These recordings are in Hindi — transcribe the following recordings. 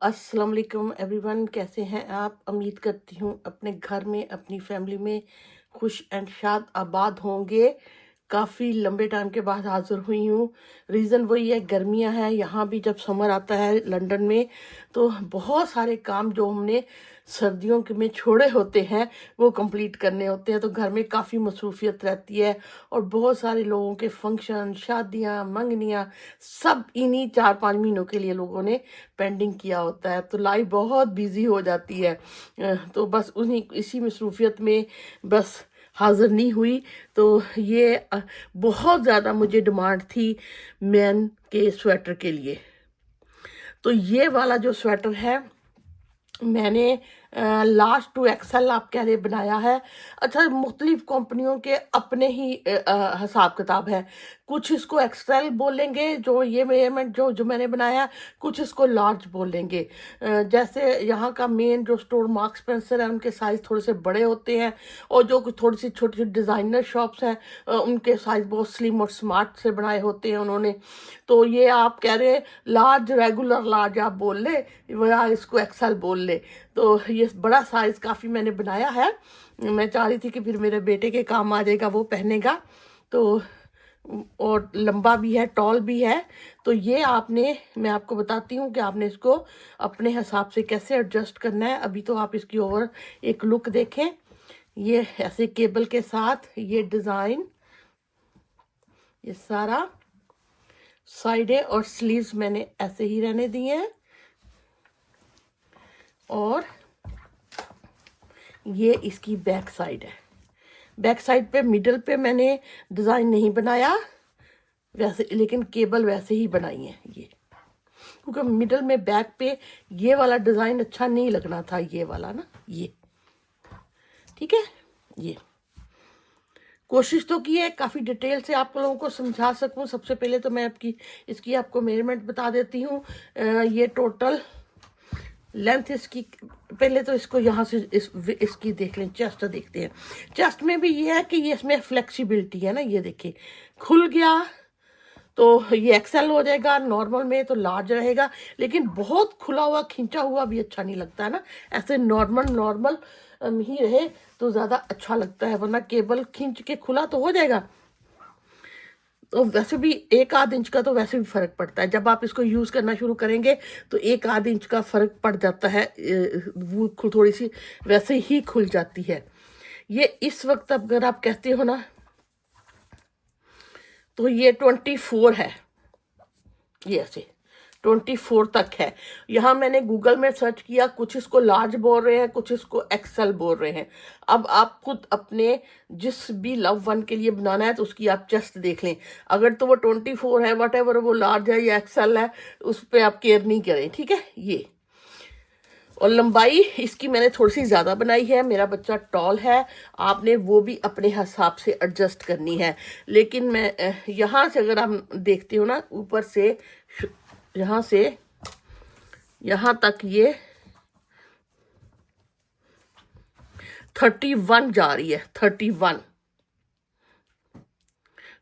अस्सलाम वालेकुम एवरीवन, कैसे हैं आप? उम्मीद करती हूँ अपने घर में अपनी फैमिली में खुश एंड शाद आबाद होंगे। काफ़ी लंबे टाइम के बाद हाज़िर हुई हूँ। रीज़न वही है, गर्मियाँ हैं। यहाँ भी जब समर आता है लंदन में तो बहुत सारे काम जो हमने सर्दियों के में छोड़े होते हैं वो कंप्लीट करने होते हैं, तो घर में काफ़ी मसरूफियत रहती है। और बहुत सारे लोगों के फंक्शन, शादियाँ, मंगनियाँ सब इन्हीं 4-5 महीनों के लिए लोगों ने पेंडिंग किया होता है, तो लाइफ बहुत बिजी हो जाती है। तो बस उन्हीं इसी मसरूफियत में बस हाजिर नहीं हुई। तो ये बहुत ज़्यादा मुझे डिमांड थी मैन के स्वेटर के लिए। तो ये वाला जो स्वेटर है मैंने लास्ट टू एक्सेल आप कह रहे बनाया है। अच्छा, मुख्तलिफ कंपनियों के अपने ही हिसाब किताब है। कुछ इसको एक्सेल बोलेंगे जो ये मेजरमेंट जो मैंने बनाया, कुछ इसको लार्ज बोलेंगे। जैसे यहाँ का मेन जो स्टोर मार्क्स स्पेंसर है उनके साइज़ थोड़े से बड़े होते हैं, और जो कुछ थोड़ी सी छोटी छोटी डिज़ाइनर शॉप्स हैं उनके साइज़ बहुत स्लिम और स्मार्ट से बनाए होते हैं उन्होंने। तो ये आप कह रहे लार्ज, रेगुलर लार्ज आप बोल ले या इसको एक्सेल बोल ले। तो ये बड़ा साइज़ काफ़ी मैंने बनाया है। मैं चाह रही थी कि फिर मेरे बेटे के काम आ जाएगा, वो पहनेगा। तो और लंबा भी है, टॉल भी है। तो ये आपने, मैं आपको बताती हूँ कि आपने इसको अपने हिसाब से कैसे एडजस्ट करना है। अभी तो आप इसकी ओवर एक लुक देखें। ये ऐसे केबल के साथ ये डिज़ाइन, ये सारा साइडें और स्लीव्स मैंने ऐसे ही रहने दिए हैं। और ये इसकी बैक साइड है। बैक साइड पे मिडल पे मैंने डिज़ाइन नहीं बनाया वैसे, लेकिन केबल वैसे ही बनाई है ये, क्योंकि मिडल में बैक पे ये वाला डिज़ाइन अच्छा नहीं लगना था, ये वाला ना, ये ठीक है। ये कोशिश तो की है काफ़ी डिटेल से आप लोगों को समझा सकूं। सबसे पहले तो मैं इसकी आपको मेजरमेंट बता देती हूँ। ये टोटल लेंथ इसकी, पहले तो इसको यहाँ से इसकी देख लें, चेस्ट देखते हैं। चेस्ट में भी ये है कि ये इसमें फ्लेक्सिबिलिटी है ना, ये देखिए खुल गया तो ये एक्सेल हो जाएगा, नॉर्मल में तो लार्ज रहेगा। लेकिन बहुत खुला हुआ खींचा हुआ भी अच्छा नहीं लगता है ना, ऐसे नॉर्मल नॉर्मल ही रहे तो ज़्यादा अच्छा लगता है, वरना केबल खींच के खुला तो हो जाएगा। तो वैसे भी 1-8 इंच का तो वैसे भी फ़र्क पड़ता है। जब आप इसको यूज़ करना शुरू करेंगे तो 1-8 इंच का फ़र्क पड़ जाता है। वो थोड़ी सी वैसे ही खुल जाती है। ये इस वक्त अगर आप कहते हो ना तो ये 24 है, ये ऐसे 24 तक है। यहाँ मैंने गूगल में सर्च किया, कुछ इसको लार्ज बोल रहे हैं, कुछ इसको एक्सेल बोल रहे हैं। अब आप खुद अपने जिस भी लव वन के लिए बनाना है तो उसकी आप चेस्ट देख लें। अगर तो वो 24 है, वट एवर वो लार्ज है या एक्सेल है, उस पर आप केयर नहीं करें, ठीक है। ये और लंबाई इसकी मैंने थोड़ी सी ज़्यादा बनाई है, मेरा बच्चा टॉल है, आपने वो भी अपने हिसाब से एडजस्ट करनी है। लेकिन मैं यहाँ से अगर आप देखते हो ना, ऊपर से यहाँ से यहाँ तक ये 31 जा रही है, 31,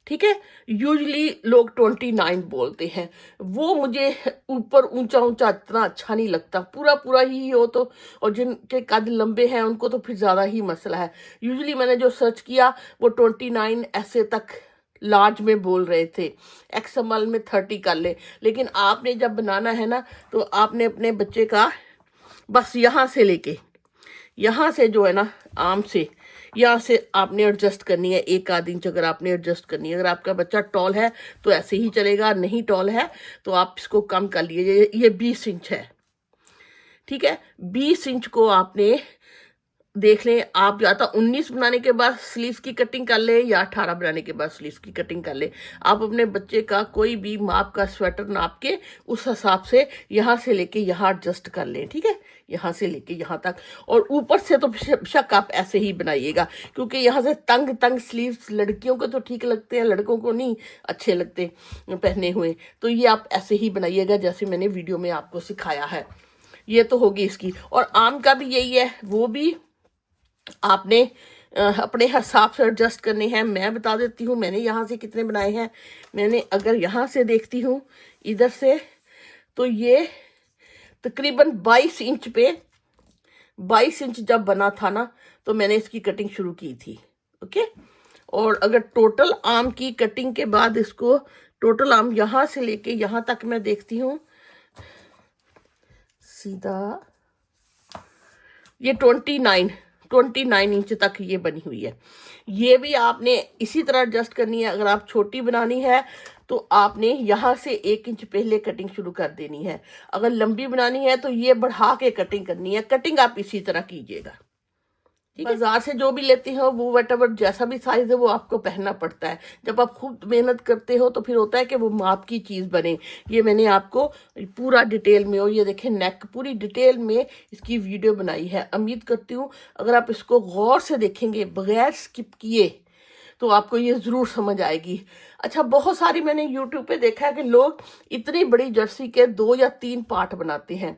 ठीक है। यूजली लोग 29 बोलते हैं, वो मुझे ऊपर ऊंचा ऊंचा इतना अच्छा नहीं लगता, पूरा पूरा ही हो तो। और जिनके कद लंबे हैं उनको तो फिर ज़्यादा ही मसला है। यूजली मैंने जो सर्च किया वो 29 ऐसे तक लार्ज में बोल रहे थे, एक्सएमएल में 30 कर ले। लेकिन आपने जब बनाना है ना तो आपने अपने बच्चे का बस यहाँ से लेके यहाँ से जो है ना, आम से यहाँ से आपने एडजस्ट करनी है 1-8 इंच। अगर आपने एडजस्ट करनी है, अगर आपका बच्चा टॉल है तो ऐसे ही चलेगा, नहीं टॉल है तो आप इसको कम कर लीजिए। ये 20 इंच है, ठीक है। 20 इंच को आपने देख लें, आप या तो 19 बनाने के बाद स्लीव्स की कटिंग कर ले या 18 बनाने के बाद स्लीव्स की कटिंग कर ले। आप अपने बच्चे का कोई भी माप का स्वेटर नाप के उस हिसाब से यहाँ से लेके यहाँ एडजस्ट कर लें, ठीक है। यहाँ से लेके यहाँ तक, और ऊपर से तो बेशक आप ऐसे ही बनाइएगा, क्योंकि यहाँ से तंग तंग स्लीव्स लड़कियों को तो ठीक लगते हैं, लड़कों को नहीं अच्छे लगते पहने हुए। तो ये आप ऐसे ही बनाइएगा जैसे मैंने वीडियो में आपको सिखाया है। ये तो होगी इसकी। और आम का भी यही है, वो भी आपने अपने हिसाब से एडजस्ट करने हैं। मैं बता देती हूँ मैंने यहाँ से कितने बनाए हैं। मैंने अगर यहाँ से देखती हूँ इधर से, तो ये तकरीबन 22 इंच पे, 22 इंच जब बना था ना तो मैंने इसकी कटिंग शुरू की थी। ओके, और अगर टोटल आर्म की कटिंग के बाद इसको टोटल आर्म यहाँ से लेके यहाँ तक मैं देखती हूँ सीधा ये 29 इंच तक ये बनी हुई है। ये भी आपने इसी तरह एडजस्ट करनी है। अगर आप छोटी बनानी है तो आपने यहाँ से 1 इंच पहले कटिंग शुरू कर देनी है। अगर लंबी बनानी है तो ये बढ़ा के कटिंग करनी है। कटिंग आप इसी तरह कीजिएगा, ठीक है। बाजार से जो भी लेते हो वो वटेवर जैसा भी साइज है वो आपको पहनना पड़ता है। जब आप खुद मेहनत करते हो तो फिर होता है कि वो माप की चीज बने। ये मैंने आपको पूरा डिटेल में, और ये देखें नेक पूरी डिटेल में इसकी वीडियो बनाई है। उम्मीद करती हूँ अगर आप इसको गौर से देखेंगे बगैर स्किप किए तो आपको ये जरूर समझ आएगी। अच्छा, बहुत सारी मैंने यूट्यूब पे देखा है कि लोग इतनी बड़ी जर्सी के 2 या 3 पार्ट बनाते हैं।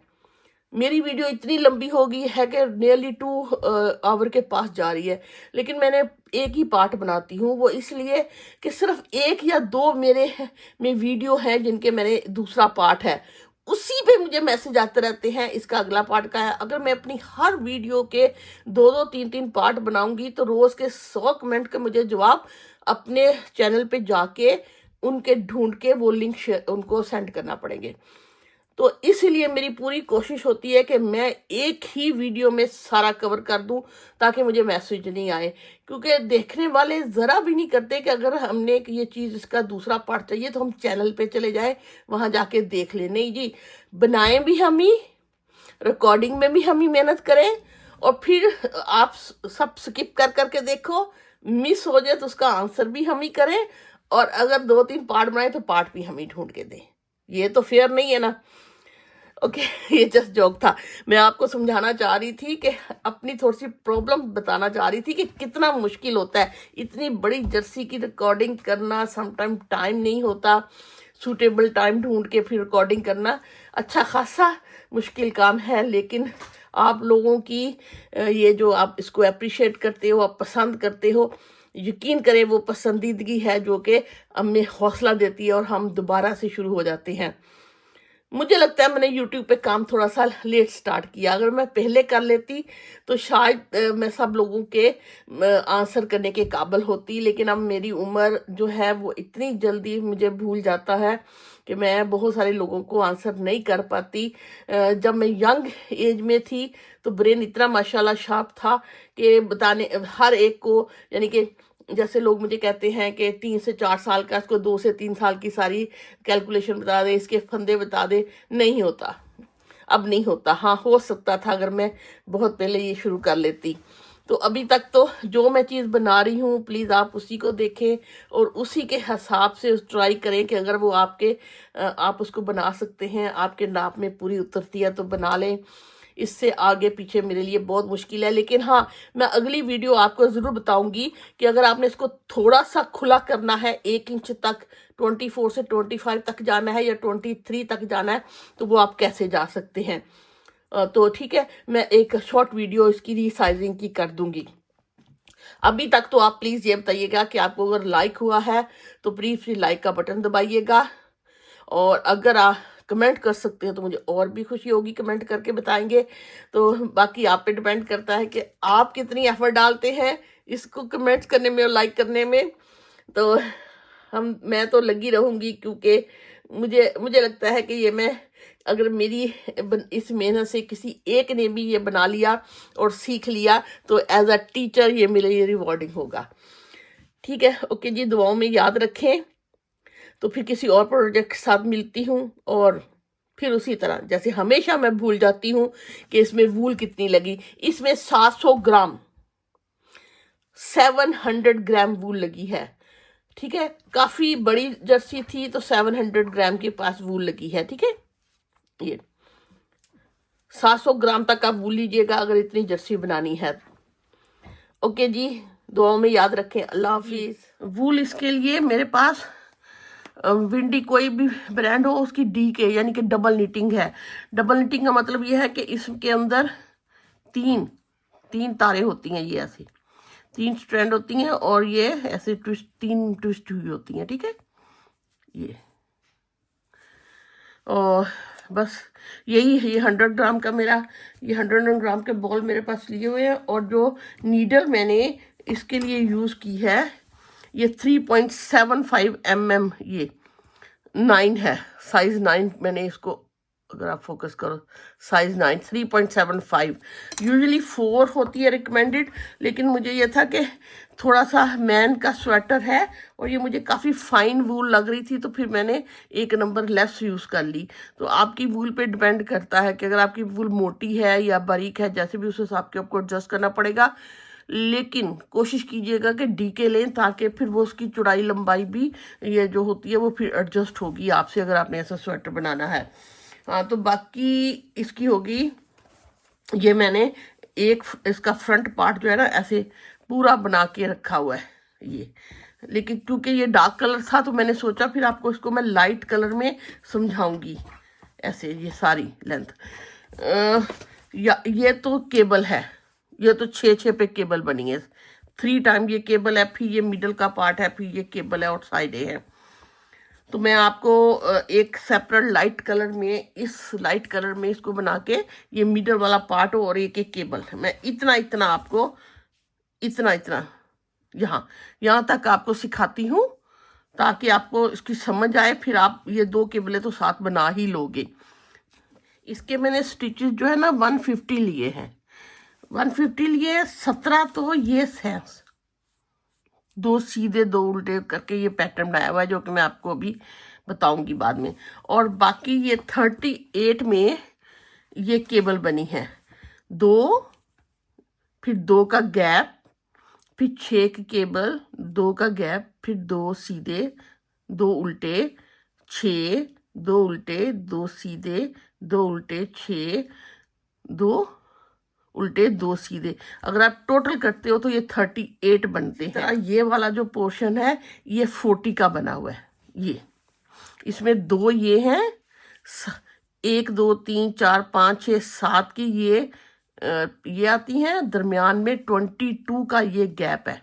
मेरी वीडियो इतनी लंबी हो गई है कि नियरली 2 आवर के पास जा रही है, लेकिन मैंने एक ही पार्ट बनाती हूँ। वो इसलिए कि सिर्फ 1 या 2 मेरे में वीडियो हैं जिनके मैंने दूसरा पार्ट है, उसी पे मुझे मैसेज आते रहते हैं इसका अगला पार्ट का है। अगर मैं अपनी हर वीडियो के 2-2, 3-3 पार्ट बनाऊंगी तो रोज के 100 कमेंट के मुझे जवाब अपने चैनल पे जाके उनके ढूंढ के वो लिंक उनको सेंड करना पड़ेंगे। तो इसलिए मेरी पूरी कोशिश होती है कि मैं एक ही वीडियो में सारा कवर कर दूं ताकि मुझे मैसेज नहीं आए, क्योंकि देखने वाले ज़रा भी नहीं करते कि अगर हमने ये चीज़ इसका दूसरा पार्ट चाहिए तो हम चैनल पे चले जाएं, वहां जाके देख लें। नहीं जी, बनाएं भी हम ही, रिकॉर्डिंग में भी हम ही मेहनत करें, और फिर आप सब स्किप कर करके देखो, मिस हो जाए तो उसका आंसर भी हम ही करें, और अगर 2-3 पार्ट बनाए तो पार्ट भी हम ही ढूंढ के दें। ये तो फेयर नहीं है ना। ओके ये जस्ट जोक था। मैं आपको समझाना चाह रही थी कि अपनी थोड़ी सी प्रॉब्लम बताना चाह रही थी कि कितना मुश्किल होता है इतनी बड़ी जर्सी की रिकॉर्डिंग करना। समटाइम टाइम नहीं होता, सूटेबल टाइम ढूंढ के फिर रिकॉर्डिंग करना अच्छा खासा मुश्किल काम है। लेकिन आप लोगों की ये जो आप इसको अप्रिशिएट करते हो, आप पसंद करते हो, यकीन करें वो पसंदीदगी है जो कि हमें हौसला देती है और हम दोबारा से शुरू हो जाते हैं। मुझे लगता है मैंने YouTube पे काम थोड़ा सा लेट स्टार्ट किया। अगर मैं पहले कर लेती तो शायद मैं सब लोगों के आंसर करने के काबिल होती, लेकिन अब मेरी उम्र जो है वो इतनी जल्दी मुझे भूल जाता है कि मैं बहुत सारे लोगों को आंसर नहीं कर पाती। जब मैं यंग एज में थी तो ब्रेन इतना माशाल्लाह शार्प था कि बताने हर एक को, यानी कि जैसे लोग मुझे कहते हैं कि 3 से 4 साल का, इसको 2 से 3 साल की सारी कैलकुलेशन बता दे, इसके फंदे बता दे। नहीं होता, अब नहीं होता। हाँ, हो सकता था अगर मैं बहुत पहले ये शुरू कर लेती। तो अभी तक तो जो मैं चीज़ बना रही हूँ प्लीज़ आप उसी को देखें और उसी के हिसाब से ट्राई करें कि अगर वो आप उसको बना सकते हैं, आपके नाप में पूरी उतरती है तो बना लें। इससे आगे पीछे मेरे लिए बहुत मुश्किल है। लेकिन हाँ, मैं अगली वीडियो आपको ज़रूर बताऊंगी कि अगर आपने इसको थोड़ा सा खुला करना है, 1 इंच तक 24 से 25 तक जाना है या 23 तक जाना है, तो वो आप कैसे जा सकते हैं। तो ठीक है, मैं एक शॉर्ट वीडियो इसकी रीसाइजिंग की कर दूंगी। अभी तक तो आप प्लीज़ ये बताइएगा कि आपको अगर लाइक हुआ है तो प्लीज़ लाइक का बटन दबाइएगा, और अगर आप कमेंट कर सकते हैं तो मुझे और भी खुशी होगी, कमेंट करके बताएंगे। तो बाकी आप पे डिपेंड करता है कि आप कितनी एफर्ट डालते हैं इसको कमेंट्स करने में और लाइक करने में। तो मैं तो लगी रहूंगी, क्योंकि मुझे लगता है कि ये मैं अगर मेरी इस मेहनत से किसी एक ने भी ये बना लिया और सीख लिया तो एज अ टीचर ये मेरे लिए रिवॉर्डिंग होगा। ठीक है, ओके जी, दुआओं में याद रखें। तो फिर किसी और प्रोजेक्ट के साथ मिलती हूँ, और फिर उसी तरह जैसे हमेशा मैं भूल जाती हूँ कि इसमें वूल कितनी लगी। इसमें 700 ग्राम 700 ग्राम वूल लगी है। ठीक है, काफी बड़ी जर्सी थी तो 700 ग्राम के पास वूल लगी है। ठीक है, ये 700 ग्राम तक आप वूल लीजिएगा अगर इतनी जर्सी बनानी है। ओके जी, दुआओं में याद रखें। अल्लाह हाफिज। वूल इसके लिए मेरे पास विंडी कोई भी ब्रांड हो उसकी डी के यानी कि डबल निटिंग है। डबल निटिंग का मतलब ये है कि इसके अंदर तीन तारें होती हैं, ये ऐसी 3 स्ट्रैंड होती हैं, और ये ऐसे तीन ट्विस्ट हुई होती हैं। ठीक है, ये और बस यही है। ये 100 ग्राम का मेरा, ये 100 ग्राम के बॉल मेरे पास लिए हुए हैं। और जो नीडल मैंने इसके लिए यूज़ की है, ये 3.75 mm, ये 9 है, साइज 9 मैंने इसको, अगर आप फोकस करो, साइज 9, 3.75। यूजुअली 4 होती है रिकमेंडेड, लेकिन मुझे ये था कि थोड़ा सा मैन का स्वेटर है और ये मुझे काफ़ी फाइन वूल लग रही थी, तो फिर मैंने 1 नंबर लेस यूज़ कर ली। तो आपकी वूल पे डिपेंड करता है कि अगर आपकी वूल मोटी है या बारीक है, जैसे भी उस हिसाब के आपको एडजस्ट करना पड़ेगा। लेकिन कोशिश कीजिएगा कि डीके लें, ताकि फिर वो उसकी चौड़ाई लंबाई भी ये जो होती है वो फिर एडजस्ट होगी आपसे, अगर आपने ऐसा स्वेटर बनाना है। हाँ, तो बाकी इसकी होगी, ये मैंने एक इसका फ्रंट पार्ट जो है ना ऐसे पूरा बना के रखा हुआ है ये। लेकिन क्योंकि ये डार्क कलर था तो मैंने सोचा फिर आपको इसको मैं लाइट कलर में समझाऊंगी। ऐसे ये सारी लेंथ, या ये तो केबल है, ये तो 6 पे केबल बनी है। 3 टाइम ये केबल है, फिर ये मिडल का पार्ट है, फिर ये केबल है और साइडें हैं। तो मैं आपको एक सेपरेट लाइट कलर में, इस लाइट कलर में इसको बना के, ये मिडल वाला पार्ट और एक एक केबल, मैं इतना इतना आपको, इतना इतना यहाँ तक आपको सिखाती हूँ, ताकि आपको इसकी समझ आए। फिर आप ये 2 केबलें तो साथ बना ही लोगे। इसके मैंने स्टिचेस जो है ना 150 लिए हैं, 150 लिए, 17 तो ये है, 2 सीधे 2 उल्टे करके ये पैटर्न बनाया हुआ है, जो कि मैं आपको अभी बताऊंगी बाद में। और बाकी ये 38 में ये केबल बनी है, 2, फिर 2 का गैप, फिर 6 की केबल, 2 का गैप, फिर 2 सीधे 2 उल्टे, 6, 2 उल्टे, 2 सीधे, 2 उल्टे, 6, 2 उल्टे, 2 सीधे। अगर आप टोटल करते हो तो ये 38 बनते हैं। ये वाला जो पोर्शन है ये 40 का बना हुआ है। ये इसमें 2 ये हैं, 1 2 3 4 5 6 7 की ये आती हैं। दरमियान में 22 का ये गैप है,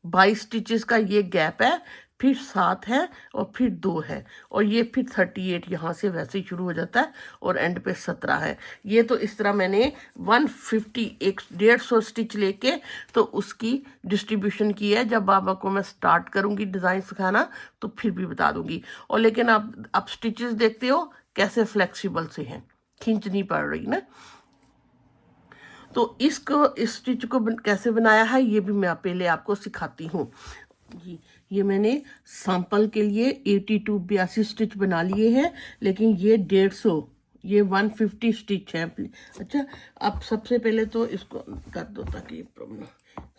22 स्टिचेस का ये गैप है, फिर 7 है और फिर 2 है, और ये फिर 38 यहाँ से वैसे ही शुरू हो जाता है और एंड पे 17 है। ये तो इस तरह मैंने 150, 150 स्टिच लेके तो उसकी डिस्ट्रीब्यूशन की है। जब आपको मैं स्टार्ट करूँगी डिज़ाइन सिखाना तो फिर भी बता दूँगी। और लेकिन आप स्टिचेस देखते हो कैसे फ्लेक्सिबल से हैं, खींच नहीं पड़ रही ना। तो इस स्टिच को कैसे बनाया है ये भी मैं पहले आपको सिखाती हूँ जी। ये मैंने सैंपल के लिए 82 स्टिच बना लिए हैं, लेकिन ये 150, ये 150 स्टिच है। अच्छा, अब सबसे पहले तो इसको कर दो ताकि प्रॉब्लम।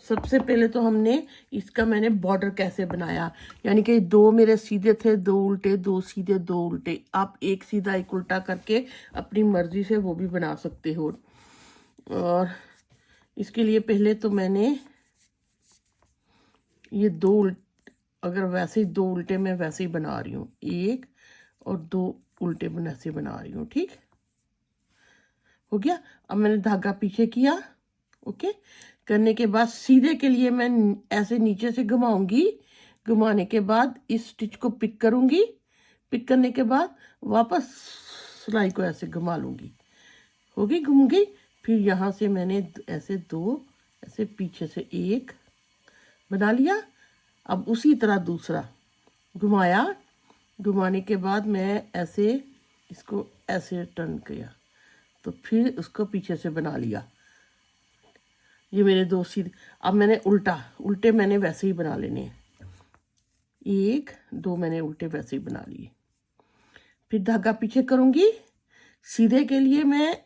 सबसे पहले तो हमने इसका मैंने बॉर्डर कैसे बनाया, यानी कि 2 मेरे सीधे थे, 2 उल्टे, 2 सीधे, 2 उल्टे। आप एक सीधा एक उल्टा करके अपनी मर्जी से वो भी बना सकते हो। और इसके लिए पहले तो मैंने ये 2 अगर वैसे ही 2 उल्टे मैं वैसे ही बना रही हूँ, 1 और 2 उल्टे मैं ऐसे बना रही हूँ। ठीक हो गया। अब मैंने धागा पीछे किया, ओके। करने के बाद सीधे के लिए मैं ऐसे नीचे से घुमाऊंगी, घुमाने के बाद इस स्टिच को पिक करूंगी, पिक करने के बाद वापस सिलाई को ऐसे घुमा लूंगी, होगी घूम गई। फिर यहाँ से मैंने ऐसे 2, ऐसे पीछे से 1 बना लिया। अब उसी तरह दूसरा घुमाया, घुमाने के बाद मैं ऐसे इसको ऐसे टर्न किया, तो फिर उसको पीछे से बना लिया। ये मेरे 2 सीधे। अब मैंने उल्टे मैंने वैसे ही बना लेने हैं, 1 2 मैंने उल्टे वैसे ही बना लिए। फिर धागा पीछे करूँगी, सीधे के लिए मैं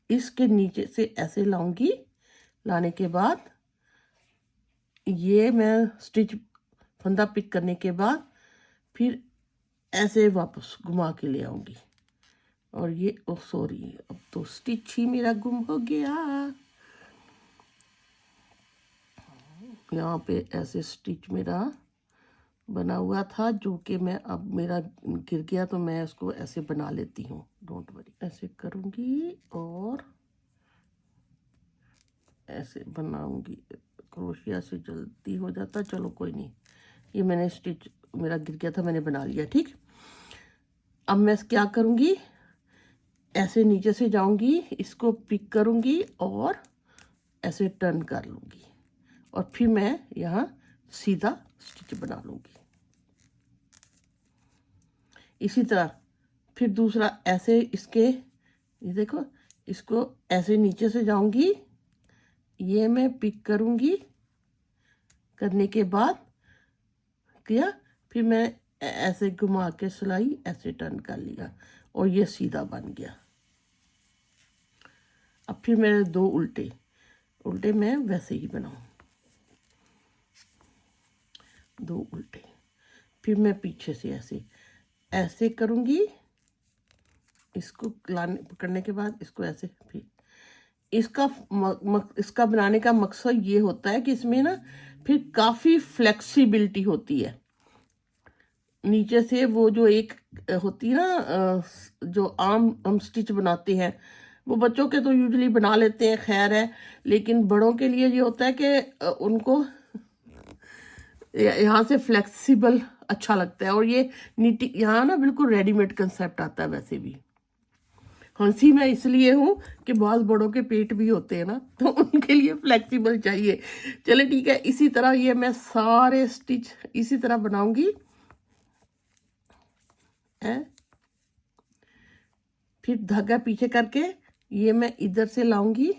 इसके नीचे से ऐसे लाऊंगी, लाने के बाद ये मैं स्टिच फंदा पिक करने के बाद फिर ऐसे वापस घुमा के ले आऊंगी। और ये सॉरी, अब तो स्टिच ही मेरा गुम हो गया। यहाँ पे ऐसे स्टिच मेरा बना हुआ था, जो कि मैं अब मेरा गिर गया, तो मैं इसको ऐसे बना लेती हूँ, डोंट वरी। ऐसे करूँगी और ऐसे बनाऊंगी। क्रोशिया से जल्दी हो जाता, चलो कोई नहीं। ये मैंने स्टिच मेरा गिर गया था, मैंने बना लिया। ठीक, अब मैं क्या करूँगी, ऐसे नीचे से जाऊंगी, इसको पिक करूंगी और ऐसे टर्न कर लूंगी और फिर मैं यहाँ सीधा स्टिच बना लूंगी। इसी तरह फिर दूसरा ऐसे इसके, ये देखो, इसको ऐसे नीचे से जाऊंगी, ये मैं पिक करूंगी, करने के बाद किया, फिर मैं ऐसे घुमा के सिलाई ऐसे टर्न कर लिया और ये सीधा बन गया। अब फिर मेरे दो उल्टे उल्टे मैं वैसे ही बनाऊं, दो उल्टे, फिर मैं पीछे से ऐसे ऐसे करूंगी, इसको लाने पकड़ने के बाद इसको ऐसे, फिर इसका बनाने का मकसद ये होता है कि इसमें ना फिर काफ़ी फ्लेक्सिबिलिटी होती है। नीचे से वो जो एक होती है ना, जो आम हम स्टिच बनाते हैं, वो बच्चों के तो यूजुअली बना लेते हैं, खैर है, लेकिन बड़ों के लिए ये होता है कि उनको यहाँ से फ्लेक्सिबल अच्छा लगता है। और ये नीटी यहाँ ना बिल्कुल रेडीमेड कंसेप्ट आता है वैसे भी। हंसी मैं इसलिए हूँ कि बहुत बड़ों के पेट भी होते हैं ना, तो उनके लिए फ्लेक्सिबल चाहिए। चले ठीक है, इसी तरह ये मैं सारे स्टिच इसी तरह बनाऊंगी है। फिर धागा पीछे करके ये मैं इधर से लाऊंगी,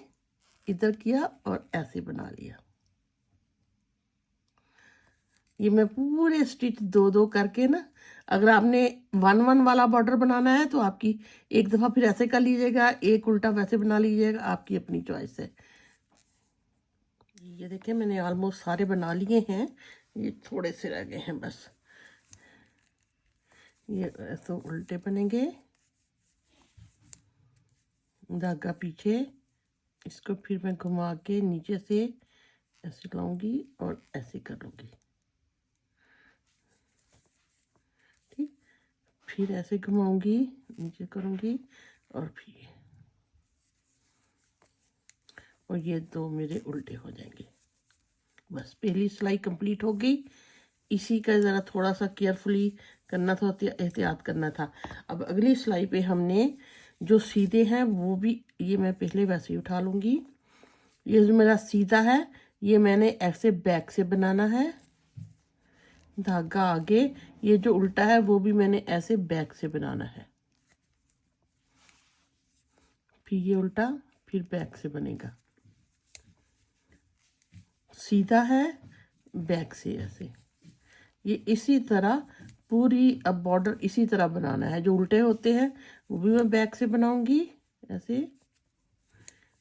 इधर किया और ऐसे बना लिया। ये मैं पूरे स्टिच दो दो करके ना, अगर आपने 1-1 वाला बॉर्डर बनाना है तो आपकी एक दफ़ा फिर ऐसे कर लीजिएगा, एक उल्टा वैसे बना लीजिएगा, आपकी अपनी चॉइस है। ये देखिए मैंने ऑलमोस्ट सारे बना लिए हैं, ये थोड़े से रह गए हैं बस। ये ऐसे उल्टे बनेंगे, धागा पीछे, इसको फिर मैं घुमा के नीचे से ऐसे लाऊंगी और ऐसे कर लूँगी, ठीक। फिर ऐसे घुमाऊंगी, नीचे करूँगी और फिर, और ये दो मेरे उल्टे हो जाएंगे। बस पहली सिलाई कंप्लीट हो गई। इसी का ज़रा थोड़ा सा केयरफुली करना था, एहतियात करना था। अब अगली सिलाई पे हमने जो सीधे हैं वो भी, ये मैं पहले वैसे ही उठा लूँगी। ये जो मेरा सीधा है ये मैंने ऐसे बैक से बनाना है, धागा आगे। ये जो उल्टा है वो भी मैंने ऐसे बैक से बनाना है, फिर ये उल्टा फिर बैक से बनेगा। सीधा है बैक से ऐसे, ये इसी तरह पूरी अब बॉर्डर इसी तरह बनाना है। जो उल्टे होते हैं वो भी मैं बैक से बनाऊंगी ऐसे,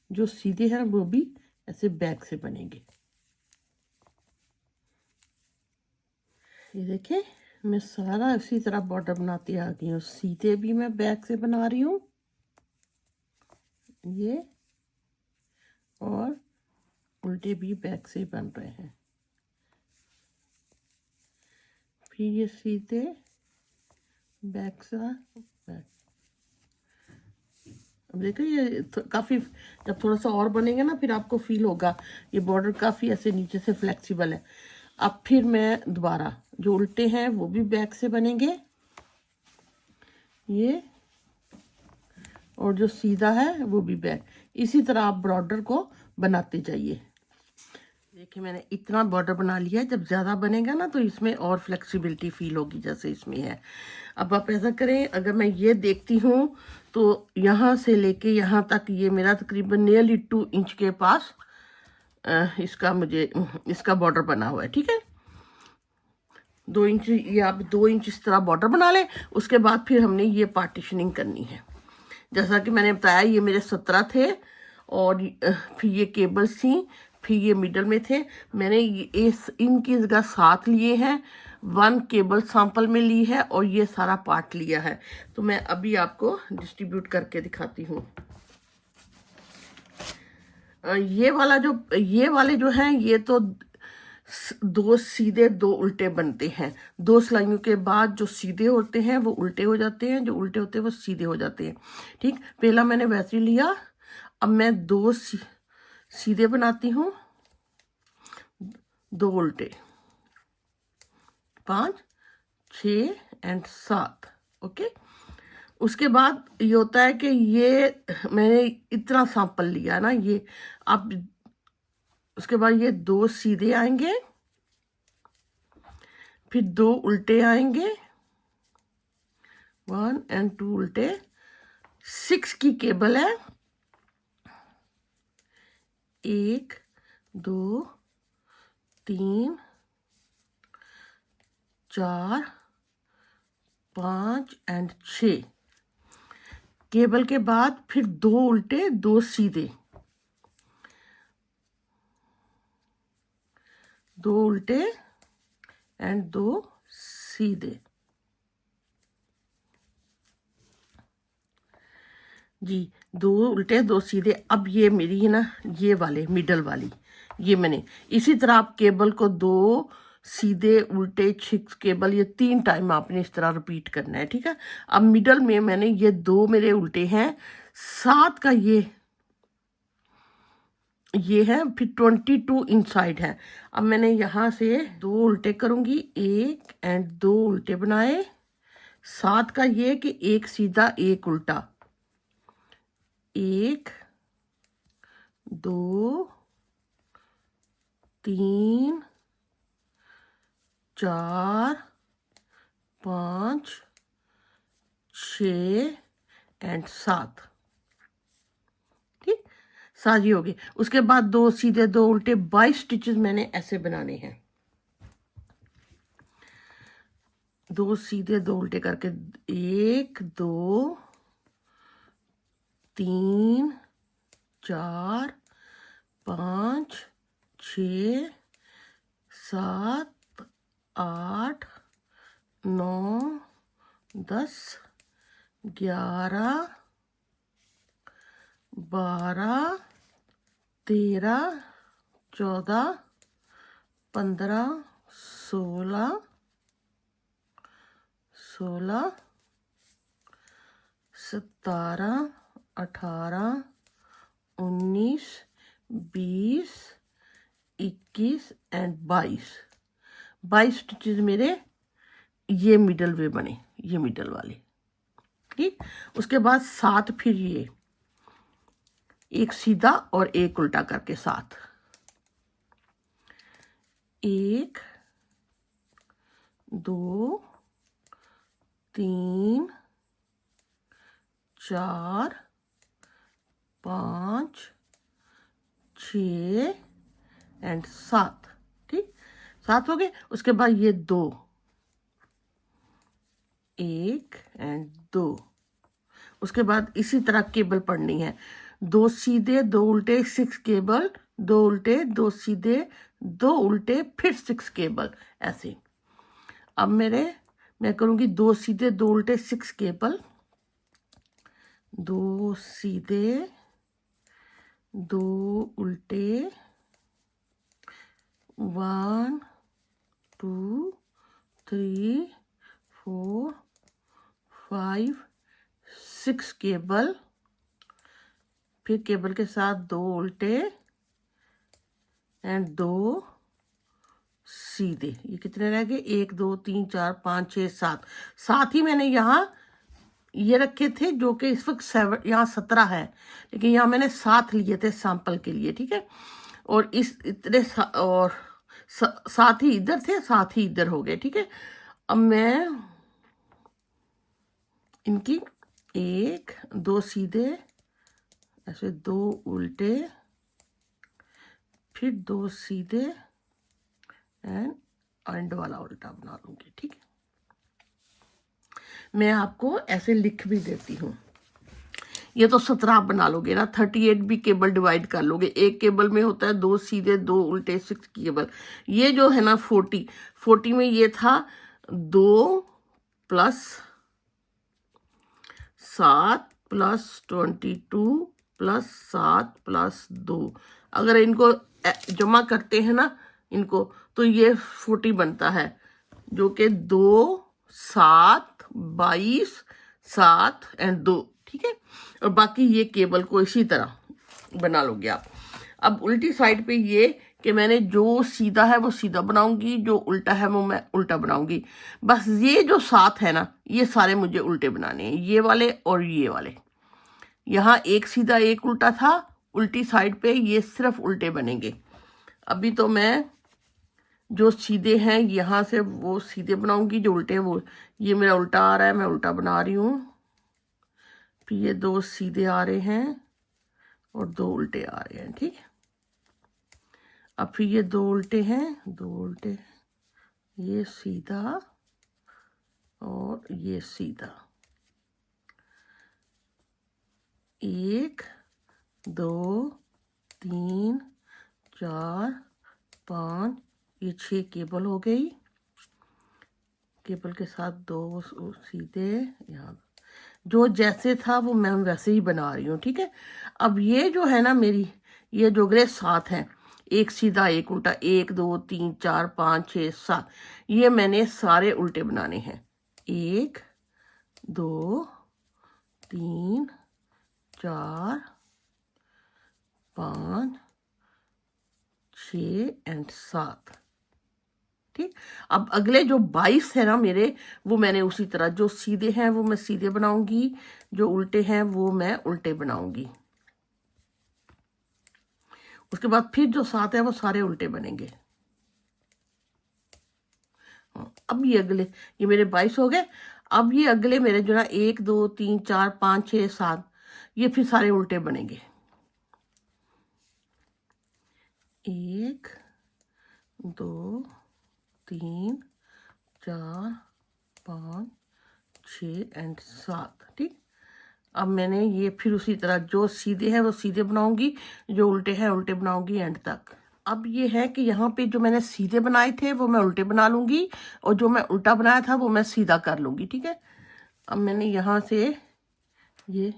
जो सीधे हैं वो भी ऐसे बैक से बनेंगे। ये देखिए मैं सारा इसी तरह बॉर्डर बनाती आ गई हूँ। सीधे भी मैं बैक से बना रही हूँ ये, और उल्टे भी बैक से बन रहे हैं। फिर ये सीधे बैक से बैक। अब देखो ये काफ़ी, जब थोड़ा सा और बनेगा ना फिर आपको फील होगा ये बॉर्डर काफ़ी ऐसे नीचे से फ्लेक्सिबल है। अब फिर मैं दोबारा जो उल्टे हैं वो भी बैक से बनेंगे ये, और जो सीधा है वो भी बैक। इसी तरह आप बॉर्डर को बनाते जाइए। देखिए मैंने इतना बॉर्डर बना लिया है, जब ज़्यादा बनेगा ना तो इसमें और फ्लेक्सिबिलिटी फील होगी जैसे इसमें है। अब आप ऐसा करें, अगर मैं ये देखती हूँ तो यहाँ से लेके यहाँ तक ये मेरा तकरीबन नियरली 2 इंच के पास इसका बॉर्डर बना हुआ है, ठीक है। 2 इंच, ये आप 2 इंच इस तरह बॉर्डर बना लें। उसके बाद फिर हमने ये पार्टीशनिंग करनी है। जैसा कि मैंने बताया ये मेरे 17 थे, और फिर ये केबल्स थी, फिर ये मिडल में थे। मैंने इनकी जगह 7 लिए हैं, 1 केबल सैंपल में ली है और ये सारा पार्ट लिया है। तो मैं अभी आपको डिस्ट्रीब्यूट करके दिखाती हूँ। ये वाले जो हैं ये तो 2 सीधे 2 उल्टे बनते हैं। 2 सिलाइयों के बाद जो सीधे होते हैं वो उल्टे हो जाते हैं, जो उल्टे होते हैं वो सीधे हो जाते हैं, ठीक। पहला मैंने वैसे लिया, अब मैं 2 सीधे बनाती हूँ, 2 उल्टे, 5, 6 एंड 7, ओके। उसके बाद ये होता है कि ये मैंने इतना सैंपल लिया ना, ये आप उसके बाद ये 2 सीधे आएंगे, फिर 2 उल्टे आएंगे, 1 और 2 उल्टे। 6 की केबल है, 1 2 3 4 5 और 6 केबल के बाद फिर 2 उल्टे 2 सीधे, 2 उल्टे और 2 सीधे जी, 2 उल्टे 2 सीधे। अब ये मेरी है ना, ये वाले मिडल वाली, ये मैंने इसी तरह आप केबल को 2 सीधे उल्टे 6 केबल, ये 3 टाइम आपने इस तरह रिपीट करना है, ठीक है। अब मिडल में मैंने ये 2 मेरे उल्टे हैं, 7 का ये है, फिर 22 इनसाइड है। अब मैंने यहाँ से 2 उल्टे करूँगी, 1 और 2 उल्टे बनाए, 7 का ये कि 1 सीधा 1 उल्टा, 1 2 3 4 5 6 और 7, ठीक, 7 हो गए। उसके बाद 2 सीधे 2 उल्टे, 22 स्टिचेस मैंने ऐसे बनाने हैं, 2 सीधे 2 उल्टे करके, 1 2 3 4 5 6 7 8 9 10 11 12 13 14 15 16 17 18 19 20 21 और 22 स्टिचेस मेरे ये मिडल वे बने, ये मिडल वाले, ठीक। उसके बाद 7 फिर ये 1 सीधा और 1 उल्टा करके 7, 1 2 3 4 5 6 और 7, ठीक, 7 हो गए। उसके बाद ये 2, 1 और 2। उसके बाद इसी तरह केबल पढ़नी है, 2 सीधे 2 उल्टे 6 केबल, 2 उल्टे 2 सीधे 2 उल्टे फिर 6 केबल, ऐसे। अब मैं करूँगी 2 सीधे 2 उल्टे 6 केबल, 2 सीधे 2 उल्टे, 1 2 3 4 5 6 केबल, फिर केबल के साथ 2 उल्टे और 2 सीधे। ये कितने रह गए, 1 2 3 4 5 6 7, 7 ही मैंने यहाँ ये रखे थे, जो कि इस वक्त 7 यहाँ 17 है, लेकिन यहाँ मैंने 7 लिए थे सैंपल के लिए, ठीक है। और इस इतने और 7 ही इधर थे, 7 ही इधर हो गए, ठीक है। अब मैं इनकी 1 2 सीधे, ऐसे 2 उल्टे, फिर 2 सीधे एंड वाला उल्टा बना लूंगी, ठीक है। मैं आपको ऐसे लिख भी देती हूँ, ये तो 17 आप बना लोगे ना, 38 भी केबल डिवाइड कर लोगे। एक केबल में होता है 2 सीधे 2 उल्टे 6 केबल। ये जो है ना 40 में ये था 2 प्लस 7 प्लस 22 प्लस 7 प्लस 2। अगर इनको जमा करते हैं ना इनको, तो ये 40 बनता है, जो कि 2 7 22 7 और 2, ठीक है। और बाकी ये केबल को इसी तरह बना लोगे आप। अब उल्टी साइड पे ये कि मैंने जो सीधा है वो सीधा बनाऊंगी, जो उल्टा है वो मैं उल्टा बनाऊंगी। बस ये जो साथ है ना, ये सारे मुझे उल्टे बनाने हैं, ये वाले और ये वाले। यहाँ एक सीधा एक उल्टा था, उल्टी साइड पे ये सिर्फ उल्टे बनेंगे। अभी तो मैं जो सीधे हैं यहाँ से वो सीधे बनाऊंगी, जो उल्टे हैं वो, ये मेरा उल्टा आ रहा है, मैं उल्टा बना रही हूँ। फिर ये दो सीधे आ रहे हैं और दो उल्टे आ रहे हैं, ठीक है। अब फिर ये दो उल्टे हैं, दो उल्टे, ये सीधा और ये सीधा, 1 2 3 4 5, ये 6 केबल हो गई। केबल के साथ दो सीधे, यहाँ जो जैसे था वो मैं वैसे ही बना रही हूँ, ठीक है। अब ये जो है ना मेरी, ये जो अगले 7 हैं, एक सीधा एक उल्टा, 1 2 3 4 5 6 7, ये मैंने सारे उल्टे बनाने हैं। 1 2 3 4 5 6 एंड 7, ठीक। अब अगले जो 22 है ना मेरे, वो मैंने उसी तरह, जो सीधे हैं वो मैं सीधे बनाऊंगी, जो उल्टे हैं वो मैं उल्टे बनाऊंगी। उसके बाद फिर जो 7 है वो सारे उल्टे बनेंगे। अब ये अगले, ये मेरे 22 हो गए। अब ये अगले मेरे जो ना 1 2 3 4 5 6 7, ये फिर सारे उल्टे बनेंगे। 1 2 3 4 5 6 एंड 7, ठीक। अब मैंने ये फिर उसी तरह, जो सीधे हैं वो सीधे बनाऊंगी, जो उल्टे हैं उल्टे बनाऊंगी एंड तक। अब ये है कि यहाँ पे जो मैंने सीधे बनाए थे वो मैं उल्टे बना लूंगी, और जो मैं उल्टा बनाया था वो मैं सीधा कर लूंगी, ठीक है। अब मैंने यहाँ से ये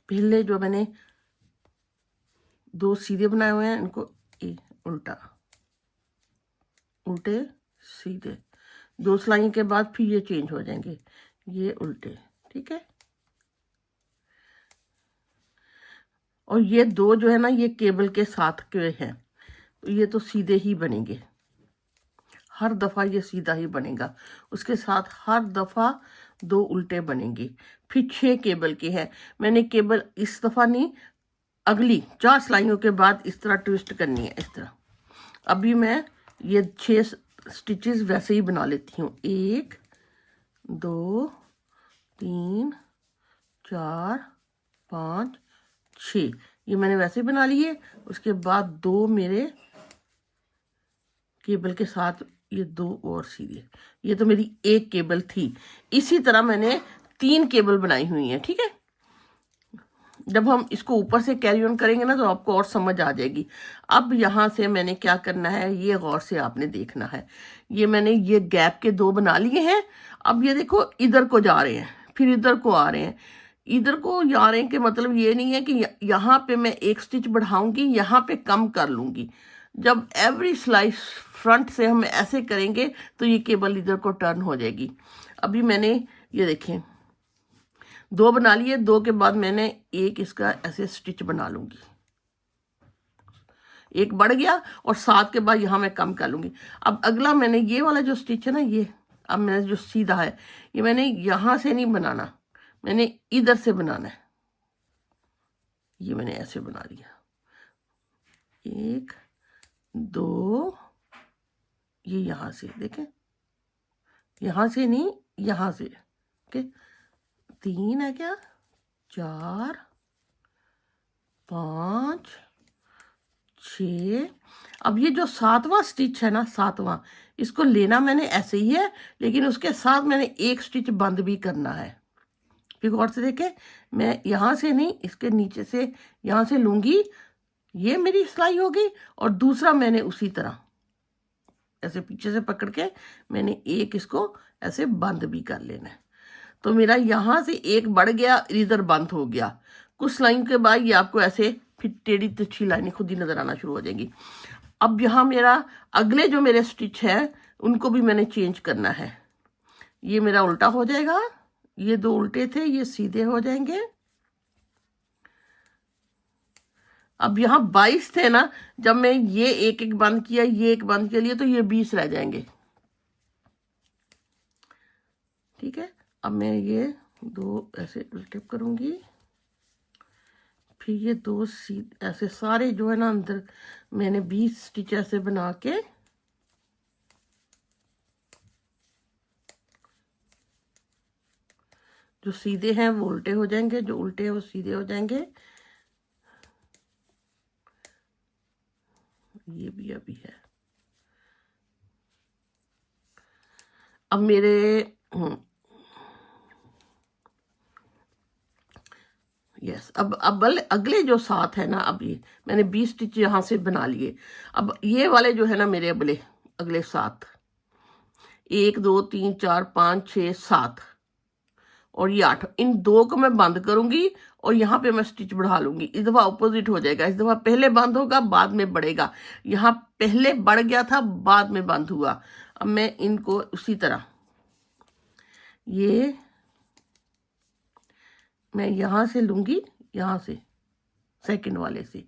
पहले जो मैंने 2 सीधे बनाए हुए हैं, इनको उल्टा, उल्टे सीधे, 2 सिलाई के बाद फिर ये चेंज हो जाएंगे, ये उल्टे, ठीक है। और ये दो जो है ना, ये केबल के साथ के हैं, तो ये तो सीधे ही बनेंगे, हर दफ़ा ये सीधा ही बनेगा, उसके साथ हर दफ़ा 2 उल्टे बनेंगे। फिर 6 केबल के हैं, मैंने केबल इस दफ़ा नहीं, अगली 4 सिलाइयों के बाद इस तरह ट्विस्ट करनी है, इस तरह। अभी मैं ये 6 स्टिचेस वैसे ही बना लेती हूँ, 1 2 3 4 5 6, ये मैंने वैसे बना लिए। उसके बाद 2 मेरे केबल के साथ, ये 2 और सीधे, ये तो मेरी 1 केबल थी। इसी तरह मैंने 3 केबल बनाई हुई है, ठीक है। जब हम इसको ऊपर से कैरी ऑन करेंगे ना, तो आपको और समझ आ जाएगी। अब यहाँ से मैंने क्या करना है, ये गौर से आपने देखना है। ये मैंने ये गैप के 2 बना लिए हैं। अब ये देखो, इधर को जा रहे हैं, फिर इधर को आ रहे हैं। इधर को जा रहे हैं कि मतलब ये नहीं है कि यहाँ पे मैं 1 स्टिच बढ़ाऊंगी, यहाँ पे कम कर लूंगी। जब एवरी सिलाई फ्रंट से हम ऐसे करेंगे तो ये केबल इधर को टर्न हो जाएगी। अभी मैंने ये देखें 2 बना लिए, 2 के बाद मैंने एक इसका ऐसे स्टिच बना लूंगी, एक बढ़ गया, और 7 के बाद यहाँ मैं कम कर लूंगी। अब अगला मैंने ये वाला जो स्टिच है ना, ये अब मैंने जो सीधा है, ये मैंने यहाँ से नहीं बनाना, मैंने इधर से बनाना है। ये मैंने ऐसे बना दिया, 1 2, ये यहाँ से देखें, यहाँ से नहीं, यहाँ से, ओके। 3 है क्या, 4 5 6। अब ये जो 7वां स्टिच है ना, 7वां, इसको लेना मैंने ऐसे ही है, लेकिन उसके साथ मैंने 1 स्टिच बंद भी करना है। फिर गौर से देखें, मैं यहाँ से नहीं, इसके नीचे से यहाँ से लूंगी, ये मेरी सिलाई होगी, और दूसरा मैंने उसी तरह ऐसे पीछे से पकड़ के मैंने एक इसको ऐसे बंद भी कर लेना है। तो मेरा यहाँ से एक बढ़ गया, इधर बंद हो गया। कुछ लाइन के बाद ये आपको ऐसे फिर टेढ़ी तिरछी लाइनें खुद ही नजर आना शुरू हो जाएंगी। अब यहाँ मेरा अगले जो मेरे स्टिच है उनको भी मैंने चेंज करना है। ये मेरा उल्टा हो जाएगा, ये 2 उल्टे थे, ये सीधे हो जाएंगे। अब यहाँ 22 थे ना, जब मैं ये एक एक बंद किया, ये एक बंद के लिए, तो ये 20 रह जाएंगे। ठीक है, अब मैं ये 2 ऐसे उल्टे करूंगी, फिर ये 2 सीधे ऐसे सारे जो है ना अंदर मैंने 20 स्टिच ऐसे बना के जो सीधे हैं वो उल्टे हो जाएंगे, जो उल्टे हैं वो सीधे हो जाएंगे। ये भी अभी है। अब मेरे यस, अब अगले जो 7 है ना, अब ये मैंने 20 स्टिच यहाँ से बना लिए। अब ये वाले जो है ना मेरे अगले 7, 1 2 3 4 5 6 7 और ये 8, इन 2 को मैं बंद करूंगी और यहाँ पे मैं स्टिच बढ़ा लूंगी। इस दफा ऑपोजिट हो जाएगा, इस दफा पहले बंद होगा बाद में बढ़ेगा। यहाँ पहले बढ़ गया था, बाद में बंद हुआ। अब मैं इनको उसी तरह ये मैं यहाँ से लूंगी, यहाँ से सेकंड वाले से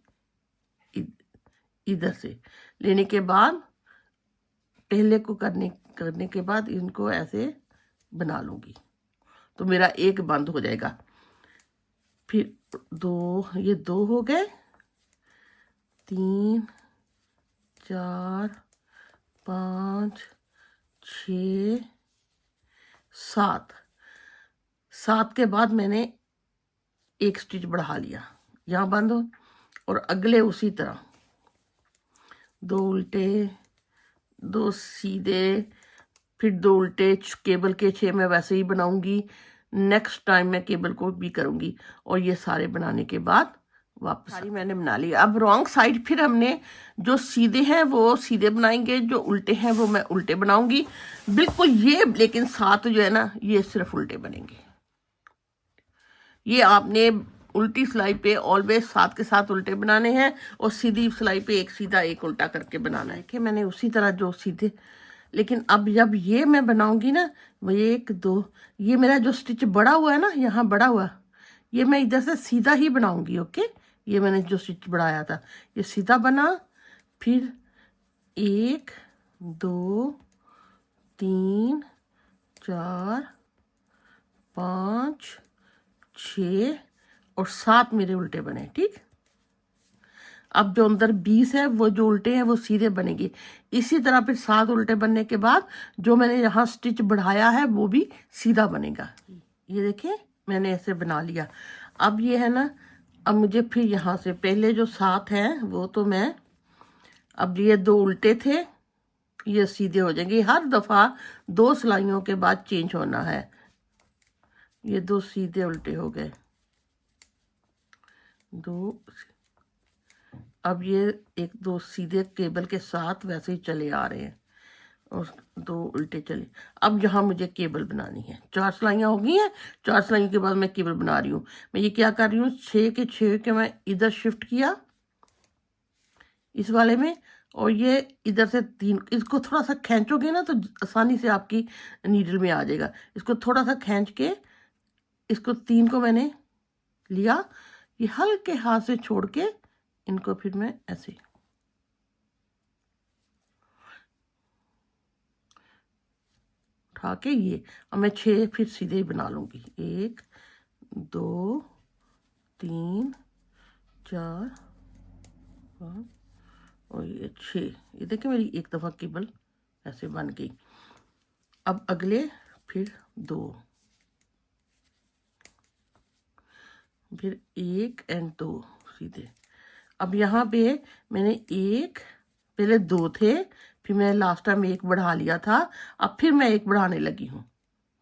इधर से लेने के बाद पहले को करने के बाद इनको ऐसे बना लूंगी, तो मेरा एक बंद हो जाएगा। फिर 2, ये 2 हो गए, 3 4 5 6 7 7 के बाद मैंने एक स्टिच बढ़ा लिया, यहाँ बंद हो, और अगले उसी तरह 2 उल्टे 2 सीधे, फिर 2 उल्टे, केबल के 6 मैं वैसे ही बनाऊंगी। नेक्स्ट टाइम मैं केबल को भी करूंगी, और ये सारे बनाने के बाद वापस सारी मैंने बना ली। अब रॉन्ग साइड फिर हमने जो सीधे हैं वो सीधे बनाएंगे, जो उल्टे हैं वो मैं उल्टे बनाऊंगी बिल्कुल ये, लेकिन साथ जो है ना ये सिर्फ उल्टे बनेंगे। ये आपने उल्टी सिलाई पे ऑलवेज 7 के 7 उल्टे बनाने हैं, और सीधी सिलाई पे एक सीधा एक उल्टा करके बनाना है। कि मैंने उसी तरह जो सीधे, लेकिन अब जब ये मैं बनाऊंगी ना, वो 1 2, ये मेरा जो स्टिच बड़ा हुआ है ना, यहाँ बड़ा हुआ, ये मैं इधर से सीधा ही बनाऊंगी। ओके, ये मैंने जो स्टिच बढ़ाया था ये सीधा बना, फिर 1 2 3 4 5 6 और 7 मेरे उल्टे बने। ठीक, अब जो अंदर 20 है वो जो उल्टे हैं वो सीधे बनेंगे। इसी तरह फिर 7 उल्टे बनने के बाद जो मैंने यहाँ स्टिच बढ़ाया है वो भी सीधा बनेगा। ये देखिए मैंने ऐसे बना लिया। अब ये है ना, अब मुझे फिर यहाँ से पहले जो 7 हैं वो तो मैं, अब ये 2 उल्टे थे ये सीधे हो जाएंगे। हर दफ़ा 2 सिलाइयों के बाद चेंज होना है। ये 2 सीधे उल्टे हो गए, 2, अब ये 1 2 सीधे केबल के साथ वैसे ही चले आ रहे हैं, और 2 उल्टे चले। अब यहाँ मुझे केबल बनानी है। 4 सिलाइयाँ हो गई हैं, 4 सिलाइयों के बाद मैं केबल बना रही हूँ। मैं ये क्या कर रही हूँ, 6 के 6 के मैं इधर शिफ्ट किया इस वाले में, और ये इधर से 3, इसको थोड़ा सा खींचोगे ना तो आसानी से आपकी नीडल में आ जाएगा। इसको थोड़ा सा खींच के इसको 3 को मैंने लिया, ये हल्के हाथ से छोड़ के इनको फिर मैं ऐसे उठा के ये, अब मैं 6 फिर सीधे ही बना लूंगी। 1 2 3 4 5 और ये 6। ये देखिए मेरी एक दफ़ा केबल ऐसे बन गई। अब अगले फिर 2, फिर 1 और 2 सीधे। अब यहाँ पे मैंने पहले 2 थे, फिर मैं लास्ट टाइम 1 बढ़ा लिया था, अब फिर मैं 1 बढ़ाने लगी हूँ।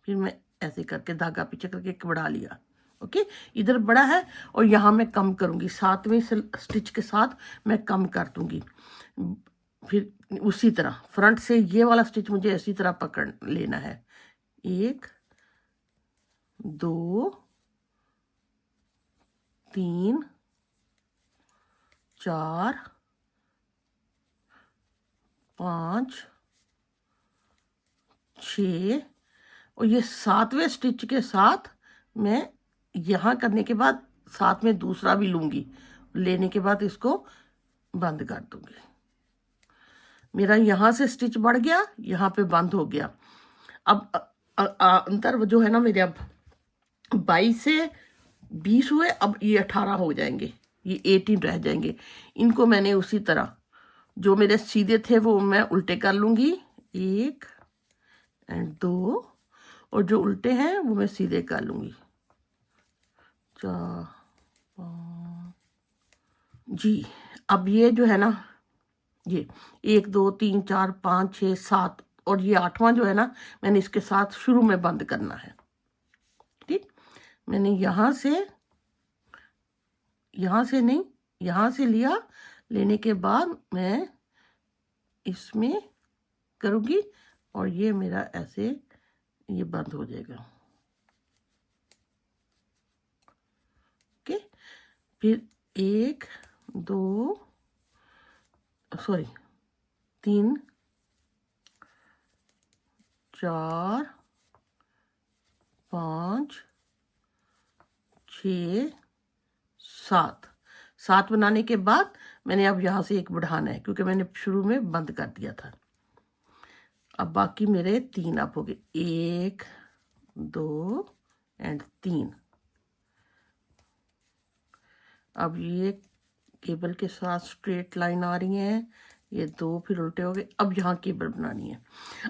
फिर मैं ऐसे करके धागा पीछे करके 1 बढ़ा लिया। ओके, इधर बड़ा है और यहाँ मैं कम करूँगी, 7वें स्टिच के साथ मैं कम कर दूँगी। फिर उसी तरह फ्रंट से ये वाला स्टिच मुझे इसी तरह पकड़ लेना है। 1 2 3 4 5 6 और ये 7वें स्टिच के साथ मैं यहाँ करने के बाद साथ में दूसरा भी लूँगी। लेने के बाद इसको बंद कर दूंगी। मेरा यहाँ से स्टिच बढ़ गया, यहाँ पे बंद हो गया। अब अंतर जो है ना मेरे, अब 22 से 20 हुए, अब ये 18 हो जाएंगे, ये 18 रह जाएंगे। इनको मैंने उसी तरह जो मेरे सीधे थे वो मैं उल्टे कर लूँगी, 1 एंड 2, और जो उल्टे हैं वो मैं सीधे कर लूँगी, 4 5 जी। अब ये जो है ना, ये 1 2 3 4 5 6 7 और ये 8वां जो है ना, मैंने इसके साथ शुरू में बंद करना है। ठीक, मैंने यहाँ से नहीं, यहाँ से लिया, लेने के बाद मैं इसमें करूँगी और ये मेरा ऐसे ये बंद हो जाएगा। ओके, फिर 1 2 3 4 5 6 7 बनाने के बाद मैंने अब यहाँ से एक बढ़ाना है, क्योंकि मैंने शुरू में बंद कर दिया था। अब बाकी मेरे 3 अप हो गए, 1 2 एंड 3। अब ये केबल के साथ स्ट्रेट लाइन आ रही है, ये 2 फिर उल्टे हो गए। अब यहाँ केबल बनानी है।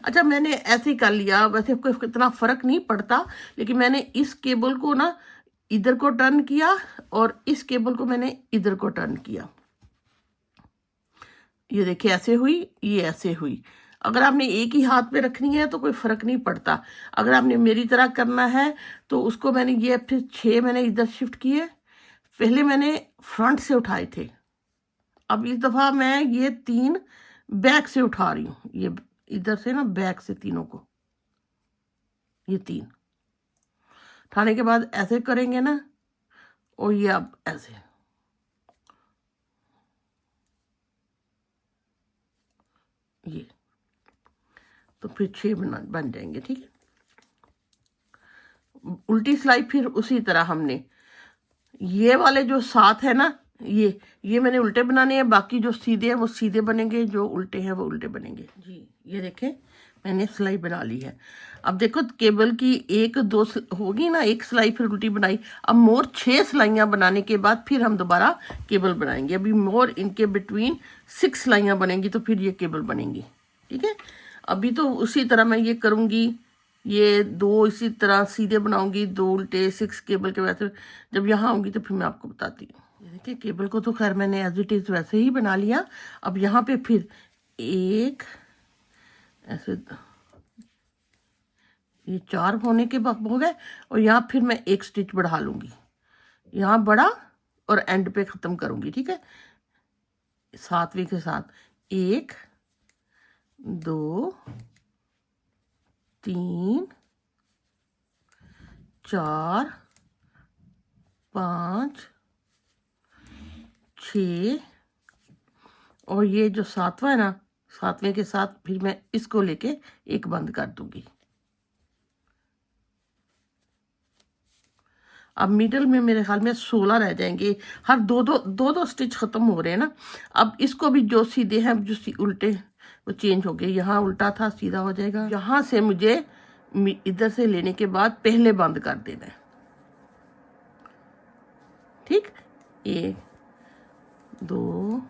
अच्छा, मैंने ऐसे ही कर लिया, वैसे कोई इतना फर्क नहीं पड़ता, लेकिन मैंने इस केबल को ना इधर को टर्न किया और इस केबल को मैंने इधर को टर्न किया। ये देखिए ऐसे हुई, ये ऐसे हुई। अगर आपने एक ही हाथ पे रखनी है तो कोई फर्क नहीं पड़ता। अगर आपने मेरी तरह करना है तो उसको मैंने ये फिर 6 मैंने इधर शिफ्ट किए। पहले मैंने फ्रंट से उठाए थे, अब इस दफ़ा मैं ये 3 बैक से उठा रही हूँ। ये इधर से ना बैक से तीनों को, ये 3 उठाने के बाद ऐसे करेंगे ना, और ये अब ऐसे, ये तो फिर 6 बन जाएंगे। ठीक है, उल्टी सिलाई फिर उसी तरह हमने ये वाले जो 7 है ना, ये मैंने उल्टे बनाने हैं, बाकी जो सीधे हैं वो सीधे बनेंगे, जो उल्टे हैं वो उल्टे बनेंगे। जी, ये देखें मैंने सिलाई बना ली है। अब देखो केबल की 1 2 होगी ना, एक सिलाई फिर उल्टी बनाई। अब मोर 6 सिलाइयाँ बनाने के बाद फिर हम दोबारा केबल बनाएंगे। अभी मोर इनके बिटवीन 6 सिलाइयाँ बनेंगी तो फिर ये केबल बनेंगी। ठीक है, अभी तो उसी तरह मैं ये करूँगी, ये 2 इसी तरह सीधे बनाऊंगी, 2 उल्टे, 6 केबल के वैसे। जब यहाँ आऊँगी तो फिर मैं आपको बताती हूँ। ये देखिए केबल को तो खैर मैंने एज इट इज़ वैसे ही बना लिया। अब यहाँ पे फिर 1 ऐसे, ये 4 होने के बाद हो गए, और यहाँ फिर मैं 1 स्टिच बढ़ा लूँगी, यहाँ बड़ा और एंड पे ख़त्म करूँगी। ठीक है, 7वें के साथ 1 2 3 4 5 6, और ये जो 7वां है ना, 7वें के साथ फिर मैं इसको लेके एक बंद कर दूंगी। अब मिडल में मेरे ख्याल में 16 रह जाएंगे, हर दो स्टिच खत्म हो रहे हैं ना। अब इसको भी जो सीधे हैं, जो उल्टे वो चेंज हो गए, यहाँ उल्टा था सीधा हो जाएगा। यहाँ से मुझे इधर से लेने के बाद पहले बंद कर देना है। ठीक, 1 2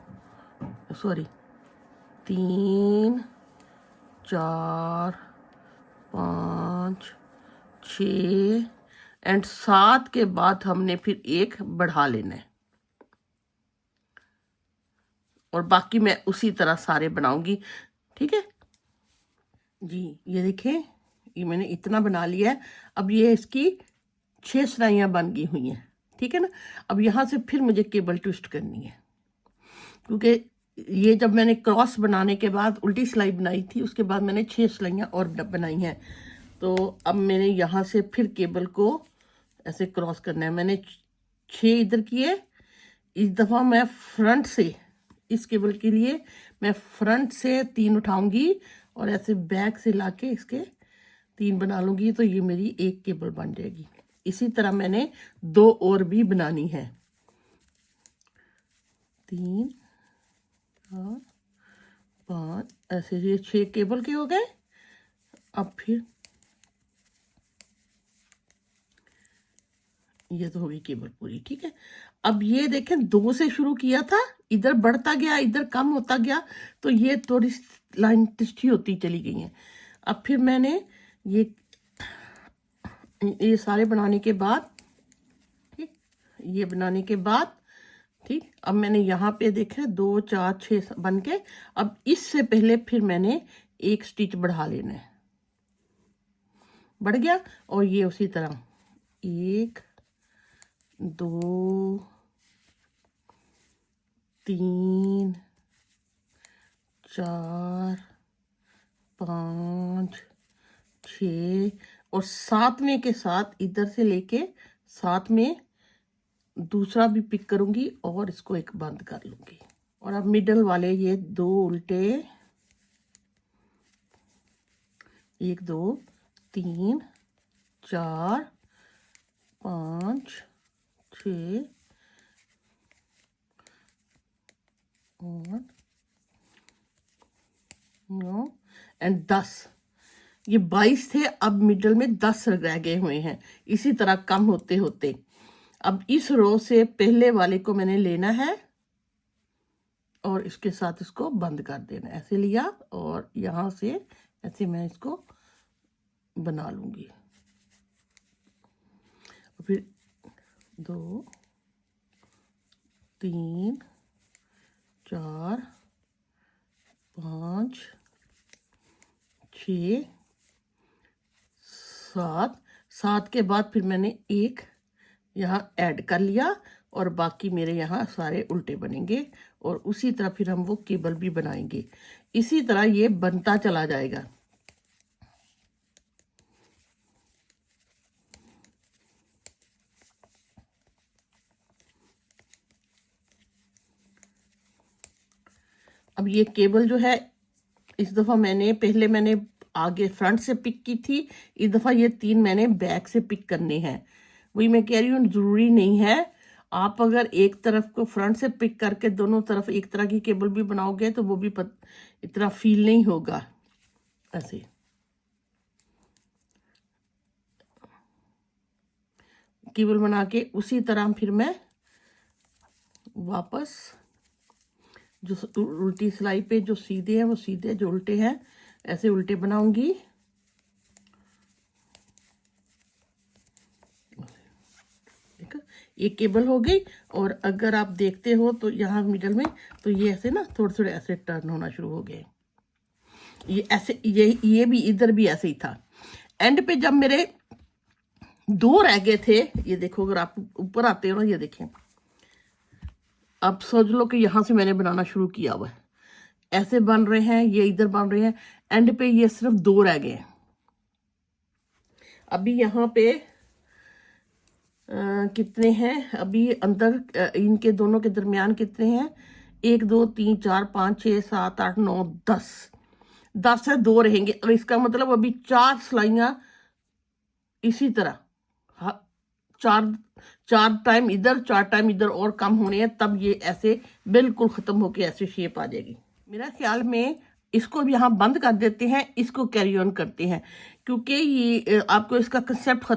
3 4 5 6 एंड 7 के बाद हमने फिर 1 बढ़ा लेना है, और बाकी मैं उसी तरह सारे बनाऊंगी। ठीक है जी, ये देखें ये मैंने इतना बना लिया है। अब ये इसकी 6 सिलाइयाँ बन गई हुई हैं। ठीक है ना, अब यहाँ से फिर मुझे केबल ट्विस्ट करनी है, क्योंकि ये जब मैंने क्रॉस बनाने के बाद उल्टी सिलाई बनाई थी, उसके बाद मैंने 6 सिलाइयाँ और बनाई हैं। तो अब मैंने यहाँ से फिर केबल को ऐसे क्रॉस करना है। मैंने 6 इधर किए, इस दफ़ा मैं फ्रंट से, इस केबल के लिए मैं फ्रंट से 3 उठाऊंगी और ऐसे बैक से लाके इसके 3 बना लूँगी, तो ये मेरी एक केबल बन जाएगी। इसी तरह मैंने 2 और भी बनानी है। 3 4 5, ऐसे ये 6 केबल के हो गए। अब फिर ये तो होगी केबल पूरी, ठीक है। अब ये देखें 2 से शुरू किया था, इधर बढ़ता गया, इधर कम होता गया, तो ये थोड़ी लाइन तिरछी होती चली गई है। अब फिर मैंने ये सारे बनाने के बाद, ठीक, ये बनाने के बाद, ठीक, अब मैंने यहाँ पे देखा 2 4 6 बन के, अब इससे पहले फिर मैंने एक स्टिच बढ़ा लेना है, बढ़ गया। और ये उसी तरह 1 2 3 4 5 6 और 7वें के साथ इधर से लेके 7 में दूसरा भी पिक करूंगी और इसको एक बंद कर लूंगी। और अब मिडल वाले ये 2 उल्टे, 1 2 3 4 5 6 और 9 एंड 10, ये 22 थे, अब मिडल में 10 रह गए हुए हैं। इसी तरह कम होते होते अब इस रो से पहले वाले को मैंने लेना है और इसके साथ इसको बंद कर देना, ऐसे लिया और यहाँ से ऐसे मैं इसको बना लूंगी। फिर 2 3 4 5 6 7 के बाद फिर मैंने एक यहाँ ऐड कर लिया और बाकी मेरे यहाँ सारे उल्टे बनेंगे। और उसी तरह फिर हम वो केबल भी बनाएंगे, इसी तरह ये बनता चला जाएगा। अब ये केबल जो है, इस दफ़ा पहले मैंने आगे फ्रंट से पिक की थी, इस दफ़ा ये 3 मैंने बैक से पिक करने हैं। वही मैं कह रही हूँ, ज़रूरी नहीं है, आप अगर एक तरफ को फ्रंट से पिक करके दोनों तरफ एक तरह की केबल भी बनाओगे तो वो भी इतना फील नहीं होगा। ऐसे केबल बना के उसी तरह फिर मैं वापस जो उल्टी सिलाई पे जो सीधे हैं वो सीधे, जो उल्टे हैं ऐसे उल्टे बनाऊंगी। ये केबल हो गई। और अगर आप देखते हो तो यहाँ मिडल में तो ये ऐसे ना थोड़े थोड़े ऐसे टर्न होना शुरू हो गए, ये ऐसे, ये भी इधर भी ऐसे ही था। एंड पे जब मेरे 2 रह गए थे, ये देखो अगर आप ऊपर आते हो ना, ये देखें, अब सोच लो कि यहाँ से मैंने बनाना शुरू किया हुआ है, ऐसे बन रहे हैं, ये इधर बन रहे हैं, एंड पे ये सिर्फ 2 रह गए। अभी यहाँ पे कितने हैं, अभी अंदर इनके दोनों के दरमियान कितने हैं, 1 2 3 4 5 6 7 8 9 10 है, 2 रहेंगे। और इसका मतलब अभी 4 सिलाइयाँ इसी तरह, हाँ, 4 टाइम इधर 4 टाइम इधर और कम होने हैं, तब ये ऐसे बिल्कुल खत्म होके ऐसे शेप आ जाएगी। मेरा ख्याल में इसको भी यहाँ बंद कर देते हैं, इसको कैरी ऑन करते हैं, क्योंकि ये आपको इसका कंसेप्ट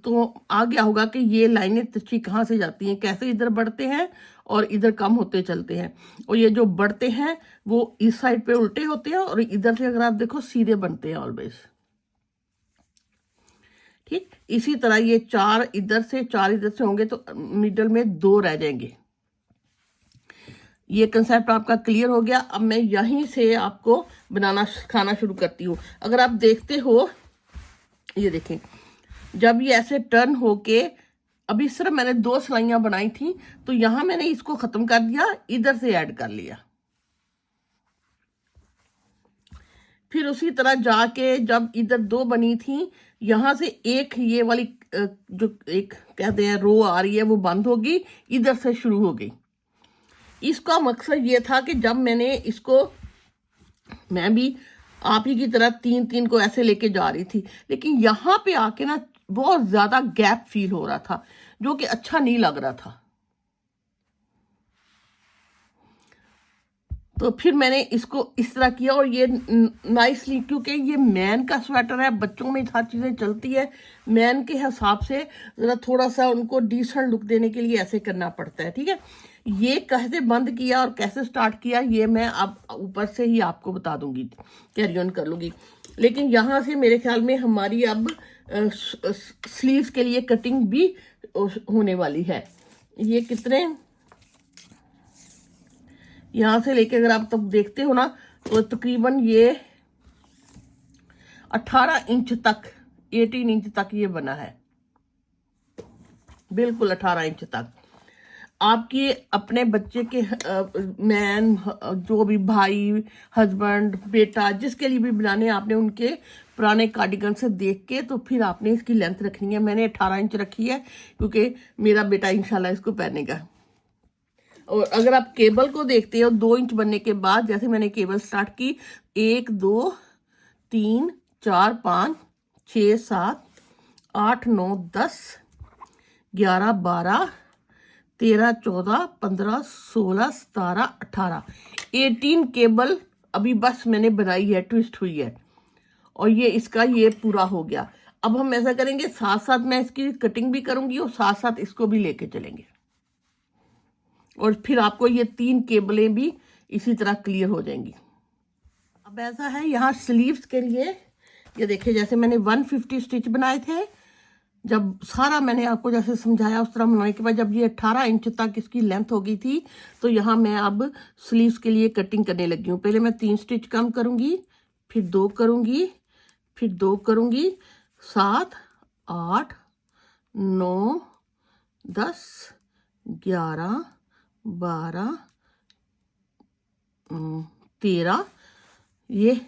तो आ गया होगा कि ये लाइनें तिरछी कहाँ से जाती हैं, कैसे इधर बढ़ते हैं और इधर कम होते चलते हैं। और ये जो बढ़ते हैं वो इस साइड पे उल्टे होते हैं और इधर से अगर आप देखो सीधे बनते हैं ऑलवेज, ठीक। इसी तरह ये 4 इधर से 4 इधर से होंगे तो मिडल में 2 रह जाएंगे। ये कंसेप्ट आपका क्लियर हो गया। अब मैं यहीं से आपको बनाना सिखाना शुरू करती हूँ। अगर आप देखते हो, ये देखें, जब ये ऐसे टर्न होके, अभी सिर्फ मैंने 2 सिलाइयाँ बनाई थी, तो यहाँ मैंने इसको ख़त्म कर दिया, इधर से ऐड कर लिया। फिर उसी तरह जाके जब इधर 2 बनी थी, यहाँ से एक ये वाली जो एक कहते हैं रो आ रही है वो बंद होगी, इधर से शुरू हो गई। इसका मकसद ये था कि जब मैंने इसको, मैं भी आप ही की तरह 3 को ऐसे लेके जा रही थी, लेकिन यहाँ पे आके ना बहुत ज़्यादा गैप फील हो रहा था, जो कि अच्छा नहीं लग रहा था। तो फिर मैंने इसको इस तरह किया और ये नाइसली, क्योंकि ये मैन का स्वेटर है, बच्चों में हर चीज़ें चलती है, मैन के हिसाब से ज़रा थोड़ा सा उनको डिसेंट लुक देने के लिए ऐसे करना पड़ता है, ठीक है। ये कैसे बंद किया और कैसे स्टार्ट किया ये मैं अब ऊपर से ही आपको बता दूंगी, कैरी ऑन कर लूँगी। लेकिन यहाँ से मेरे ख्याल में हमारी अब स्लीव्स के लिए कटिंग भी होने वाली है। ये कितने, यहाँ से लेके अगर आप तब देखते हो ना तो तकरीबन ये 18 इंच तक, 18 इंच तक ये बना है, बिल्कुल 18 इंच तक। आपके अपने बच्चे के मैन, जो भी भाई, हस्बैंड, बेटा, जिसके लिए भी बनाने, आपने उनके पुराने कार्डिगन से देख के तो फिर आपने इसकी लेंथ रखनी है। मैंने 18 इंच रखी है क्योंकि मेरा बेटा इंशाल्लाह इसको पहनेगा। और अगर आप केबल को देखते हो 2 इंच बनने के बाद, जैसे मैंने केबल स्टार्ट की 1 2 3 4 5 6 7 8 9 10 11 12 13 14 15 16 17 18 18 केबल अभी बस मैंने बनाई है, ट्विस्ट हुई है, और ये इसका ये पूरा हो गया। अब हम ऐसा करेंगे, साथ साथ मैं इसकी कटिंग भी करूंगी और साथ साथ इसको भी लेके चलेंगे, और फिर आपको ये 3 केबलें भी इसी तरह क्लियर हो जाएंगी। अब ऐसा है, यहाँ स्लीव्स के लिए ये देखिए, जैसे मैंने 150 स्टिच बनाए थे, जब सारा मैंने आपको जैसे समझाया उस तरह बनाने के बाद जब ये 18 इंच तक इसकी लेंथ हो गई थी, तो यहाँ मैं अब स्लीव्स के लिए कटिंग करने लगी हूँ। पहले मैं 3 स्टिच कम करूँगी, फिर 2 करूँगी, फिर 2 करूँगी, 7 8 9 10 11 12 13, ये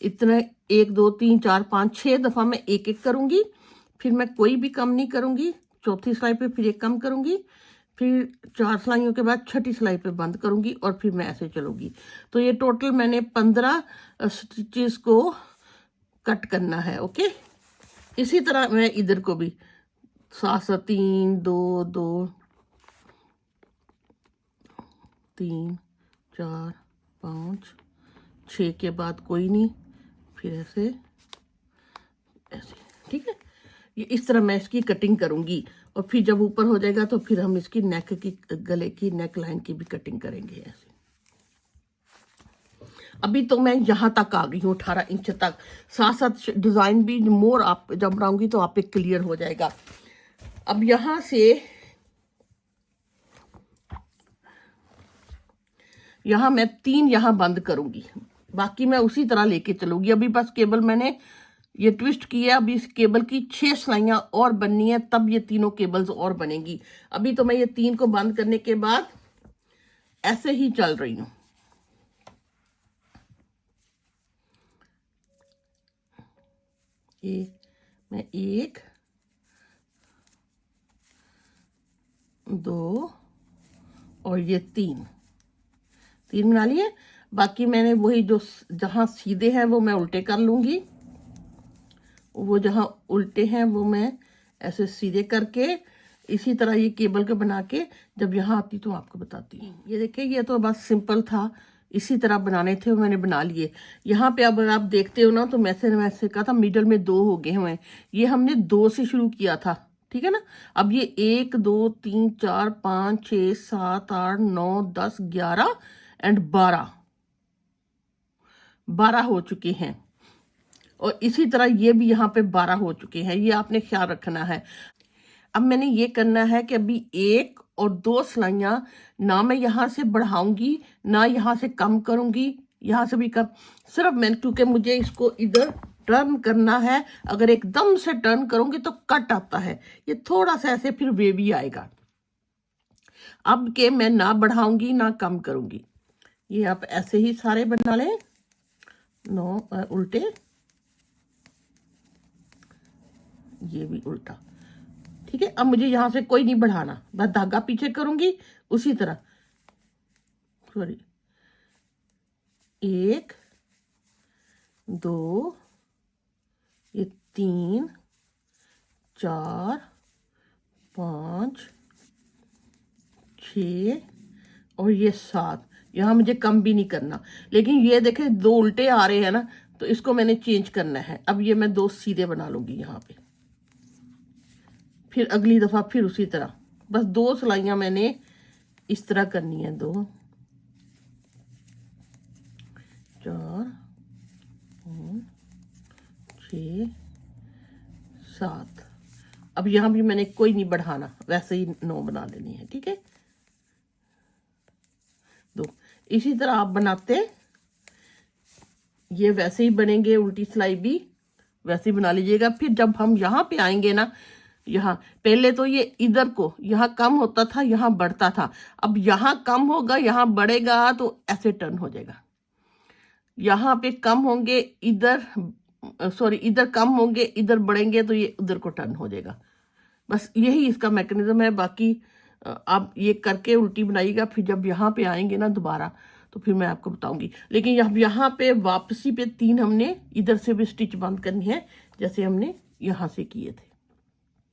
इतना 1 2 3 4 5 6 दफ़ा मैं एक एक करूँगी, फिर मैं कोई भी कम नहीं करूँगी। चौथी सिलाई पे फिर एक कम करूँगी, फिर 4 सिलाइयों के बाद छठी सिलाई पे बंद करूँगी, और फिर मैं ऐसे चलूँगी। तो ये टोटल मैंने 15 स्टिचेस को कट करना है। ओके, इसी तरह मैं इधर को भी 7 3 2 2 3 4 5 6 के बाद कोई नहीं, फिर ऐसे ऐसे, ठीक है। ये इस तरह मैं इसकी कटिंग करूंगी, और फिर जब ऊपर हो जाएगा तो फिर हम इसकी नेक की, गले की नेक लाइन की भी कटिंग करेंगे ऐसे। अभी तो मैं यहाँ तक आ गई हूँ 18 इंच तक, साथ साथ डिजाइन भी मोर आप जब बनाऊंगी तो आप पे क्लियर हो जाएगा। अब यहाँ से यहाँ मैं 3 यहाँ बंद करूंगी, बाकी मैं उसी तरह लेके चलूंगी। अभी बस केबल मैंने ये ट्विस्ट किया, अभी इस केबल की 6 सिलाइयां और बननी है, तब ये तीनों केबल्स और बनेंगी। अभी तो मैं ये 3 को बंद करने के बाद ऐसे ही चल रही हूं। ये मैं 1 2 और ये 3 बना लिए। बाकी मैंने वही जो जहां सीधे हैं वो मैं उल्टे कर लूंगी, वो जहां उल्टे हैं वो मैं ऐसे सीधे करके इसी तरह ये केबल को बना के जब यहाँ आती तो आपको बताती हूँ। ये देखिए, ये तो बस सिंपल था, इसी तरह बनाने थे, मैंने बना लिए। यहाँ पे अब आप देखते हो ना तो मैसे कहा था मिडल में 2 हो गए हुए, ये हमने 2 से शुरू किया था, ठीक है ना। अब ये 1 2 3 4 5 6 7 8 9 10 11 एंड 12 हो चुके हैं, और इसी तरह ये भी यहाँ पे 12 हो चुके हैं। ये आपने ख्याल रखना है। अब मैंने ये करना है कि अभी 1 और 2 सिलाइयां ना मैं यहाँ से बढ़ाऊंगी ना यहाँ से कम करूंगी, यहाँ से भी कम, सिर्फ मैं, क्योंकि मुझे इसको इधर टर्न करना है। अगर एकदम से टर्न करूंगी तो कट आता है, ये थोड़ा सा ऐसे फिर वेवी आएगा। अब के मैं ना बढ़ाऊंगी ना कम करूंगी। ये आप ऐसे ही सारे बना लें, 9 उल्टे, ये भी उल्टा, ठीक है। अब मुझे यहां से कोई नहीं बढ़ाना, बस धागा पीछे करूंगी उसी तरह। सॉरी, 1 2 ये 3 4 5 6 और ये 7, यहाँ मुझे कम भी नहीं करना। लेकिन ये देखे 2 उल्टे आ रहे हैं ना, तो इसको मैंने चेंज करना है। अब ये मैं 2 सीधे बना लूंगी यहाँ पे, फिर अगली दफा फिर उसी तरह, बस 2 सिलाइयां मैंने इस तरह करनी है। 2 4 5 6 7। अब यहाँ भी मैंने कोई नहीं बढ़ाना, वैसे ही 9 बना लेनी है, ठीक है। 2 इसी तरह आप बनाते, ये वैसे ही बनेंगे, उल्टी सिलाई भी वैसे ही बना लीजिएगा। फिर जब हम यहाँ पे आएंगे ना, यहाँ पहले तो ये इधर को यहाँ कम होता था, यहाँ बढ़ता था। अब यहाँ कम होगा, यहाँ बढ़ेगा, तो ऐसे टर्न हो जाएगा। यहाँ पे कम होंगे इधर, सॉरी इधर कम होंगे इधर बढ़ेंगे, तो ये उधर को टर्न हो जाएगा। बस यही इसका मैकेनिज्म है। बाकी आप ये करके उल्टी बनाइएगा। फिर जब यहाँ पे आएंगे ना दोबारा, तो फिर मैं आपको बताऊंगी। लेकिन यहाँ पे वापसी पे 3 हमने इधर से भी स्टिच बंद करनी है, जैसे हमने यहाँ से किए थे।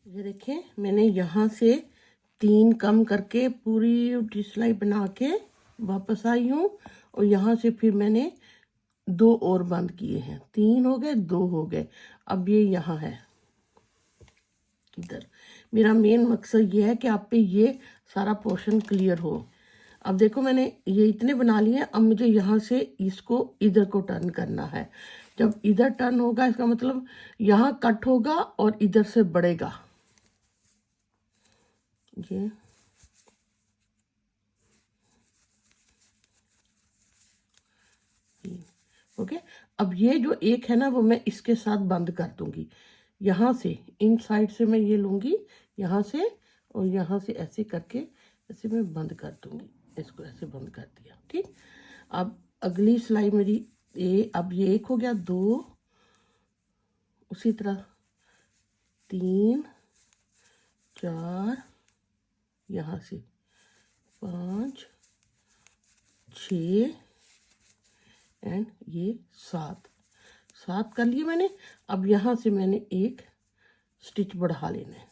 ये देखें, मैंने यहाँ से 3 कम करके पूरी उल्टी सिलाई बना के वापस आई हूँ, और यहाँ से फिर मैंने 2 और बंद किए हैं। 3 हो गए, 2 हो गए। अब ये यहाँ है इधर। मेरा मेन मकसद ये है कि आप पे ये सारा पोर्शन क्लियर हो। अब देखो, मैंने ये इतने बना लिए। अब मुझे यहाँ से इसको इधर को टर्न करना है। जब इधर टर्न होगा, इसका मतलब यहाँ कट होगा और इधर से बढ़ेगा ये। ओके, अब ये जो एक है ना, वो मैं इसके साथ बंद कर दूंगी। यहाँ से इन साइड से मैं ये लूंगी, यहाँ से और यहाँ से ऐसे करके ऐसे मैं बंद कर दूंगी। इसको ऐसे बंद कर दिया, ठीक। अब अगली सिलाई मेरी अब ये 1 हो गया, 2 उसी तरह 3 4, यहाँ से 5 6 एंड ये 7 कर लिए मैंने। अब यहाँ से मैंने 1 स्टिच बढ़ा लेना है,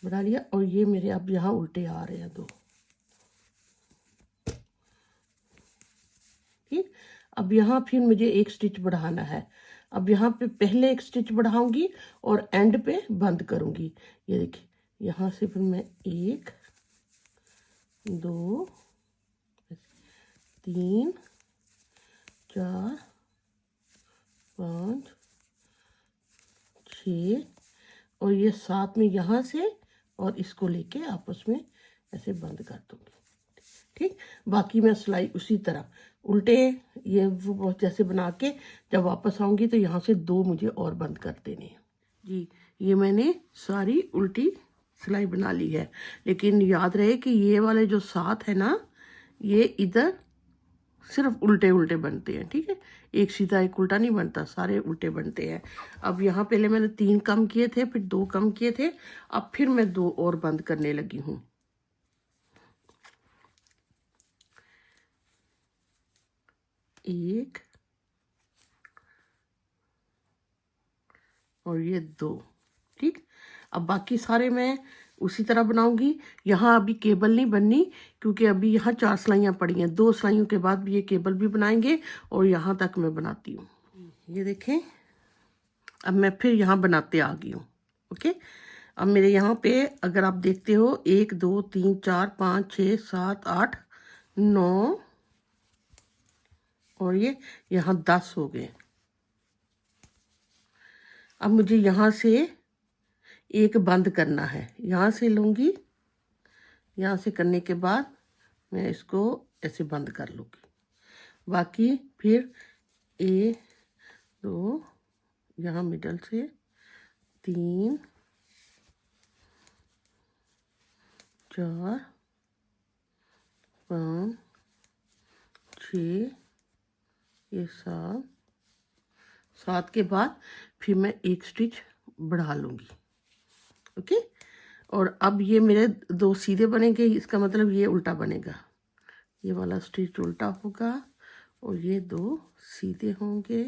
बढ़ा लिया। और ये मेरे अब यहाँ उल्टे आ रहे हैं 2, ठीक। अब यहाँ फिर मुझे 1 स्टिच बढ़ाना है। अब यहाँ पे पहले 1 स्टिच बढ़ाऊंगी और एंड पे बंद करूंगी। ये देखिए, यहाँ से फिर मैं 1 2 3 4 5 6 और ये 7 में यहाँ से और इसको लेके आपस में ऐसे बंद कर दूंगी, ठीक। बाकी मैं सिलाई उसी तरह उल्टे ये वो जैसे बना के जब वापस आऊंगी, तो यहाँ से 2 मुझे और बंद कर देने हैं जी। ये मैंने सारी उल्टी सिलाई बना ली है। लेकिन याद रहे कि ये वाले जो 7 है ना, ये इधर सिर्फ उल्टे उल्टे बनते हैं, ठीक है। एक सीधा एक उल्टा नहीं बनता, सारे उल्टे बनते हैं। अब यहाँ पहले मैंने 3 कम किए थे, फिर 2 कम किए थे। अब फिर मैं 2 और बंद करने लगी हूँ। 1 और ये 2, ठीक। अब बाकी सारे मैं उसी तरह बनाऊंगी। यहाँ अभी केबल नहीं बननी, क्योंकि अभी यहाँ 4 सिलाइयाँ पड़ी हैं। 2 सिलाइयों के बाद भी ये केबल भी बनाएंगे, और यहाँ तक मैं बनाती हूँ। ये देखें, अब मैं फिर यहाँ बनाते आ गई हूँ। ओके, अब मेरे यहाँ पे अगर आप देखते हो 1 2 3 4 5 6 7 8 9 और ये यहाँ 10 हो गए। अब मुझे यहाँ से 1 बंद करना है। यहाँ से लूँगी, यहाँ से करने के बाद मैं इसको ऐसे बंद कर लूँगी। बाकी फिर 1 2 यहाँ मिडल से 3 4 5 6 ये 7 के बाद फिर मैं 1 स्टिच बढ़ा लूँगी। ओके, और अब ये मेरे 2 सीधे बनेंगे, इसका मतलब ये उल्टा बनेगा। ये वाला स्टिच उल्टा होगा और ये 2 सीधे होंगे।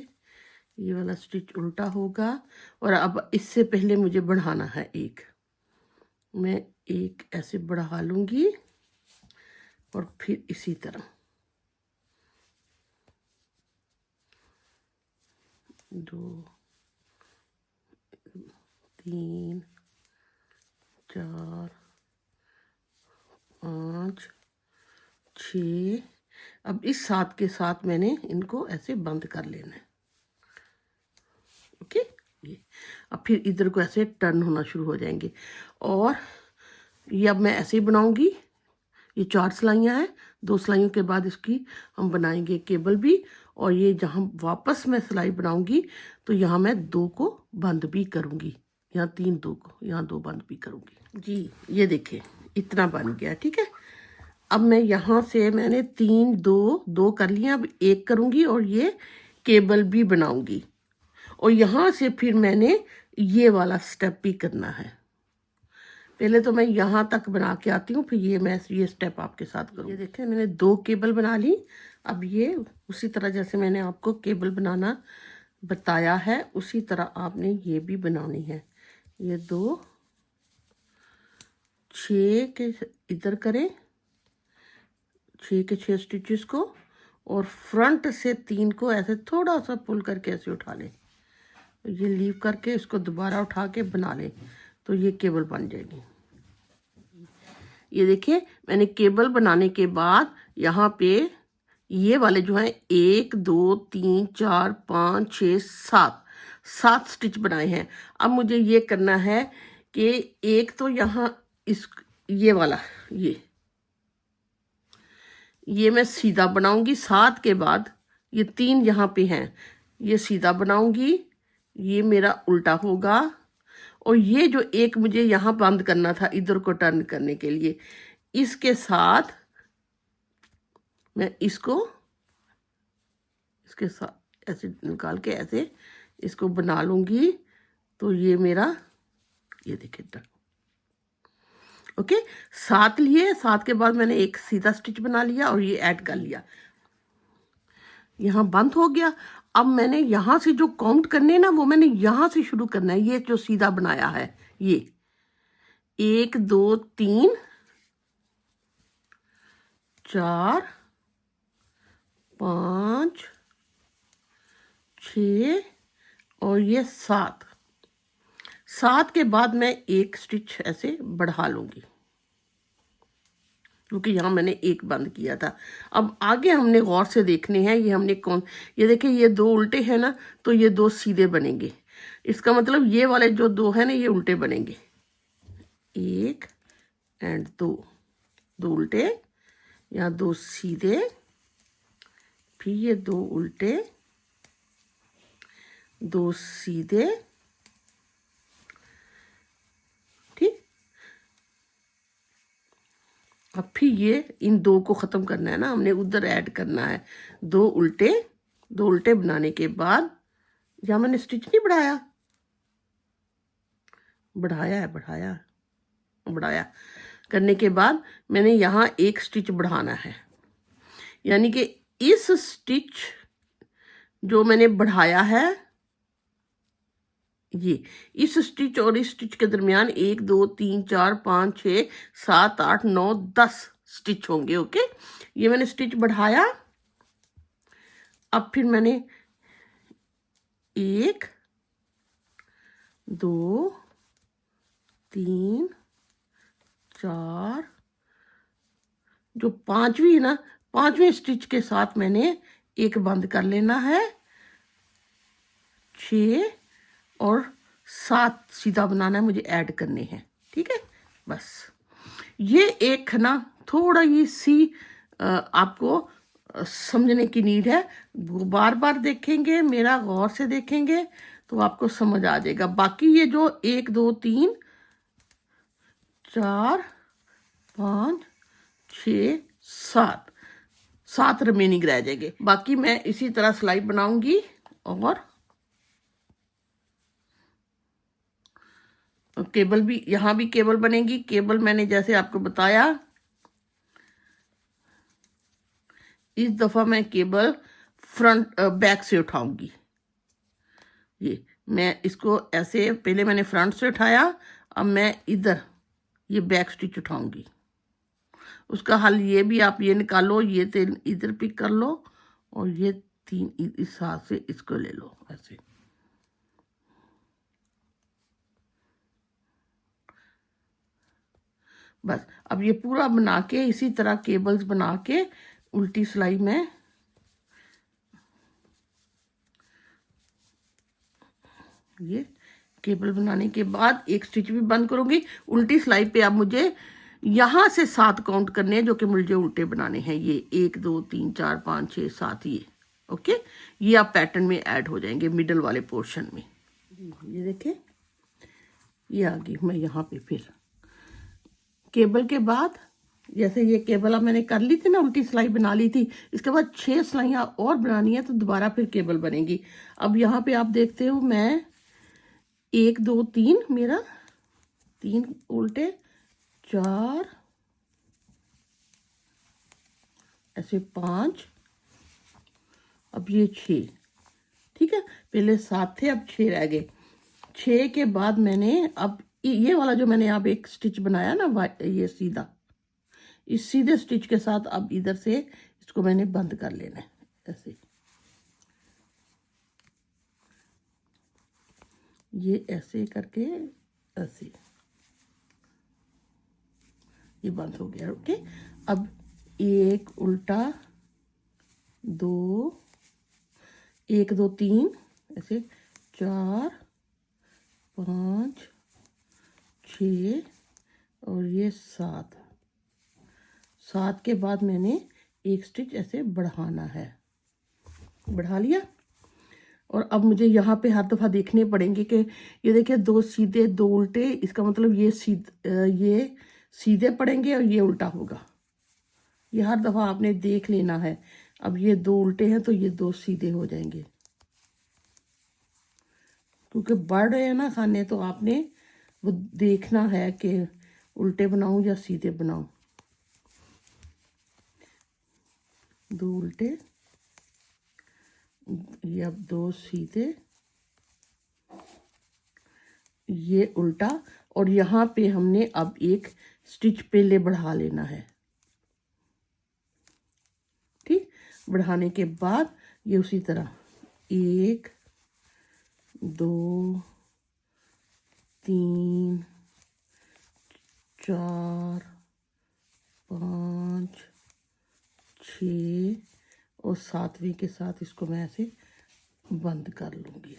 ये वाला स्टिच उल्टा होगा। और अब इससे पहले मुझे बढ़ाना है 1, मैं 1 ऐसे बढ़ा लूँगी और फिर इसी तरह 2 3 4 5 6। अब इस 7 के साथ मैंने इनको ऐसे बंद कर लेना है। ओके, ये अब फिर इधर को ऐसे टर्न होना शुरू हो जाएंगे। और ये अब मैं ऐसे ही बनाऊंगी। ये 4 सिलाइयाँ हैं, 2 सिलाइयों के बाद इसकी हम बनाएंगे केबल भी। और ये जहाँ वापस मैं सिलाई बनाऊंगी तो यहाँ मैं 2 को बंद भी करूँगी, यहाँ 3 2 को यहाँ 2 बंद भी करूँगी जी। ये देखिए इतना बन गया, ठीक है। अब मैं यहाँ से मैंने 3 2 2 कर लिया, अब 1 करूँगी और ये केबल भी बनाऊँगी। और यहाँ से फिर मैंने ये वाला स्टेप भी करना है। पहले तो मैं यहाँ तक बना के आती हूँ, फिर ये स्टेप आपके साथ करूँ। ये देखें मैंने 2 केबल बना ली। अब ये उसी तरह जैसे मैंने आपको केबल बनाना बताया है उसी तरह आपने ये भी बनानी है। ये 2 6 के इधर करें, 6 के 6 स्टिचेस को, और फ्रंट से 3 को ऐसे थोड़ा सा पुल करके ऐसे उठा लें। ये लीव करके इसको दोबारा उठा के बना लें तो ये केबल बन जाएगी। ये देखिए मैंने केबल बनाने के बाद यहाँ पे ये वाले जो हैं 1 2 3 4 5 6 7 स्टिच बनाए हैं। अब मुझे ये करना है कि एक तो यहाँ इस ये वाला ये मैं सीधा बनाऊंगी। 7 के बाद ये 3 यहाँ पे हैं, ये सीधा बनाऊंगी, ये मेरा उल्टा होगा। और ये जो एक मुझे यहाँ बंद करना था इधर को टर्न करने के लिए, इसके साथ मैं इसके साथ ऐसे निकाल के ऐसे इसको बना लूँगी तो ये मेरा ये देखिए टर्न। ओके, 7 लिए, 7 के बाद मैंने एक सीधा स्टिच बना लिया और ये ऐड कर लिया, यहाँ बंद हो गया। अब मैंने यहाँ से जो काउंट करने ना वो मैंने यहाँ से शुरू करना है। ये जो सीधा बनाया है ये 1 2 3 4 5 6 और ये 7 के बाद मैं एक स्टिच ऐसे बढ़ा लूँगी क्योंकि यहाँ मैंने एक बंद किया था। अब आगे हमने गौर से देखने हैं, ये हमने ये देखिए ये 2 उल्टे हैं ना तो ये 2 सीधे बनेंगे। इसका मतलब ये वाले जो 2 हैं ना ये उल्टे बनेंगे, 1 एंड 2 उल्टे, यहाँ 2 सीधे, फिर ये 2 उल्टे 2 सीधे, ठीक। अब फिर ये इन 2 को ख़त्म करना है ना, हमने उधर ऐड करना है 2 उल्टे बनाने के बाद यहाँ मैंने स्टिच नहीं बढ़ाया करने के बाद मैंने यहाँ एक स्टिच बढ़ाना है। यानी कि इस स्टिच जो मैंने बढ़ाया है ये इस स्टिच और इस स्टिच के दरमियान 1 2 3 4 5 6 7 8 9 10 स्टिच होंगे। ओके, ये मैंने स्टिच बढ़ाया। अब फिर मैंने 1 2 3 4 जो 5वीं है ना, 5वें स्टिच के साथ मैंने एक बंद कर लेना है, 6 और 7 सीधा बनाना है, मुझे ऐड करने हैं, ठीक है। बस ये एक ना थोड़ा ही सी आपको समझने की नीड है, बार बार देखेंगे, मेरा गौर से देखेंगे तो आपको समझ आ जाएगा। बाकी ये जो 1 2 3 4 5 6 7 रिमेनिंग रह जाएंगे। बाकी मैं इसी तरह सिलाई बनाऊंगी और केबल भी, यहाँ भी केबल बनेगी। केबल मैंने जैसे आपको बताया, इस दफ़ा मैं केबल फ्रंट बैक से उठाऊंगी। ये मैं इसको ऐसे, पहले मैंने फ्रंट से उठाया, अब मैं इधर ये बैक स्टिच उठाऊंगी। उसका हल ये भी आप ये निकालो, ये 3 इधर पिक कर लो और ये 3 इस हाथ से इसको ले लो ऐसे। बस अब ये पूरा बना के इसी तरह केबल्स बना के उल्टी सिलाई में ये केबल बनाने के बाद एक स्टिच भी बंद करूंगी। उल्टी सिलाई पे अब मुझे यहाँ से 7 काउंट करने हैं जो कि मुझे उल्टे बनाने हैं। ये 1 2 3 4 5 6 7 ये ओके। ये आप पैटर्न में ऐड हो जाएंगे मिडल वाले पोर्शन में। ये देखें ये आ गई मैं यहाँ पे। फिर केबल के बाद जैसे ये केबल अब मैंने कर ली थी ना, उल्टी सिलाई बना ली थी, इसके बाद 6 सिलाइयाँ और बनानी है तो दोबारा फिर केबल बनेगी। अब यहाँ पे आप देखते हो मैं 1 2 3 मेरा 3 उल्टे 4 ऐसे 5 अब ये 6 ठीक है। पहले 7 थे अब 6 रह गए। 6 के बाद मैंने अब ये वाला जो मैंने अब एक स्टिच बनाया ना ये सीधा, इस सीधे स्टिच के साथ अब इधर से इसको मैंने बंद कर लेना है ऐसे। ये ऐसे करके ऐसे ये बंद हो गया ओके। अब 1 उल्टा 2 1 2 3 ऐसे 4 5 6 और ये 7 के बाद मैंने एक स्टिच ऐसे बढ़ाना है। बढ़ा लिया और अब मुझे यहाँ पे हर दफ़ा देखने पड़ेंगे कि ये देखिए 2 सीधे 2 उल्टे, इसका मतलब ये सीधे पड़ेंगे और ये उल्टा होगा। ये हर दफ़ा आपने देख लेना है। अब ये 2 उल्टे हैं तो ये 2 सीधे हो जाएंगे, क्योंकि बढ़ रहे हैं ना खाने तो आपने वो देखना है कि उल्टे बनाऊं या सीधे बनाऊं। 2 उल्टे, ये अब 2 सीधे, ये उल्टा और यहाँ पे हमने अब एक स्टिच पहले बढ़ा लेना है ठीक। बढ़ाने के बाद ये उसी तरह 1 2 3 4 5 6 और 7वें के साथ इसको मैं ऐसे बंद कर लूँगी।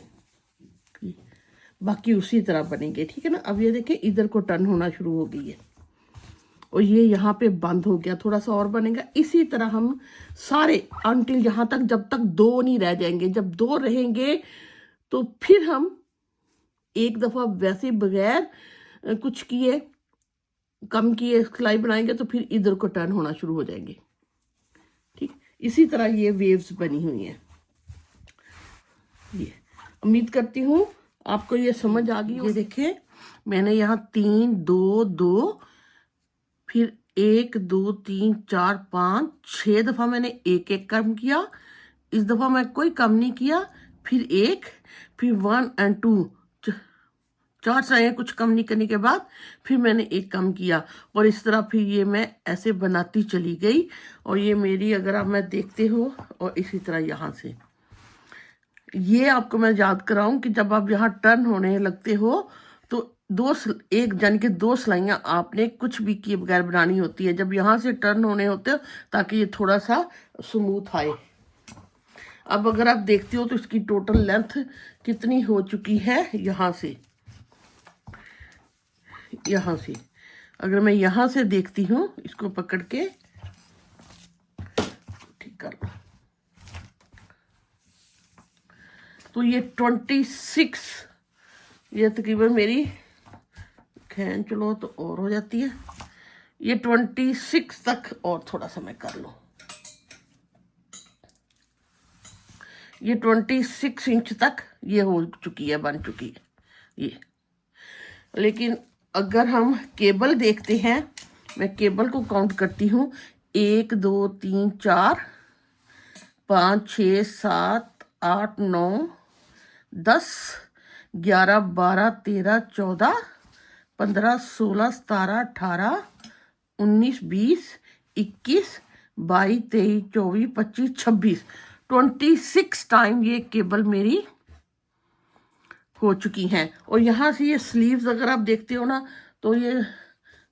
बाकी उसी तरह बनेंगे ठीक है ना। अब ये देखिए इधर को टर्न होना शुरू हो गई है और ये यहाँ पे बंद हो गया। थोड़ा सा और बनेगा। इसी तरह हम सारे अंटिल यहाँ तक, जब तक 2 नहीं रह जाएंगे। जब 2 रहेंगे तो फिर हम एक दफ़ा वैसे बगैर कुछ किए कम किए सिलाई बनाएंगे तो फिर इधर को टर्न होना शुरू हो जाएंगे ठीक। इसी तरह ये वेव्स बनी हुई हैं। ये उम्मीद करती हूँ आपको ये समझ आ गई। ये देखिए मैंने यहाँ 3 2 2 फिर 1 2 3 4 5 6 दफ़ा मैंने एक कम किया। इस दफ़ा मैं कोई कम नहीं किया। फिर 1 फिर 1 और 2 4 सिलाइयाँ कुछ कम नहीं करने के बाद फिर मैंने एक कम किया और इस तरह फिर ये मैं ऐसे बनाती चली गई। और ये मेरी अगर आप मैं देखते हो और इसी तरह यहाँ से ये आपको मैं याद कराऊं कि जब आप यहाँ टर्न होने लगते हो तो एक यानी कि 2 सिलाइयाँ आपने कुछ भी किए बगैर बनानी होती है जब यहाँ से टर्न होने होते हो, ताकि ये थोड़ा सा स्मूथ आए। अब अगर आप देखते हो तो इसकी टोटल लेंथ कितनी हो चुकी है। यहाँ से अगर मैं यहाँ से देखती हूँ, इसको पकड़ के ठीक कर लो तो ये 26, ये तकरीबन मेरी खैन चलो तो और हो जाती है। ये 26 तक और थोड़ा सा मैं कर लूँ। ये 26 इंच तक ये हो चुकी है, बन चुकी है ये। लेकिन अगर हम केबल देखते हैं, मैं केबल को काउंट करती हूँ 1 2 3 4 5 6 7 8 9 10 11 12 13 14 15 16 17 18 19 20 21, 22, 23, 24, 25, 26, 26 टाइम ये केबल मेरी हो चुकी हैं। और यहाँ से ये स्लीव्स अगर आप देखते हो ना तो ये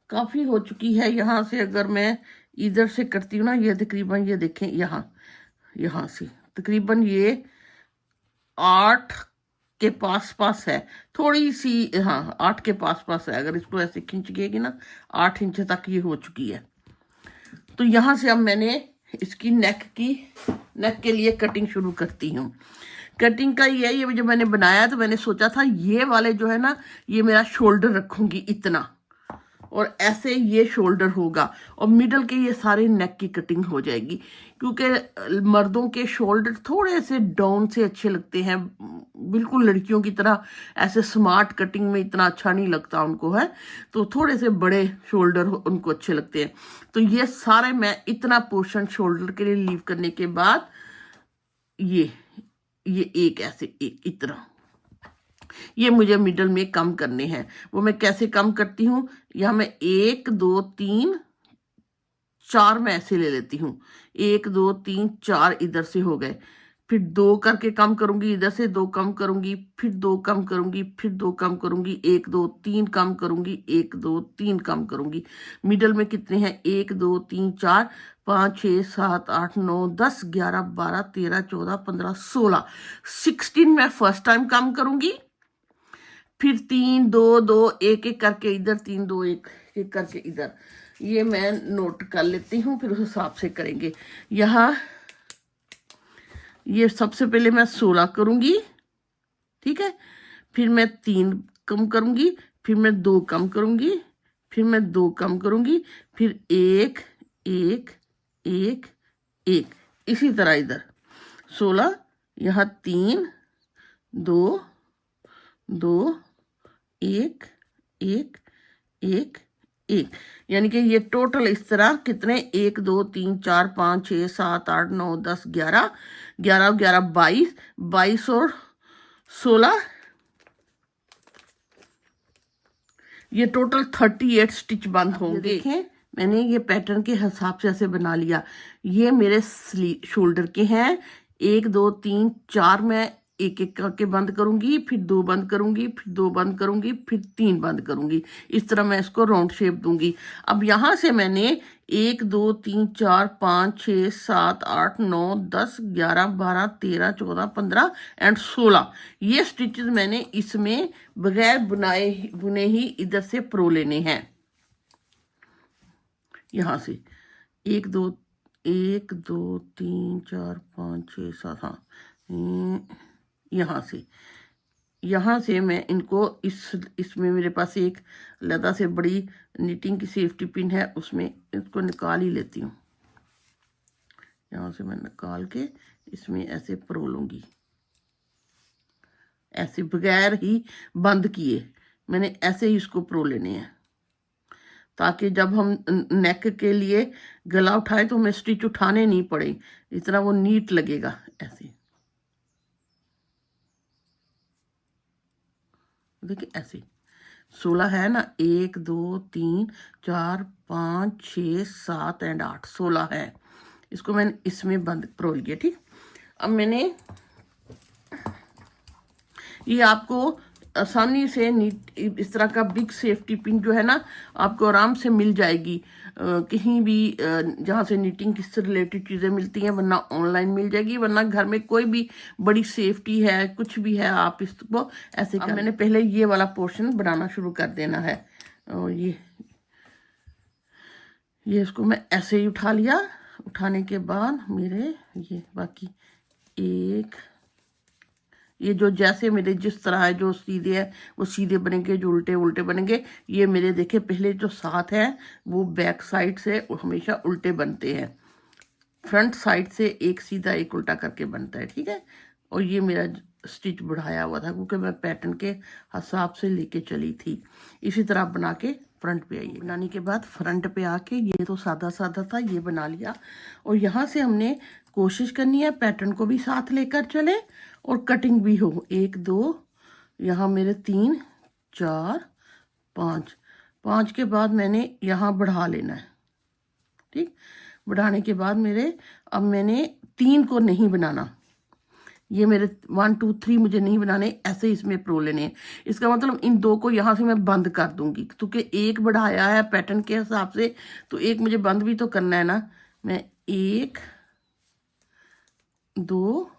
काफ़ी हो चुकी है। यहाँ से अगर मैं इधर से करती हूँ ना, ये तकरीबन ये देखें यहाँ से तकरीबन ये 8 के पास पास है, थोड़ी सी, हाँ 8 के पास पास है। अगर इसको ऐसे खींच गएगी ना 8 इंच तक ये हो चुकी है। तो यहाँ से अब मैंने इसकी नेक के लिए कटिंग शुरू करती हूँ। कटिंग का ये जो मैंने बनाया तो मैंने सोचा था ये वाले जो है ना ये मेरा शोल्डर रखूंगी इतना, और ऐसे ये शोल्डर होगा और मिडल के ये सारे नेक की कटिंग हो जाएगी। क्योंकि मर्दों के शोल्डर थोड़े से डाउन से अच्छे लगते हैं, बिल्कुल लड़कियों की तरह ऐसे स्मार्ट कटिंग में इतना अच्छा नहीं लगता उनको, है तो थोड़े से बड़े शोल्डर उनको अच्छे लगते हैं। तो ये सारे मैं इतना पोर्शन शोल्डर के लिए लीव करने के बाद ये एक ऐसे एक इतना ये मुझे मिडल में कम करने हैं। वो मैं कैसे कम करती हूँ, यहाँ मैं 1 2 3 4 मैं ऐसे ले लेती हूँ, 1 2 3 4 इधर से हो गए, फिर 2 करके कम करूंगी, इधर से 2 कम करूंगी, फिर 2 कम करूंगी, फिर 2 कम करूंगी, 1 2 3 कम करूंगी, 1 2 3 कम करूंगी। मिडल में कितने हैं, 1 2 3 4 5 6 7 8 9 10 11 12 13 14 15 16 16 मैं फर्स्ट टाइम कम करूंगी, फिर 3 2 2 एक एक करके इधर, 3 2 1 एक करके इधर। ये मैं नोट कर लेती हूँ, फिर उस हिसाब से करेंगे। यहाँ ये सबसे पहले मैं 16 करूंगी, ठीक है, फिर मैं 3 कम करूंगी, फिर मैं 2 कम करूंगी, फिर मैं 2 कम करूंगी, फिर 1 1 1 1, इसी तरह इधर 16, यहाँ 3 2 2 1 1 1 1, यानी कि ये टोटल इस तरह कितने 1 2 3 4 5 6 7 8 9 10 11 11 11 22 22 और 16, ये टोटल 38 स्टिच बंद होंगे। देखें मैंने ये पैटर्न के हिसाब से ऐसे बना लिया। ये मेरे शोल्डर के हैं, 1 2 3 4 मैं एक एक करके बंद करूंगी, फिर 2 बंद करूंगी, फिर 2 बंद करूंगी, फिर 3 बंद करूंगी। इस तरह मैं इसको राउंड शेप दूंगी। अब यहाँ से मैंने 1 2 3 4 5 6 7 8 9 10 11 12 13 14 15 एंड 16 ये स्टिचेस मैंने इसमें बगैर बुने ही इधर से प्रो लेने हैं। यहाँ से 1 2 1 2 3 4 5 6 7, हाँ यहाँ से मैं इनको इसमें मेरे पास एक लदा से बड़ी निटिंग की सेफ्टी पिन है, उसमें इसको निकाल ही लेती हूँ। यहाँ से मैं निकाल के इसमें ऐसे प्रो लूँगी, ऐसे बगैर ही बंद किए मैंने ऐसे ही इसको प्रो लेने हैं, ताकि जब हम नेक के लिए गला उठाए तो हमें स्टिच उठाने नहीं पड़े, इतना वो नीट लगेगा। ऐसे देखिए ऐसे 16 है ना, 1 2 3 4 5 6 7 एंड 8, 16 है। इसको मैंने इसमें बंद प्रो लिया, ठीक। अब मैंने ये आपको आसानी से इस तरह का बिग सेफ्टी पिन जो है ना आपको आराम से मिल जाएगी कहीं भी जहाँ से निटिंग से रिलेटेड चीज़ें मिलती हैं, वरना ऑनलाइन मिल जाएगी, वरना घर में कोई भी बड़ी सेफ्टी है कुछ भी है आप इसको ऐसे कर। मैंने पहले ये वाला पोर्शन बनाना शुरू कर देना है, और ये इसको मैं ऐसे ही उठा लिया। उठाने के बाद मेरे ये बाकी एक ये जो जैसे मेरे जिस तरह है, जो सीधे है वो सीधे बनेंगे, जो उल्टे उल्टे बनेंगे। ये मेरे देखे पहले जो 7 है वो बैक साइड से हमेशा उल्टे बनते हैं, फ्रंट साइड से एक सीधा एक उल्टा करके बनता है, ठीक है। और ये मेरा स्टिच बढ़ाया हुआ था क्योंकि मैं पैटर्न के हिसाब से लेके चली थी। इसी तरह बना के फ्रंट पे आइए। बनाने के बाद फ्रंट पे आके ये तो सादा सादा था, ये बना लिया। और यहाँ से हमने कोशिश करनी है पैटर्न को भी साथ लेकर चले और कटिंग भी हो। 1 2 यहाँ मेरे 3 4 5 5 के बाद मैंने यहाँ बढ़ा लेना है, ठीक। बढ़ाने के बाद मेरे, अब मैंने 3 को नहीं बनाना, ये मेरे 1 2 3 मुझे नहीं बनाने, ऐसे इसमें प्रो लेने हैं। इसका मतलब इन 2 को यहाँ से मैं बंद कर दूंगी, क्योंकि एक बढ़ाया है पैटर्न के हिसाब से, तो एक मुझे बंद भी तो करना है ना। मैं 1 2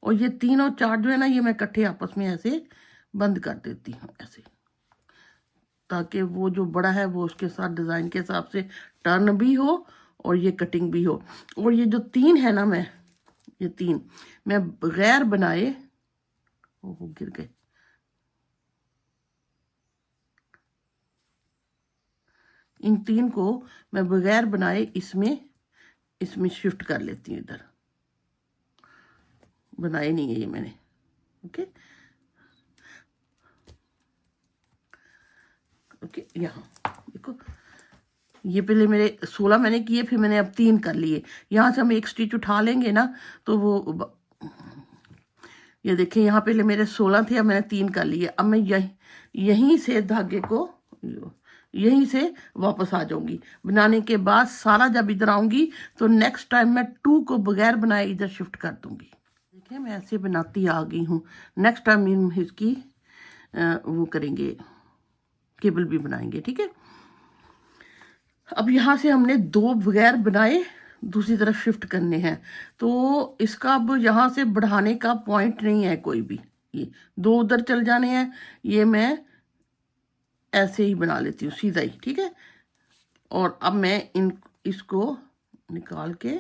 और ये 3 और 4 जो है ना, ये मैं इकट्ठे आपस में ऐसे बंद कर देती हूँ ऐसे, ताकि वो जो बड़ा है वो उसके साथ डिज़ाइन के हिसाब से टर्न भी हो और ये कटिंग भी हो। और ये जो 3 है ना, ये 3 मैं बगैर बनाए, वो गिर गए, इन 3 को मैं बगैर बनाए इसमें शिफ्ट कर लेती हूँ। इधर बनाए नहीं है ये मैंने, ओके ओके। यहाँ देखो, ये पहले मेरे 16 मैंने किए, फिर मैंने अब 3 कर लिए। यहाँ से हम एक स्टिच उठा लेंगे ना, तो वो ये देखिए, यहाँ पहले मेरे 16 थे, अब मैंने 3 कर लिए। अब मैं यहीं से धागे को यहीं से वापस आ जाऊंगी। बनाने के बाद सारा जब इधर आऊंगी तो नेक्स्ट टाइम मैं 2 को बगैर बनाए इधर शिफ्ट कर दूंगी। देखिए मैं ऐसे बनाती आ गई हूँ। नेक्स्ट टाइम इसकी वो करेंगे, केबल भी बनाएंगे, ठीक है। अब यहाँ से हमने 2 बगैर बनाए दूसरी तरफ शिफ्ट करने हैं, तो इसका अब यहाँ से बढ़ाने का पॉइंट नहीं है कोई भी। ये 2 उधर चल जाने हैं, ये मैं ऐसे ही बना लेती हूँ सीधा ही, ठीक है। और अब मैं इसको निकाल के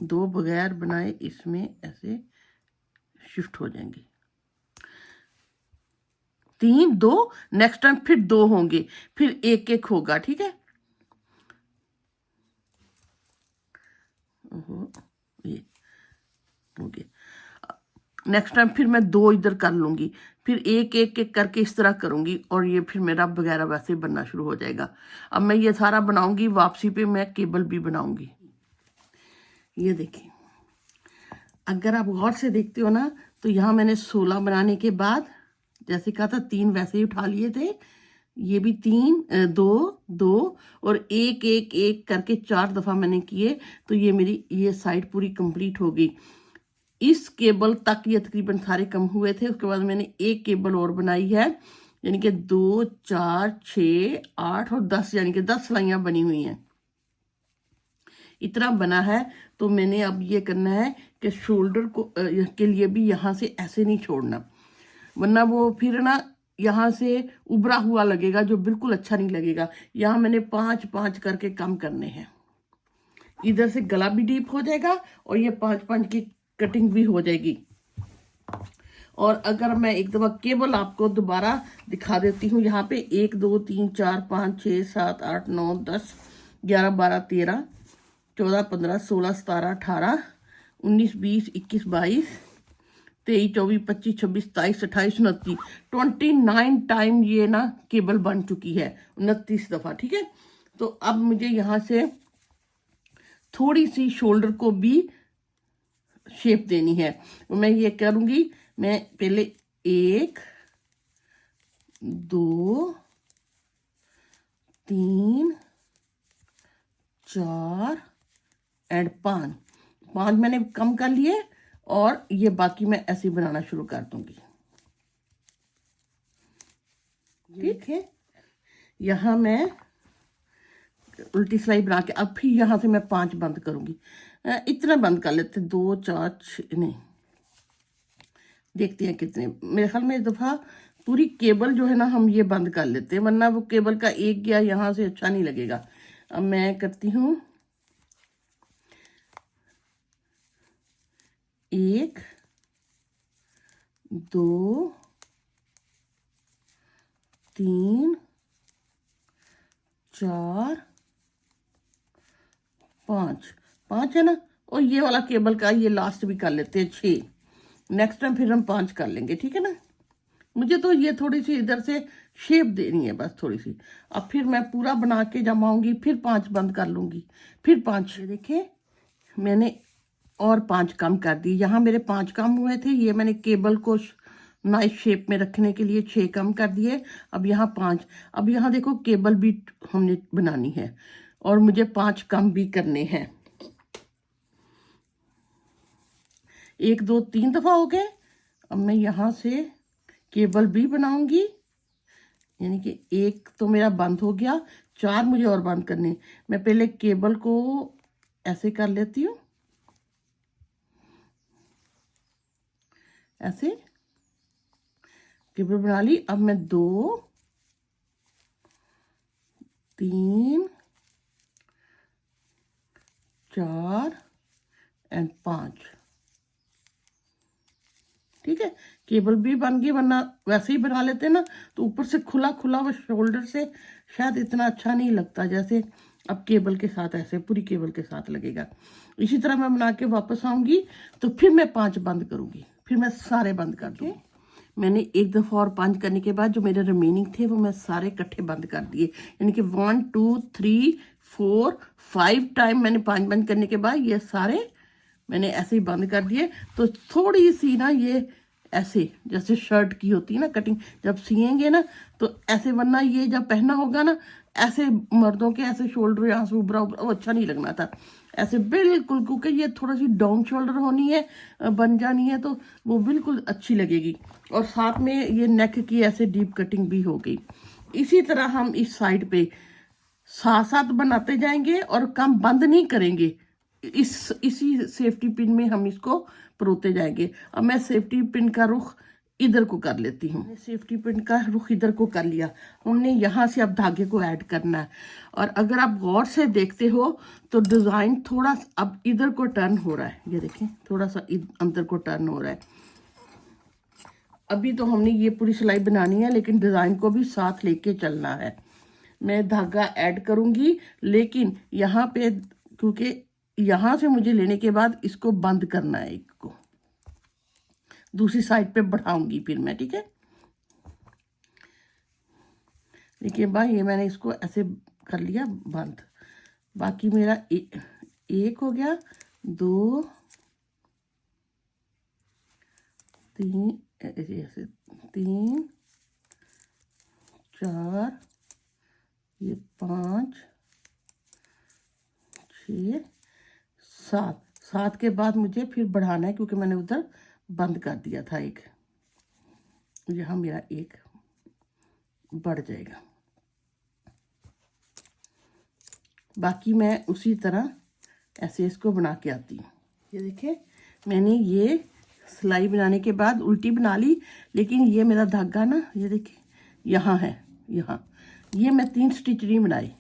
2 बगैर बनाए इसमें ऐसे शिफ्ट हो जाएंगे। 3 2, नेक्स्ट टाइम फिर 2 होंगे, फिर 1 1 होगा, ठीक है। ये हो गया। नेक्स्ट टाइम फिर मैं 2 इधर कर लूंगी, फिर 1 1 1 करके इस तरह करूंगी, और ये फिर मेरा वगैरह वैसे बनना शुरू हो जाएगा। अब मैं ये सारा बनाऊंगी, वापसी पे मैं केबल भी बनाऊंगी। ये देखिए, अगर आप गौर से देखते हो ना, तो यहाँ मैंने 16 बनाने के बाद जैसे कहा था 3 वैसे ही उठा लिए थे। ये भी 3 2 2 और 1 1 1 करके 4 दफा मैंने किए, तो ये मेरी ये साइड पूरी कंप्लीट हो गई। इस केबल तक ये तकरीबन सारे कम हुए थे। उसके बाद मैंने एक केबल और बनाई है, यानी कि 2 4 6 8 और 10, यानी कि 10 सिलाइयाँ बनी हुई हैं। इतना बना है, तो मैंने अब ये करना है कि शोल्डर को के लिए भी यहाँ से ऐसे नहीं छोड़ना, वरना वो फिर ना यहाँ से उभरा हुआ लगेगा, जो बिल्कुल अच्छा नहीं लगेगा। यहाँ मैंने 5 5 करके कम करने हैं, इधर से गला भी डीप हो जाएगा और ये 5 5 की कटिंग भी हो जाएगी। और अगर मैं एक दफा केबल आपको दोबारा दिखा देती हूँ, यहाँ पे 1 2 3 4 5 6 7 8 9 10 11 12 13 14 15 16 17 18 19 20 21 22 23 24 25 26 27 28 29 29 टाइम ये ना केबल बन चुकी है, 29 दफा, ठीक है। तो अब मुझे यहाँ से थोड़ी सी शोल्डर को भी शेप देनी है। मैं ये करूंगी, मैं पहले 1 2 3 4 एंड 5 मैंने कम कर लिए, और ये बाकी मैं ऐसे बनाना शुरू कर दूंगी, ठीक है। यहाँ मैं उल्टी सिलाई बना के अब फिर यहाँ से मैं 5 बंद करूंगी। इतना बंद कर लेते, 2 4 6 नहीं, देखते हैं कितने। मेरे ख्याल में इस दफा पूरी केबल जो है ना हम ये बंद कर लेते हैं, वरना वो केबल का एक गया यहाँ से अच्छा नहीं लगेगा। अब मैं करती हूँ 1 2 3 4 5 है ना, और ये वाला केबल का ये लास्ट भी कर लेते हैं 6। नेक्स्ट टाइम फिर हम 5 कर लेंगे, ठीक है ना। मुझे तो ये थोड़ी सी इधर से शेप देनी है बस, थोड़ी सी। अब फिर मैं पूरा बना के जब आऊंगी फिर 5 बंद कर लूंगी, फिर 5। देखिए मैंने और 5 कम कर दी। यहाँ मेरे 5 कम हुए थे, ये मैंने केबल को नाइस शेप में रखने के लिए 6 कम कर दिए। अब यहाँ 5। अब यहाँ देखो केबल भी हमने बनानी है। और मुझे 5 कम भी करने हैं। 1 2 3 दफ़ा हो गए। अब मैं यहाँ से केबल भी बनाऊंगी, यानी कि 1 तो मेरा बंद हो गया, 4 मुझे और बंद करने। मैं पहले केबल को ऐसे कर लेती हूँ, ऐसे केबल बना ली। अब मैं 2 3 4 एंड 5, ठीक है। केबल भी बन गई, वरना वैसे ही बना लेते ना तो ऊपर से खुला खुला वो शोल्डर से शायद इतना अच्छा नहीं लगता, जैसे अब केबल के साथ ऐसे पूरी केबल के साथ लगेगा। इसी तरह मैं बना के वापस आऊंगी तो फिर मैं 5 बंद करूंगी, फिर मैं सारे बंद कर दूंगी। मैंने 1 दफ़ा और 5 करने के बाद जो मेरे रिमेनिंग थे वो मैं सारे इकट्ठे बंद कर दिए, यानी कि 1 2 3 4 5 टाइम मैंने 5 बंद करने के बाद ये सारे मैंने ऐसे ही बंद कर दिए। तो थोड़ी सी ना ये ऐसे जैसे शर्ट की होती है ना कटिंग, जब सिएंगे ना तो ऐसे, वरना ये जब पहना होगा ना ऐसे मर्दों के ऐसे शोल्डर यहाँ से उभरा उभरा वो अच्छा नहीं लगना था। ऐसे बिल्कुल, क्योंकि ये थोड़ा सी डाउन शोल्डर होनी है, बन जानी है तो वो बिल्कुल अच्छी लगेगी। और साथ में ये नेक की ऐसे डीप कटिंग भी हो गई। इसी तरह हम इस साइड पे साथ साथ बनाते जाएंगे और कम बंद नहीं करेंगे। इसी सेफ्टी पिन में हम इसको परोते जाएंगे। अब मैं सेफ्टी पिन का रुख इधर को कर लेती हूँ। सेफ्टी पिन का रुख इधर को कर लिया, हमने यहाँ से अब धागे को ऐड करना है। और अगर आप गौर से देखते हो तो डिज़ाइन थोड़ा अब इधर को टर्न हो रहा है, ये देखें थोड़ा सा अंदर को टर्न हो रहा है। अभी तो हमने ये पूरी सिलाई बनानी है, लेकिन डिज़ाइन को भी साथ लेके चलना है। मैं धागा ऐड करूँगी, लेकिन यहाँ पे क्योंकि यहाँ से मुझे लेने के बाद इसको बंद करना है, एक को दूसरी साइड पे बढ़ाऊंगी फिर मैं, ठीक है। देखिए भाई, ये मैंने इसको ऐसे कर लिया बंद। बाकी मेरा एक हो गया, 2 3 ऐसे 3 4 ये 5 6 7 के बाद मुझे फिर बढ़ाना है, क्योंकि मैंने उधर बंद कर दिया था एक। यहाँ मेरा एक बढ़ जाएगा। बाकी मैं उसी तरह ऐसे इसको बना के आती हूँ। ये देखिए, मैंने ये सिलाई बनाने के बाद उल्टी बना ली, लेकिन ये मेरा धागा ना, ये देखिए यहाँ है, यहाँ ये मैं 3 स्टिच नहीं बनाई।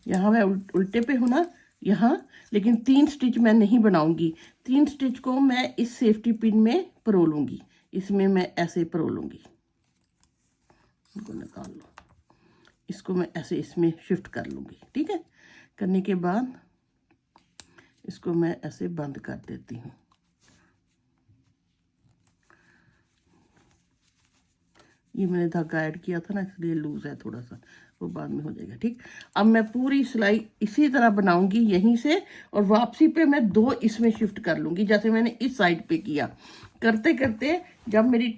यहाँ मैं उल्टे पे हूँ ना यहाँ, लेकिन 3 स्टिच मैं नहीं बनाऊंगी। 3 स्टिच को मैं इस सेफ्टी पिन में परोलूंगी, इसमें मैं ऐसे परोलूंगी। इनको निकाल लो, इसको मैं ऐसे इसमें शिफ्ट कर लूंगी, ठीक है। करने के बाद इसको मैं ऐसे बंद कर देती हूँ। ये मैंने धागा ऐड किया था ना, इसलिए लूज है थोड़ा सा, वो बाद में हो जाएगा, ठीक। अब मैं पूरी सिलाई इसी तरह बनाऊंगी यहीं से, और वापसी पे मैं 2 इसमें शिफ्ट कर लूंगी, जैसे मैंने इस साइड पे किया। करते करते जब मेरी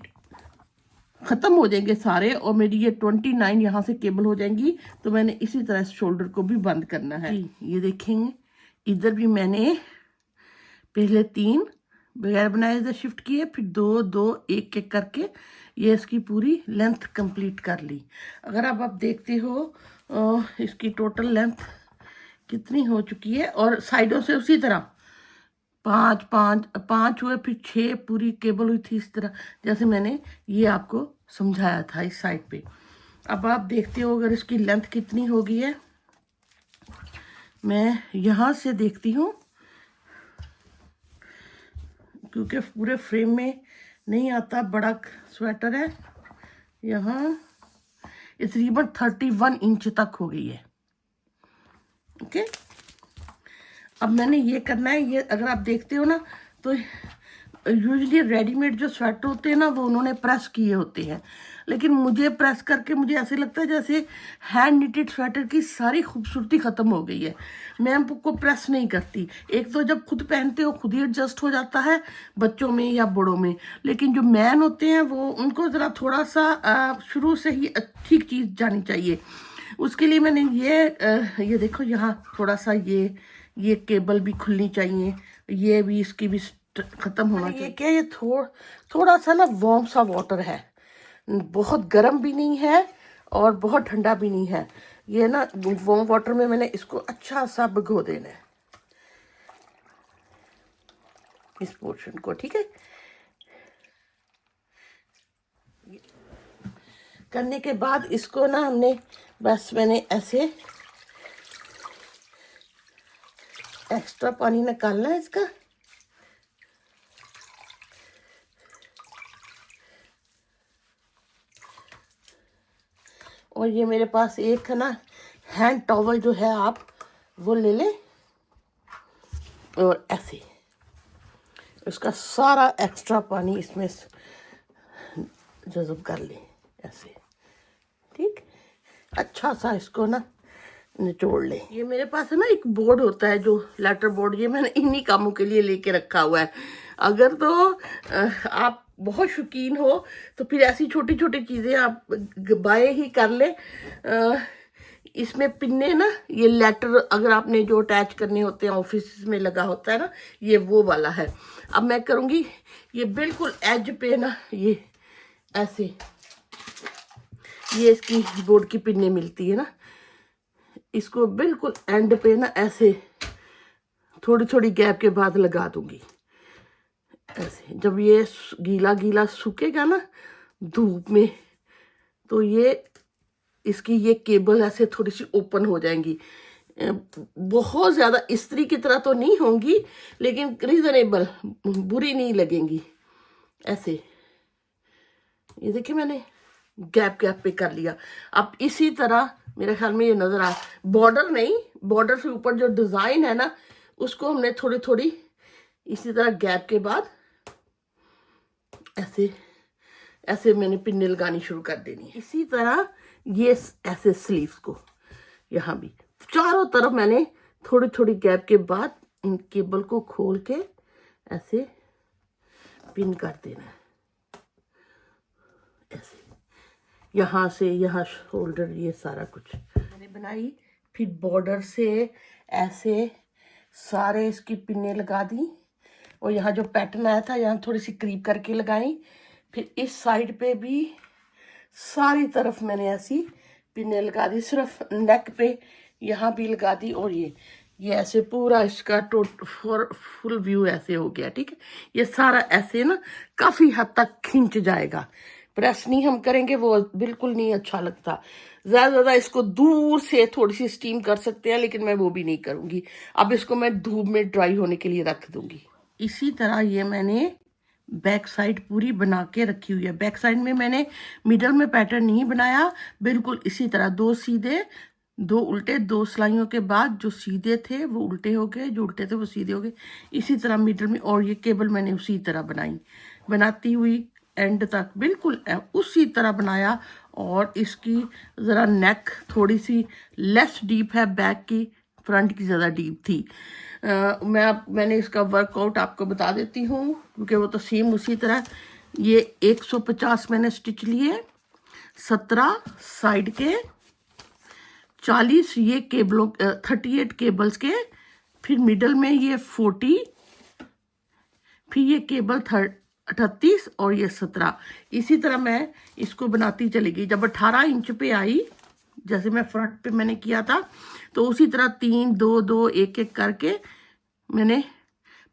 ख़त्म हो जाएंगे सारे और मेरी ये 29 यहाँ से केबल हो जाएंगी, तो मैंने इसी तरह शोल्डर को भी बंद करना है। ये देखेंगे, इधर भी मैंने पहले 3 बगैर बनाए इधर शिफ्ट किए, फिर 2 2 1 1 करके ये इसकी पूरी लेंथ कंप्लीट कर ली। अगर आप देखते हो इसकी टोटल लेंथ कितनी हो चुकी है, और साइडों से उसी तरह 5 हुए, फिर 6 पूरी केबल हुई थी, इस तरह जैसे मैंने ये आपको समझाया था इस साइड पे। अब आप देखते हो अगर इसकी लेंथ कितनी हो गई है, मैं यहाँ से देखती हूँ क्योंकि पूरे फ्रेम में नहीं आता, बड़ा स्वेटर है। यहाँ ये तकरीबन 31 इंच तक हो गई है, ओके। अब मैंने ये करना है, ये अगर आप देखते हो ना तो यूजुअली रेडीमेड जो स्वेटर होते हैं ना वो उन्होंने प्रेस किए होते हैं, लेकिन मुझे प्रेस करके मुझे ऐसे लगता है जैसे हैंड निटेड स्वेटर की सारी खूबसूरती ख़त्म हो गई है। मैं आपको प्रेस नहीं करती, एक तो जब खुद पहनते हो खुद ही एडजस्ट हो जाता है बच्चों में या बड़ों में, लेकिन जो मैन होते हैं वो उनको ज़रा थोड़ा सा शुरू से ही ठीक चीज़ जानी चाहिए। उसके लिए मैंने ये देखो यहाँ थोड़ा सा ये केबल भी खुलनी चाहिए, ये भी इसकी भी खत्म होना चाहिए। ये क्या, ये थोड़ा सा ना वार्म सा वाटर है, बहुत गर्म भी नहीं है और बहुत ठंडा भी नहीं है। ये ना वार्म वाटर में मैंने इसको अच्छा सा भिगो देना है, इस पोर्शन को, ठीक है। करने के बाद इसको ना मैंने ऐसे एक्स्ट्रा पानी निकालना है इसका। और ये मेरे पास एक है ना हैंड टॉवल जो है, आप वो ले लें और ऐसे उसका सारा एक्स्ट्रा पानी इसमें जज़ब कर लें ऐसे, ठीक। अच्छा सा इसको ना निचोड़ लें। ये मेरे पास है ना एक बोर्ड होता है जो लेटर बोर्ड, ये मैंने इन्हीं कामों के लिए लेके रखा हुआ है। अगर तो आप बहुत शौकीन हो तो फिर ऐसी छोटी छोटी चीज़ें आप बाय ही कर ले। इसमें पिन्ने ना, ये लेटर अगर आपने जो अटैच करने होते हैं ऑफिस में लगा होता है ना, ये वो वाला है। अब मैं करूँगी ये बिल्कुल एज पे ना, ये ऐसे, ये इसकी बोर्ड की पिन्ने मिलती है ना, इसको बिल्कुल एंड पे ना ऐसे थोड़ी थोड़ी गैप के बाद लगा दूंगी ऐसे। जब ये गीला गीला सूखेगा ना धूप में, तो ये इसकी ये केबल ऐसे थोड़ी सी ओपन हो जाएंगी। बहुत ज़्यादा इस्त्री की तरह तो नहीं होंगी, लेकिन रीजनेबल, बुरी नहीं लगेंगी ऐसे। ये देखिए मैंने गैप गैप पे कर लिया। अब इसी तरह मेरे ख्याल में ये नज़र आ, बॉर्डर नहीं, बॉर्डर से ऊपर जो डिज़ाइन है ना, उसको हमने थोड़ी थोड़ी इसी तरह गैप के बाद ऐसे ऐसे मैंने पिन्ने लगानी शुरू कर देनी है। इसी तरह ये ऐसे स्लीव्स को यहाँ भी चारों तरफ मैंने थोड़ी थोड़ी गैप के बाद इन केबल को खोल के ऐसे पिन कर देना है ऐसे, यहाँ से यहाँ शोल्डर, ये सारा कुछ मैंने बनाई। फिर बॉर्डर से ऐसे सारे इसकी पिन्ने लगा दी, और यहाँ जो पैटर्न आया था यहाँ थोड़ी सी क्रीप करके लगाई। फिर इस साइड पे भी सारी तरफ मैंने ऐसी पिन्ने लगा दी, सिर्फ नेक पे यहाँ भी लगा दी। और ये ऐसे पूरा इसका फुल व्यू ऐसे हो गया, ठीक है। ये सारा ऐसे ना काफ़ी हद तक खिंच जाएगा, प्रेस नहीं हम करेंगे, वो बिल्कुल नहीं अच्छा लगता। ज़्यादा इसको दूर से थोड़ी सी स्टीम कर सकते हैं, लेकिन मैं वो भी नहीं करूँगी। अब इसको मैं धूप में ड्राई होने के लिए रख दूँगी। इसी तरह ये मैंने बैक साइड पूरी बना के रखी हुई है। बैक साइड में मैंने मिडल में पैटर्न नहीं बनाया, बिल्कुल इसी तरह 2 सीधे 2 उल्टे, 2 सिलाइयों के बाद जो सीधे थे वो उल्टे हो गए, जो उल्टे थे वो सीधे हो गए, इसी तरह मिडल में। और ये केबल मैंने उसी तरह बनाती हुई एंड तक बिल्कुल उसी तरह बनाया। और इसकी ज़रा नेक थोड़ी सी लेस डीप है बैक की, फ्रंट की ज़्यादा डीप थी। मैंने इसका वर्कआउट आपको बता देती हूँ, क्योंकि वो तो सेम उसी तरह। ये 150 मैंने स्टिच लिए, 17 साइड के, 40 ये केबलों 38 केबल्स के, फिर मिडल में ये 40, फिर ये केबल 38 और ये 17। इसी तरह मैं इसको बनाती चली गई। जब 18 इंच पे आई, जैसे मैं फ्रंट पे मैंने किया था, तो उसी तरह 3 2 2 1 1 करके मैंने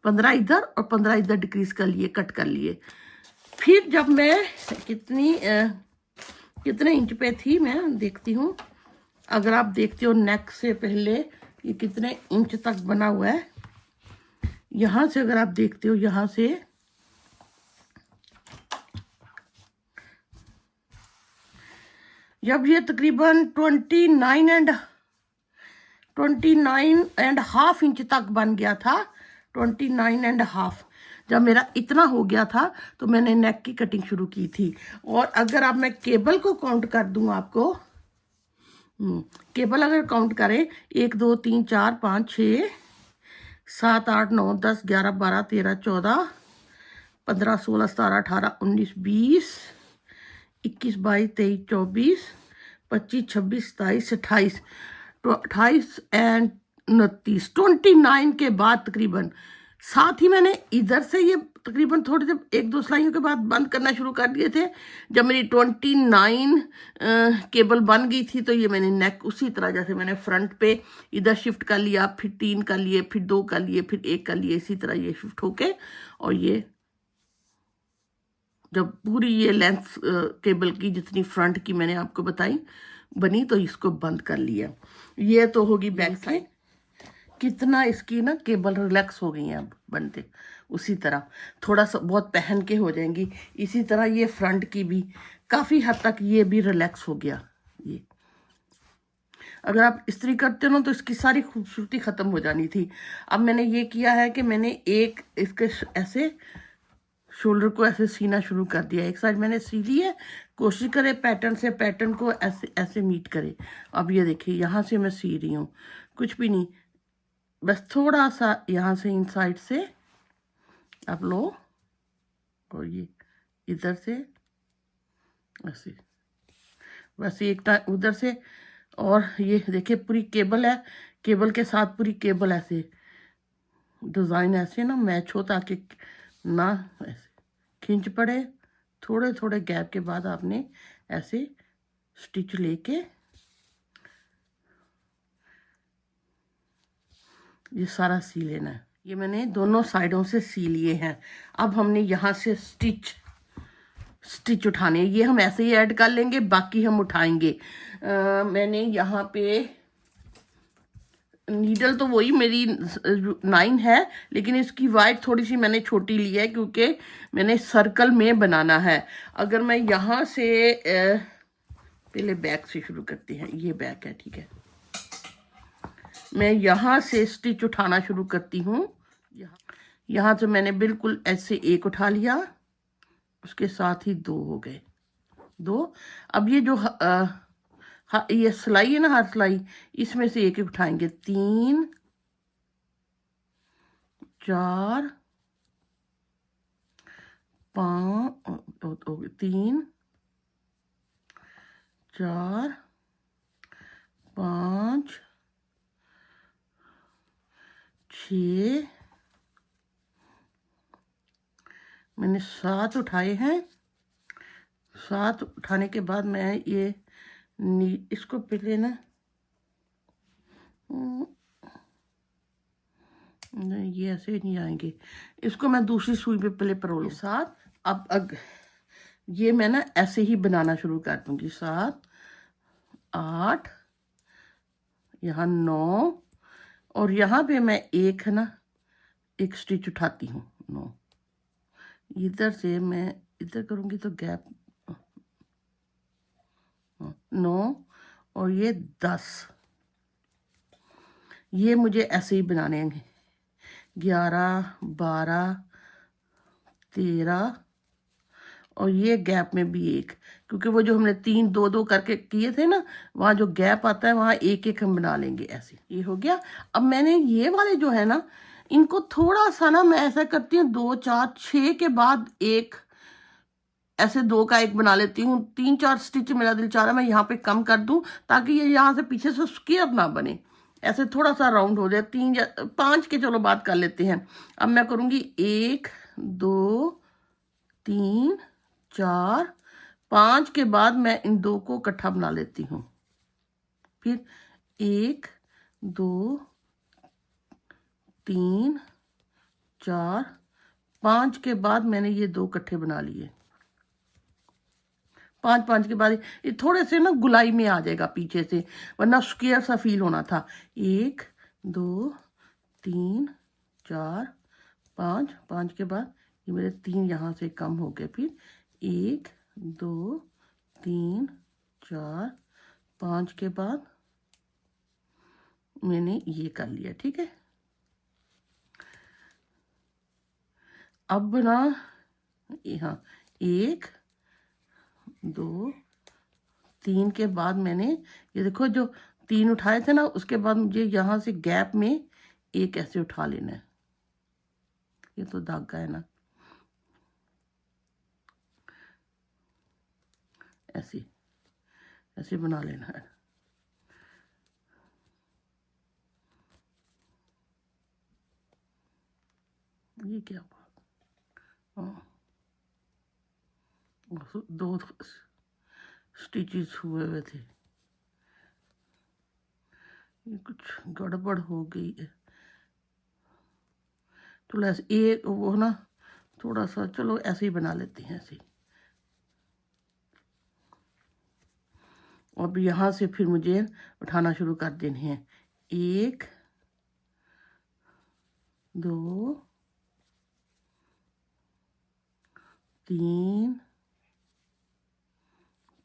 15 इधर और 15 इधर डिक्रीज कर लिए, कट कर लिए। फिर जब मैं कितने इंच पे थी मैं देखती हूँ। अगर आप देखते हो नेक से पहले ये कितने इंच तक बना हुआ है, यहाँ से अगर आप देखते हो, यहाँ से जब ये तकरीबन 29.5 इंच तक बन गया था, 29.5 जब मेरा इतना हो गया था, तो मैंने नेक की कटिंग शुरू की थी। और अगर अब मैं केबल को काउंट कर दूं आपको, केबल अगर काउंट करें 1 2 3 4 5 6 7 8 9 10 11 12 13 14 15 16 17 18 19 20 21 22 23 24 25, 26, 27, 28, 28 एंड 29, 29 के बाद तकरीबन। साथ ही मैंने इधर से ये तकरीबन थोड़े से 1-2 सिलाइयों के बाद बंद करना शुरू कर दिए थे। जब मेरी 29 केबल बन गई थी तो ये मैंने नेक उसी तरह जैसे मैंने फ्रंट पे इधर शिफ्ट कर लिया, फिर 3 कर लिए, फिर 2 कर लिए, फिर 1 कर लिए, इसी तरह ये शिफ्ट होके, और ये जब पूरी ये लेंथ केबल की जितनी फ्रंट की मैंने आपको बताई बनी तो इसको बंद कर लिया। ये तो होगी बैक साइड। कितना इसकी ना केबल रिलैक्स हो गई है अब बनते, उसी तरह थोड़ा सा बहुत पहन के हो जाएंगी। इसी तरह ये फ्रंट की भी काफ़ी हद तक ये भी रिलैक्स हो गया। ये अगर आप इस्त्री करते हो ना तो इसकी सारी खूबसूरती ख़त्म हो जानी थी। अब मैंने ये किया है कि मैंने एक इसके ऐसे शोल्डर को ऐसे सीना शुरू कर दिया। एक साइड मैंने सी ली है, कोशिश करे पैटर्न से पैटर्न को ऐसे ऐसे मीट करे। अब ये देखिए यहाँ से मैं सी रही हूँ, कुछ भी नहीं, बस थोड़ा सा यहाँ से इन साइड से आप लो, और ये इधर से ऐसे, बस एक टाइम उधर से, और ये देखिए पूरी केबल है, केबल के साथ पूरी केबल ऐसे डिज़ाइन ऐसे ना मैच हो ताकि ना ऐसे खिंच पड़े। थोड़े थोड़े गैप के बाद आपने ऐसे स्टिच लेके ये सारा सी लेना है। ये मैंने दोनों साइडों से सी लिए हैं। अब हमने यहाँ से स्टिच उठाने हैं। ये हम ऐसे ही ऐड कर लेंगे, बाकी हम उठाएंगे। मैंने यहाँ पे नीडल तो वही मेरी 9 है, लेकिन इसकी वाइट थोड़ी सी मैंने छोटी ली है क्योंकि मैंने सर्कल में बनाना है। अगर मैं यहाँ से पहले बैक से शुरू करते हैं, ये बैक है, ठीक है। मैं यहाँ से स्टिच उठाना शुरू करती हूँ। यहाँ से मैंने बिल्कुल ऐसे एक उठा लिया, उसके साथ ही 2 हो गए, 2। अब ये जो ये सिलाई है ना, हर सिलाई, इसमें से एक उठाएंगे। 3, 4, 5, 3, 4, 5, 6, मैंने 7 उठाए हैं। 7 उठाने के बाद मैं ये इसको पहले ना नहीं, ये ऐसे नहीं आएंगे, इसको मैं दूसरी सुई पे पहले परोलूं। 7, अब ये मैं ना ऐसे ही बनाना शुरू कर दूंगी। 7, 8, यहाँ 9, और यहाँ पे मैं एक है ना एक स्टिच उठाती हूँ, 9। इधर से मैं इधर करूँगी तो गैप 9, और ये 10। ये मुझे ऐसे ही बनाने हैं। 11, 12, 13, और ये गैप में भी एक, क्योंकि वो जो हमने 3, 2, 2 करके किए थे ना, वहाँ जो गैप आता है वहाँ एक एक हम बना लेंगे ऐसे। ये हो गया। अब मैंने ये वाले जो है ना, इनको थोड़ा सा ना मैं ऐसा करती हूँ, 2, 4, 6 के बाद एक ऐसे 2 का एक बना लेती हूँ। 3, 4 स्टिच मेरा दिल चाह रहा है मैं यहाँ पे कम कर दूँ ताकि ये यहाँ से पीछे से स्क्वायर ना बने, ऐसे थोड़ा सा राउंड हो जाए। 3 या 5 के चलो बात कर लेते हैं। अब मैं करूँगी 1, 2, 3, 4, 5 के बाद मैं इन 2 को इकट्ठा बना लेती हूँ। फिर 1, 2, 3, 4, 5 के बाद मैंने ये 2 इकट्ठे बना लिए। 5 के बाद ये थोड़े से ना गुलाई में आ जाएगा पीछे से, वरना स्क्वायर सा फील होना था। 1, 2, 3, 4, 5 के बाद ये मेरे 3 यहाँ से कम हो गए। फिर 1, 2, 3, 4, 5 के बाद मैंने ये कर लिया, ठीक है। अब ना यहाँ 1, 2, 3 के बाद मैंने ये देखो जो 3 उठाए थे ना, उसके बाद मुझे यहाँ से गैप में एक ऐसे उठा लेना है। ये तो धागा है ना, ऐसे ऐसे बना लेना है। ये क्या हुआ? हाँ, दो स्टिचेस हुए थे, ये कुछ गड़बड़ हो गई है। तो ऐसे एक वो ना थोड़ा सा, चलो ऐसे ही बना लेते हैं ऐसे ही। अब यहाँ से फिर मुझे उठाना शुरू कर देने हैं। 1 2 3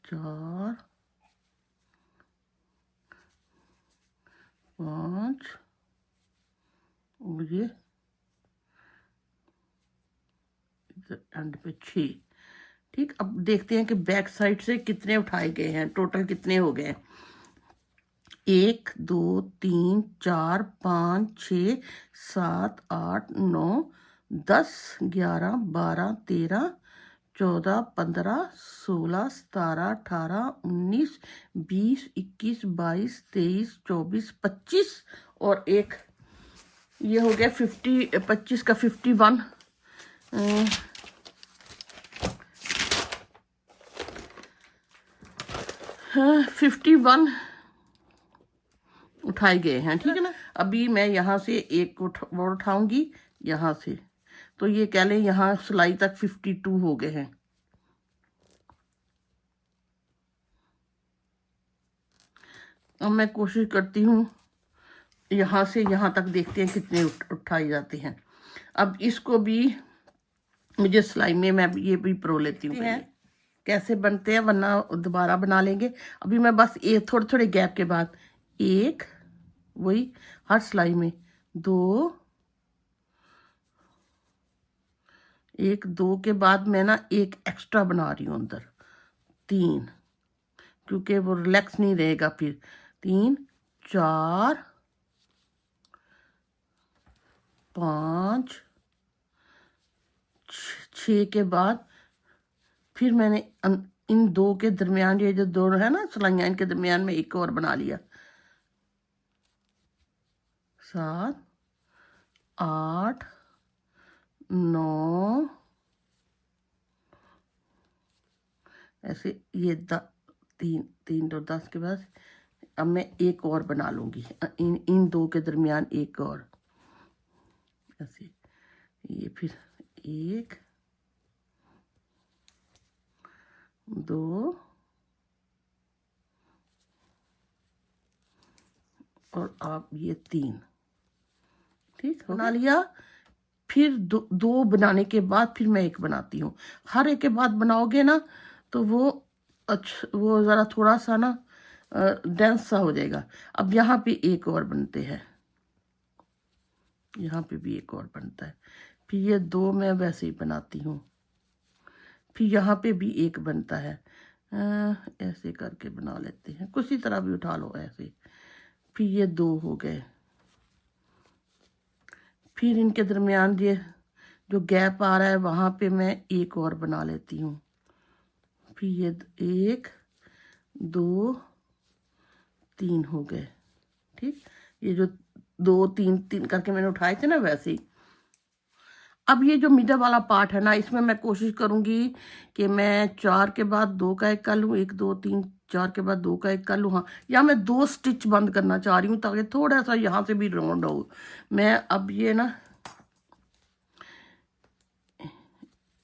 4 5 और ये एंड पे 6। ठीक, अब देखते हैं कि बैक साइड से कितने उठाए गए हैं, टोटल कितने हो गए। 1 2 3 4 5 6 7 8 9 10 11 12 13 14 15 16 17 18 19 20 21 22 23 24 25 और एक ये हो गया 50, 25 का 51। 51 उठाए गए हैं, ठीक है ना। अभी मैं यहाँ से एक और उठाऊंगी यहाँ से, तो ये कह लें यहाँ सिलाई तक 52 हो गए हैं। अब मैं कोशिश करती हूँ यहाँ से यहाँ तक, देखते हैं कितने उठाए जाते हैं। अब इसको भी मुझे सिलाई में मैं ये भी प्रो लेती हूँ कैसे बनते हैं, वरना दोबारा बना लेंगे। अभी मैं बस एक थोड़े थोड़े गैप के बाद एक, वही हर सिलाई में 2, 1 2 के बाद मैं ना एक एक्स्ट्रा बना रही हूँ अंदर 3, क्योंकि वो रिलैक्स नहीं रहेगा फिर। 3 4 5 6 के बाद फिर मैंने इन दो के दरमियान, ये जो दोनों है ना सिलाइयाँ, इनके दरमियान में एक और बना लिया। 7 8 9 ऐसे, ये 3 और 10 के बाद अब मैं एक और बना लूँगी इन दो के दरमियान एक और ऐसे। ये फिर 1 2 और आप ये 3, ठीक बना लिया। फिर दो बनाने के बाद फिर मैं एक बनाती हूँ। हर एक के बाद बनाओगे ना तो वो अच्छा, वो ज़रा थोड़ा सा ना डेंस सा हो जाएगा। अब यहाँ पे एक और बनते हैं, यहाँ पे भी एक और बनता है। फिर ये 2 मैं वैसे ही बनाती हूँ। फिर यहाँ पे भी एक बनता है, ऐसे करके बना लेते हैं, कुछ ही तरह भी उठा लो ऐसे। फिर ये 2 हो गए। फिर इनके दरमियान ये जो गैप आ रहा है वहाँ पे मैं एक और बना लेती हूँ। फिर ये 1 2 3 हो गए, ठीक। ये जो 2 3 3 करके मैंने उठाए थे ना, वैसे ही। अब ये जो मिडल वाला पार्ट है ना, इसमें मैं कोशिश करूँगी कि मैं 4 के बाद 2 का एक कर लूँ, 1 2 3 4 के बाद 2 का एक कर लूँ। हाँ, या मैं 2 स्टिच बंद करना चाह रही हूँ ताकि थोड़ा सा यहाँ से भी राउंड हो। मैं अब ये ना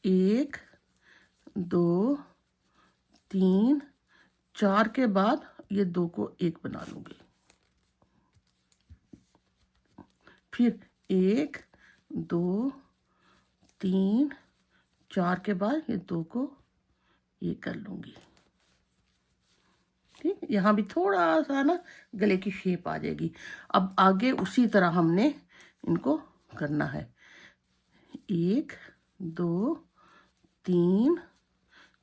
1 2 3 4 के बाद ये 2 को एक बना लूँगी। फिर 1 2 3 4 के बाद ये 2 को ये कर लूँगी, ठीक। यहाँ भी थोड़ा सा ना गले की शेप आ जाएगी। अब आगे उसी तरह हमने इनको करना है। 1 2 3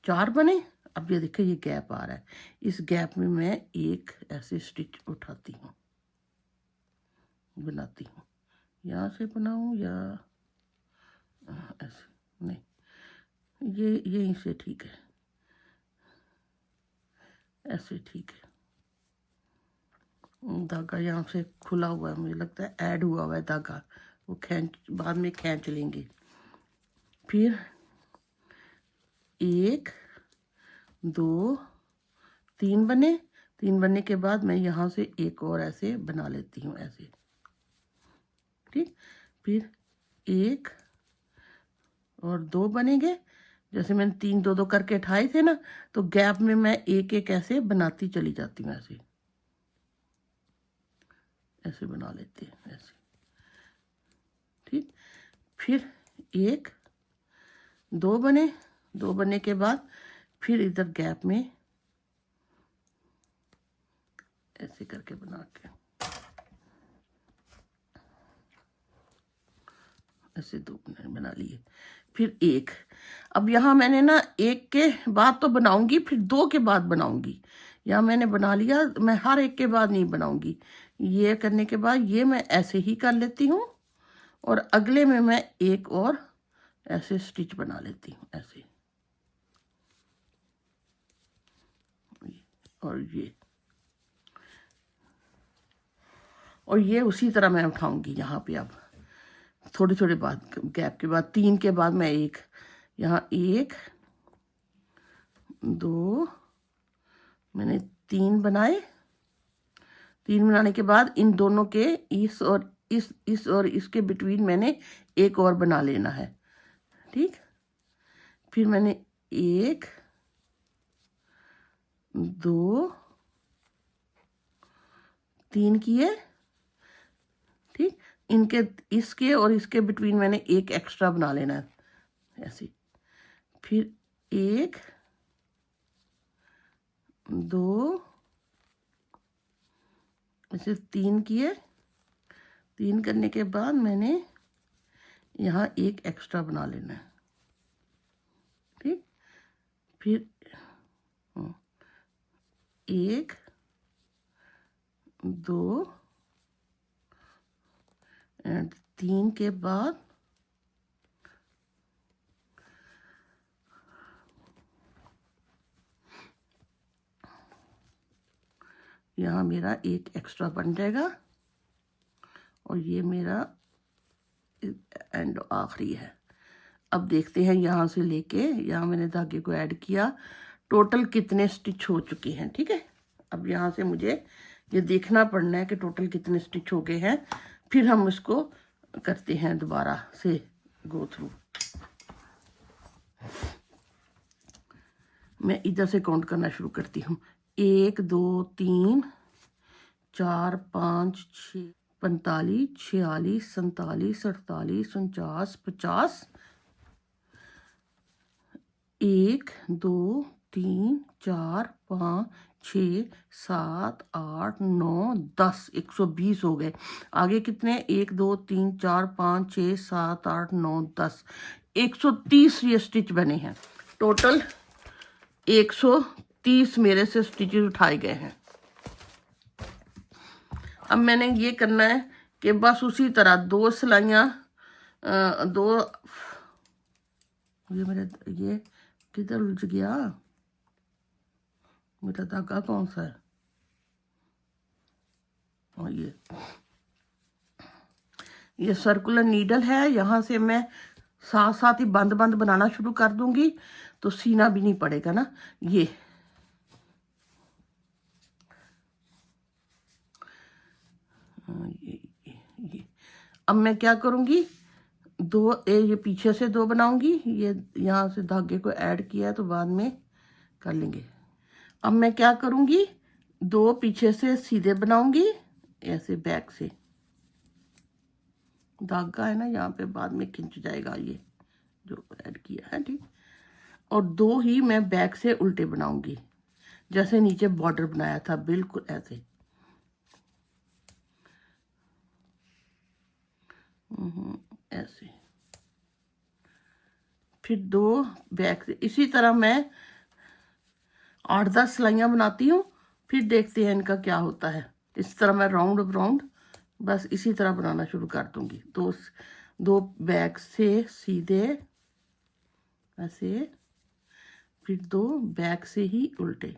4 बने। अब ये देखिए ये गैप आ रहा है, इस गैप में मैं एक ऐसे स्टिच उठाती हूँ, बनाती हूँ। यहाँ से बनाऊँ या ऐसे, नहीं, ये यहीं से ठीक है। ऐसे ठीक है। धागा यहाँ से खुला हुआ है, मुझे लगता है ऐड हुआ है धागा, वो खींच बाद में खींच लेंगे। फिर 1 2 3 बने। 3 बनने के बाद मैं यहाँ से एक और ऐसे बना लेती हूँ, ऐसे, ठीक। फिर 1 और 2 बनेंगे। जैसे मैंने 3 2 2 करके उठाए थे ना, तो गैप में मैं एक एक ऐसे बनाती चली जाती हूँ, ऐसे ऐसे बना लेते हैं, ऐसे, ठीक। फिर 1 2 बने। 2 बनने के बाद फिर इधर गैप में ऐसे करके बना के ऐसे 2 बना लिए। फिर 1, अब यहाँ मैंने ना 1 के बाद तो बनाऊंगी, फिर 2 के बाद बनाऊंगी। यहाँ मैंने बना लिया, मैं हर एक के बाद नहीं बनाऊंगी। ये करने के बाद ये मैं ऐसे ही कर लेती हूँ, और अगले में मैं एक और ऐसे स्टिच बना लेती हूँ, ऐसे, और ये उसी तरह मैं उठाऊंगी यहाँ पे। अब थोड़ी थोड़ी बाद गैप के बाद 3 के बाद मैं एक, यहाँ 1 2 मैंने 3 बनाए। 3 बनाने के बाद इन दोनों के इस और इस और इसके बिटवीन मैंने एक और बना लेना है, ठीक। फिर मैंने 1 2 3 किए, ठीक। इनके इसके और इसके बिटवीन मैंने एक एक्स्ट्रा बना लेना है, ऐसे। फिर 1 2 ऐसे 3 किए। 3 करने के बाद मैंने यहाँ एक एक्स्ट्रा बना लेना है, ठीक। फिर 1 2 एंड 3 के बाद यहाँ मेरा एक एक्स्ट्रा बन जाएगा, और ये मेरा एंड आखिरी है। अब देखते हैं यहाँ से लेके यहाँ मैंने धागे को ऐड किया, टोटल कितने स्टिच हो चुके हैं, ठीक है। अब यहाँ से मुझे ये देखना पड़ना है कि टोटल कितने स्टिच हो गए हैं, फिर हम इसको करते हैं दोबारा से गो थ्रू। मैं इधर से काउंट करना शुरू करती हूँ। 1 2 3 4 5 6 45 46 47 48 49 50। 1 2 3 4 5 6 7 8 9 10 120 हो गए। आगे कितने? 1 2 3 4 5 6 7 8 9 10 130 ये स्टिच बने हैं। टोटल 130 मेरे से स्टिचेस उठाए गए हैं। अब मैंने ये करना है कि बस उसी तरह 2 सिलाइयाँ, 2, ये मेरे ये किधर उलझ गया, मेरा धागा कौन सा है, और ये सर्कुलर नीडल है। यहाँ से मैं साथ साथ ही बंद बंद बनाना शुरू कर दूंगी, तो सीना भी नहीं पड़ेगा ना। ये अब मैं क्या करूंगी, 2 ये पीछे से 2 बनाऊंगी, ये यहाँ से धागे को ऐड किया है तो बाद में कर लेंगे। अब मैं क्या करूंगी, 2 पीछे से सीधे बनाऊंगी, ऐसे बैक से, धागा है ना यहाँ पे बाद में खिंच जाएगा ये जो ऐड किया है, ठीक। और 2 ही मैं बैक से उल्टे बनाऊंगी, जैसे नीचे बॉर्डर बनाया था, बिल्कुल ऐसे। ऐसे। फिर 2 बैक से, इसी तरह मैं 8-10 सिलाइयाँ बनाती हूँ, फिर देखते हैं इनका क्या होता है। इस तरह मैं राउंड राउंड बस इसी तरह बनाना शुरू कर दूंगी। 2 बैक से सीधे ऐसे, फिर 2 बैक से ही उल्टे,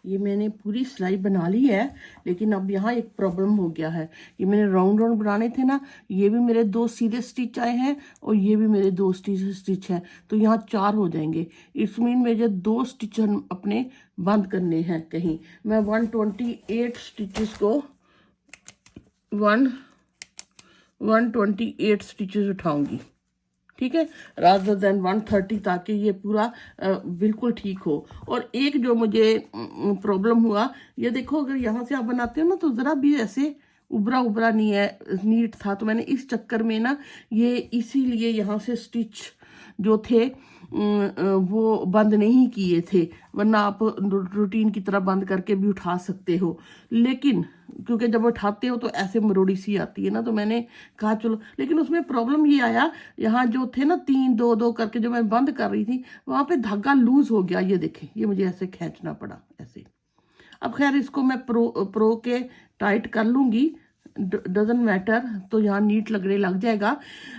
ये मैंने पूरी सिलाई बना ली है, लेकिन अब यहाँ एक प्रॉब्लम हो गया है। ये मैंने राउंड राउंड बनाने थे ना, ये भी मेरे 2 सीधे स्टिच आए हैं और ये भी मेरे 2 स्टिच हैं, तो यहाँ 4 हो जाएंगे। इस मीन मुझे 2 स्टिच अपने बंद करने हैं कहीं। मैं 128 स्टिचेस को 128 स्टिचेस उठाऊंगी, ठीक है, रादर देन 130, ताकि ये पूरा बिल्कुल ठीक हो। और एक जो मुझे प्रॉब्लम हुआ, ये देखो, अगर यहाँ से आप बनाते हो ना तो ज़रा भी ऐसे उभरा उभरा नहीं है, नीट था। तो मैंने इस चक्कर में ना ये इसीलिए यहाँ से स्टिच जो थे वो बंद नहीं किए थे, वरना आप रूटीन की तरह बंद करके भी उठा सकते हो। लेकिन क्योंकि जब उठाते हो तो ऐसे मरोड़ी सी आती है ना, तो मैंने कहा चलो। लेकिन उसमें प्रॉब्लम ये आया, यहाँ जो थे ना 3 2 2 करके जो मैं बंद कर रही थी, वहाँ पे धागा लूज हो गया। ये देखें, ये मुझे ऐसे खींचना पड़ा ऐसे। अब खैर इसको मैं प्रो के टाइट कर लूँगी, डजेंट मैटर, तो यहाँ नीट लगने लग जाएगा।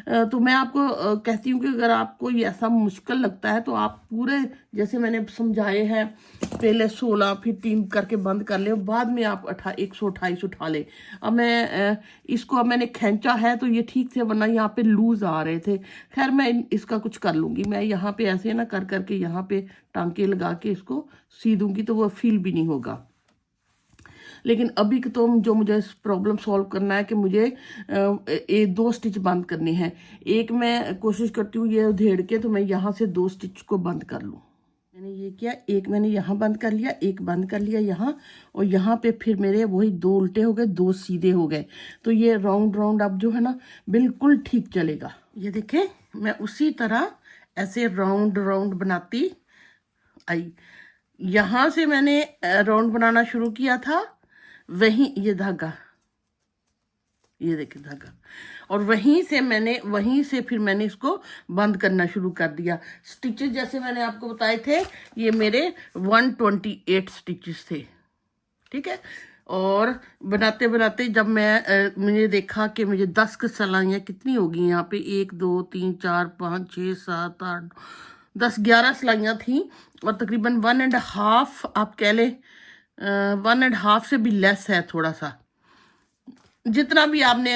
तो मैं आपको कहती हूँ कि अगर आपको ये ऐसा मुश्किल लगता है तो आप पूरे जैसे मैंने समझाए हैं, पहले 16 फिर 3 करके बंद कर ले, बाद में आप 128 उठा ले। अब मैं इसको अब मैंने खींचा है तो ये ठीक से, वरना यहाँ पे लूज आ रहे थे। खैर मैं इसका कुछ कर लूँगी, मैं यहाँ पे ऐसे ना कर करके यहाँ पे टांके लगा के इसको सी दूँगी, तो वो फील भी नहीं होगा। लेकिन अभी तो जो मुझे प्रॉब्लम सॉल्व करना है कि मुझे 2 स्टिच बंद करने हैं। एक मैं कोशिश करती हूँ ये उधेड़ के, तो मैं यहाँ से 2 स्टिच को बंद कर लूँ। मैंने ये किया, एक मैंने यहाँ बंद कर लिया, एक बंद कर लिया यहाँ, और यहाँ पे फिर मेरे वही 2 उल्टे हो गए, 2 सीधे हो गए। तो ये राउंड राउंड अब जो है ना बिल्कुल ठीक चलेगा। ये देखें, मैं उसी तरह ऐसे राउंड राउंड बनाती आई। यहाँ से मैंने राउंड बनाना शुरू किया था, वहीं ये धागा, ये देखिए धागा, और वहीं से फिर मैंने इसको बंद करना शुरू कर दिया। स्टिचेस जैसे मैंने आपको बताए थे, ये मेरे 128 स्टिचेस थे, ठीक है। और बनाते बनाते जब मैंने देखा कि मुझे 10 सिलाइयाँ कितनी होगी यहाँ पे, 1 2 3 4 5 6 7 8 10 11 सिलाइयाँ थी, और तकरीबन 1.5 आप कह लें, 1.5 से भी लेस है थोड़ा सा। जितना भी आपने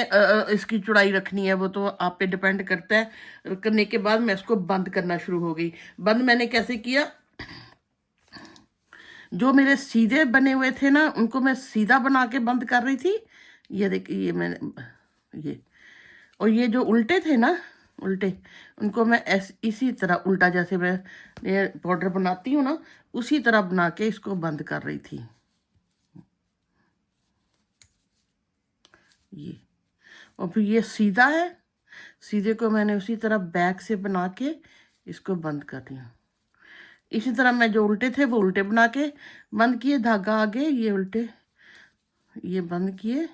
इसकी चौड़ाई रखनी है वो तो आप पे डिपेंड करता है। करने के बाद मैं इसको बंद करना शुरू हो गई। बंद मैंने कैसे किया, जो मेरे सीधे बने हुए थे ना उनको मैं सीधा बना के बंद कर रही थी। ये देखिए, ये मैंने ये, और ये जो उल्टे थे ना, उल्टे, उनको मैं इसी तरह उल्टा, जैसे मैं ये बॉर्डर बनाती हूँ ना, उसी तरह बना के इसको बंद कर रही थी। ये, और फिर ये सीधा है, सीधे को मैंने उसी तरह बैक से बना के इसको बंद कर दिया। इसी तरह मैं जो उल्टे थे वो उल्टे बना के बंद किए, धागा आगे, ये उल्टे ये बंद किए,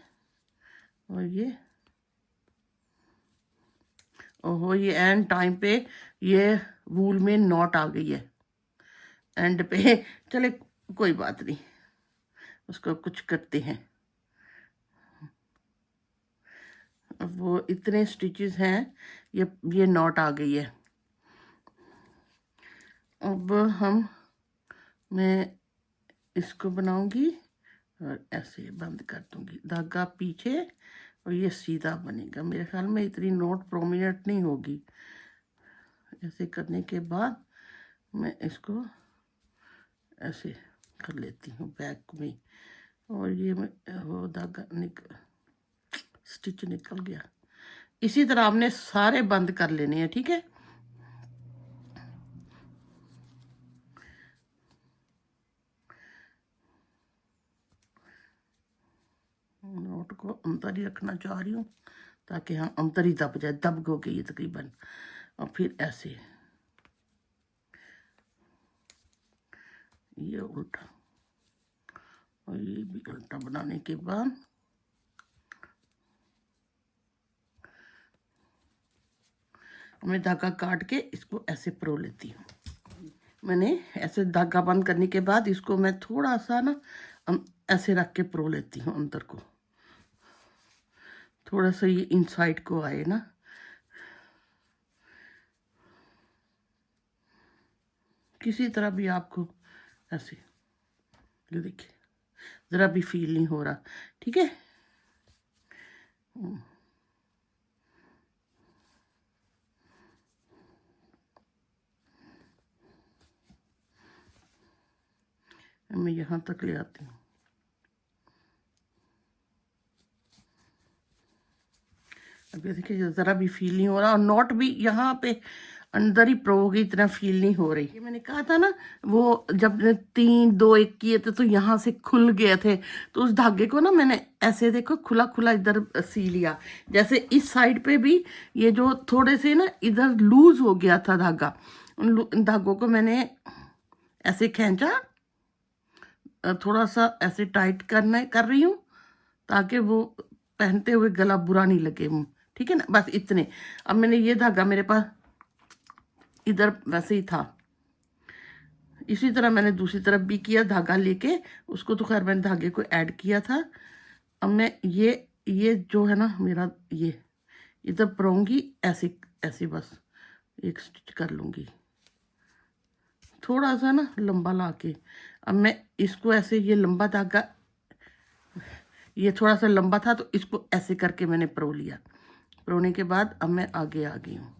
और ये ओहो, ये एंड टाइम पे ये वूल में नॉट आ गई है एंड पे। चले कोई बात नहीं, उसको कुछ करते हैं। अब वो इतने स्टिचेस हैं, ये नॉट आ गई है। अब मैं इसको बनाऊंगी और ऐसे बंद कर दूंगी, धागा पीछे, और ये सीधा बनेगा। मेरे ख्याल में इतनी नॉट प्रोमिनेंट नहीं होगी। ऐसे करने के बाद मैं इसको ऐसे कर लेती हूँ बैक में, और ये वो धागा स्टिच निकल गया। इसी तरह आपने सारे बंद कर लेने हैं, ठीक है। नोट को अंदर ही रखना चाह रही हूँ ताकि हाँ अंदर ही दब जाए, दब हो गई तकरीबन। और फिर ऐसे ये उल्टा, और ये भी उल्टा बनाने के बाद मैं धागा काट के इसको ऐसे परो लेती हूँ। मैंने ऐसे धागा बंद करने के बाद इसको मैं थोड़ा सा ना ऐसे रख के परो लेती हूँ अंदर को, थोड़ा सा ये इनसाइड को आए ना। किसी तरह भी आपको ऐसे ये देखिए ज़रा भी फील नहीं हो रहा, ठीक है। मैं यहाँ तक ले आती हूँ। अब ये देखिए ज़रा भी फील नहीं हो रहा, और नॉट भी यहाँ पे अंदर ही प्रो होगी, इतना फील नहीं हो रही। ये मैंने कहा था ना, वो जब 3 2 1 किए थे तो यहाँ से खुल गए थे, तो उस धागे को ना मैंने ऐसे देखो खुला खुला इधर सी लिया। जैसे इस साइड पे भी ये जो थोड़े से ना इधर लूज हो गया था धागा, उन धागों को मैंने ऐसे खींचा, थोड़ा सा ऐसे टाइट कर रही हूँ ताकि वो पहनते हुए गला बुरा नहीं लगे, ठीक है ना। बस इतने। अब मैंने ये धागा मेरे पास इधर वैसे ही था, इसी तरह मैंने दूसरी तरफ भी किया, धागा लेके उसको तो खैर मैंने धागे को ऐड किया था। अब मैं ये जो है ना मेरा, ये इधर परोंगी ऐसे ऐसे, बस एक स्टिच कर लूँगी थोड़ा सा ना लंबा ला के। अब मैं इसको ऐसे, ये लंबा धागा ये थोड़ा सा लंबा था तो इसको ऐसे करके मैंने परो लिया। परोने के बाद अब मैं आगे आ गई हूँ।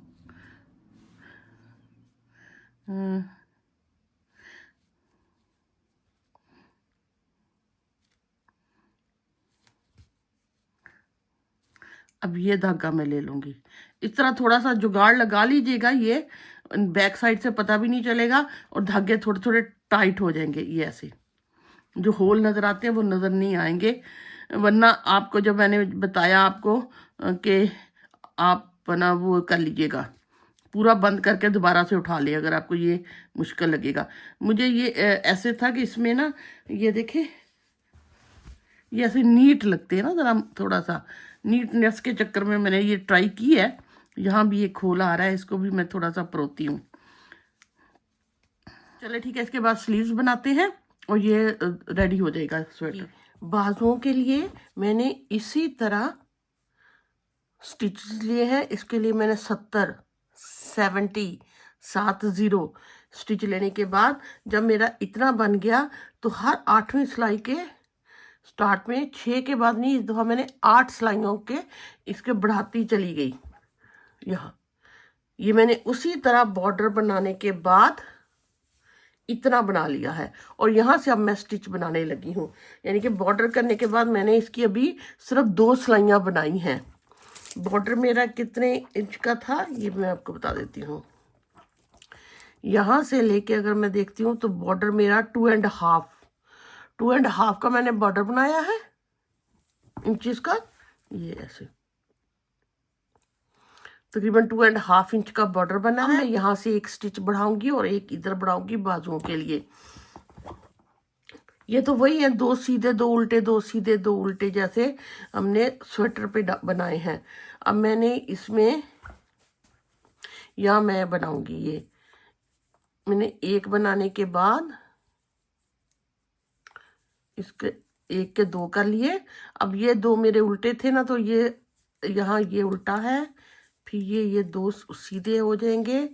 अब ये धागा मैं ले लूँगी, इस तरह थोड़ा सा जुगाड़ लगा लीजिएगा, ये बैक साइड से पता भी नहीं चलेगा और धागे थोड़े थोड़े टाइट हो जाएंगे। ये ऐसे जो होल नज़र आते हैं वो नज़र नहीं आएंगे, वरना आपको जब मैंने बताया आपको कि आप बना वो कर लीजिएगा, पूरा बंद करके दोबारा से उठा ले अगर आपको ये मुश्किल लगेगा। मुझे ये ऐसे था कि इसमें ना ये देखे ये ऐसे नीट लगते हैं ना, ज़रा थोड़ा सा नीटनेस के चक्कर में मैंने ये ट्राई की है। यहाँ भी एक खोला आ रहा है, इसको भी मैं थोड़ा सा परोती हूँ। चले ठीक है, इसके बाद स्लीव्स बनाते हैं और ये रेडी हो जाएगा स्वेटर। बाजुओं के लिए मैंने इसी तरह स्टिचेस लिए हैं। इसके लिए मैंने 70 स्टिच लेने के बाद जब मेरा इतना बन गया तो हर 8वीं सिलाई के स्टार्ट में 6 के बाद नहीं, इस दफ़ा मैंने 8 सिलाइयों के इसके बढ़ाती चली गई। यहाँ ये मैंने उसी तरह बॉर्डर बनाने के बाद इतना बना लिया है और यहाँ से अब मैं स्टिच बनाने लगी हूँ। यानी कि बॉर्डर करने के बाद मैंने इसकी अभी सिर्फ 2 सिलाइयाँ बनाई हैं। बॉर्डर मेरा कितने इंच का था ये मैं आपको बता देती हूँ। यहाँ से लेके अगर मैं देखती हूँ तो बॉर्डर मेरा 2.5 का मैंने बॉर्डर बनाया है इंचेस का। ये ऐसे तकरीबन 2.5 इंच का बॉर्डर बना है। मैं यहाँ से एक स्टिच बढ़ाऊंगी और एक इधर बढ़ाऊंगी बाजुओं के लिए। ये तो वही है, 2 सीधे 2 उल्टे, 2 सीधे 2 उल्टे, जैसे हमने स्वेटर पे बनाए हैं। अब मैंने इसमें यहाँ मैं बनाऊंगी, ये मैंने एक बनाने के बाद इसके एक के 2 कर लिए। अब ये 2 मेरे उल्टे थे ना, तो ये यहाँ ये उल्टा है, फिर ये 2 सीधे हो जाएंगे,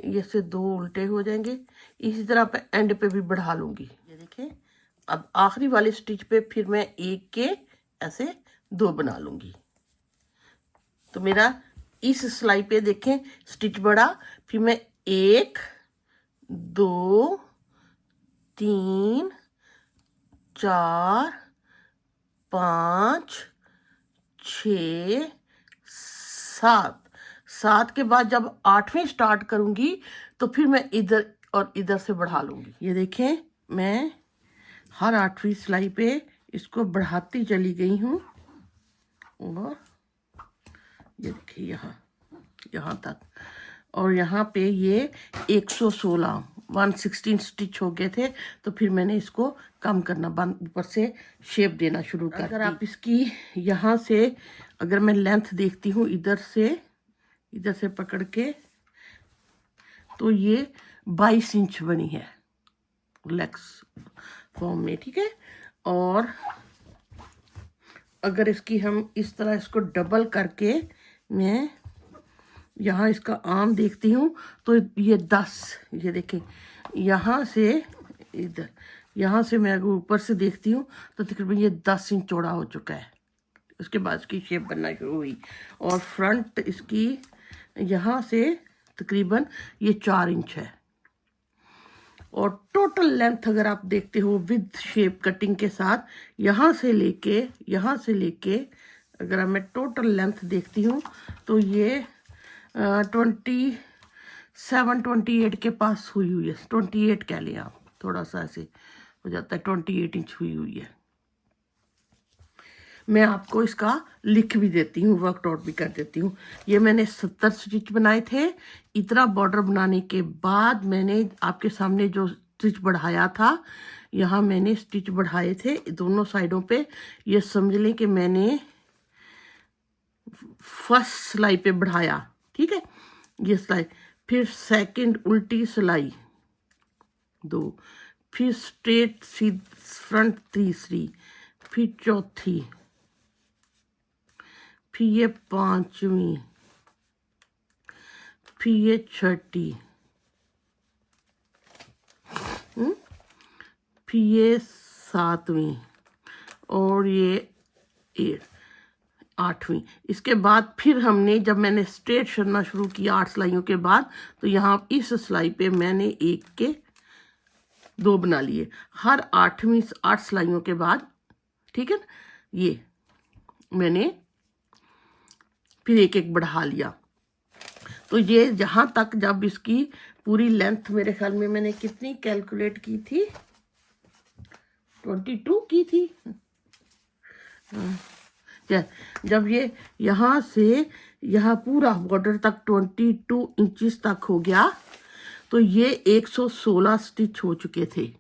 ये से 2 उल्टे हो जाएंगे। इसी तरह पे एंड पे भी बढ़ा लूंगी। ये देखें, अब आखिरी वाले स्टिच पे फिर मैं एक के ऐसे 2 बना लूंगी। तो मेरा इस सिलाई पे देखें स्टिच बढ़ा, फिर मैं 1 2 3 4 5 6 7 के बाद जब 8वीं स्टार्ट करूंगी तो फिर मैं इधर और इधर से बढ़ा लूंगी। ये देखें मैं हर 8वीं सिलाई पे इसको बढ़ाती चली गई हूँ और ये देखिए यहाँ तक, और यहाँ पे ये 116 स्टिच हो गए थे। तो फिर मैंने इसको कम करना बंद, ऊपर से शेप देना शुरू कर। अगर आप इसकी यहाँ से अगर मैं लेंथ देखती हूँ इधर से पकड़ के, तो ये 22 इंच बनी है लेग्स फॉर्म में, ठीक है। और अगर इसकी हम इस तरह इसको डबल करके मैं यहाँ इसका आर्म देखती हूँ तो ये 10, ये देखें यहाँ से इधर यहाँ से मैं अगर ऊपर से देखती हूँ तो तकरीबन ये 10 इंच चौड़ा हो चुका है। उसके बाद इसकी शेप बनना शुरू हुई और फ्रंट इसकी यहाँ से तकरीबन ये 4 इंच है। और टोटल लेंथ अगर आप देखते हो विद शेप कटिंग के साथ, यहाँ से लेके अगर मैं टोटल लेंथ देखती हूँ तो ये 27-28 के पास हुई है। 28 कह लें आप, थोड़ा सा ऐसे हो जाता है, 28 इंच हुई है। मैं आपको इसका लिख भी देती हूँ, वर्कआउट भी कर देती हूँ। ये मैंने 70 स्टिच बनाए थे। इतना बॉर्डर बनाने के बाद मैंने आपके सामने जो स्टिच बढ़ाया था, यहाँ मैंने स्टिच बढ़ाए थे दोनों साइडों पे। ये समझ लें कि मैंने फर्स्ट सिलाई पे बढ़ाया, ठीक है, ये सिलाई, फिर सेकंड उल्टी सिलाई 2, फिर स्ट्रेट फ्रंट तीसरी, फिर चौथी, फिर ये 5वीं, फिर ये 6ठी, फिर ये 7वीं और ये 8वीं। इसके बाद फिर हमने जब मैंने स्ट्रेट करना शुरू किया 8 सिलाइयों के बाद, तो यहाँ इस सिलाई पे मैंने 1 के 2 बना लिए हर 8 सिलाइयों के बाद, ठीक है ना। ये मैंने फिर 1 बढ़ा लिया। तो ये जहाँ तक जब इसकी पूरी लेंथ मेरे ख्याल में मैंने कितनी कैलकुलेट की थी, 22 की थी। जब ये यहाँ से यहाँ पूरा बॉर्डर तक 22 इंचिस तक हो गया तो ये 116 स्टिच हो चुके थे।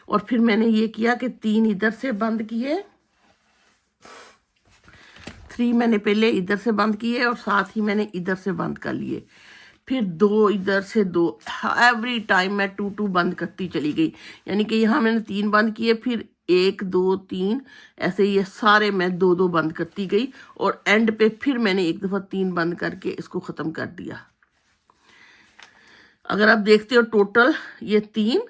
और फिर मैंने ये किया कि 3 इधर से बंद किए, 3 मैंने पहले इधर से बंद किए और साथ ही मैंने इधर से बंद कर लिए, फिर 2 इधर से 2, एवरी टाइम मैं 2 बंद करती चली गई। यानी कि यहाँ मैंने 3 बंद किए, फिर 1 2 3 ऐसे ये सारे मैं 2 बंद करती गई और एंड पे फिर मैंने 1 दफ़ा 3 बंद करके इसको ख़त्म कर दिया। अगर आप देखते हो टोटल ये 3,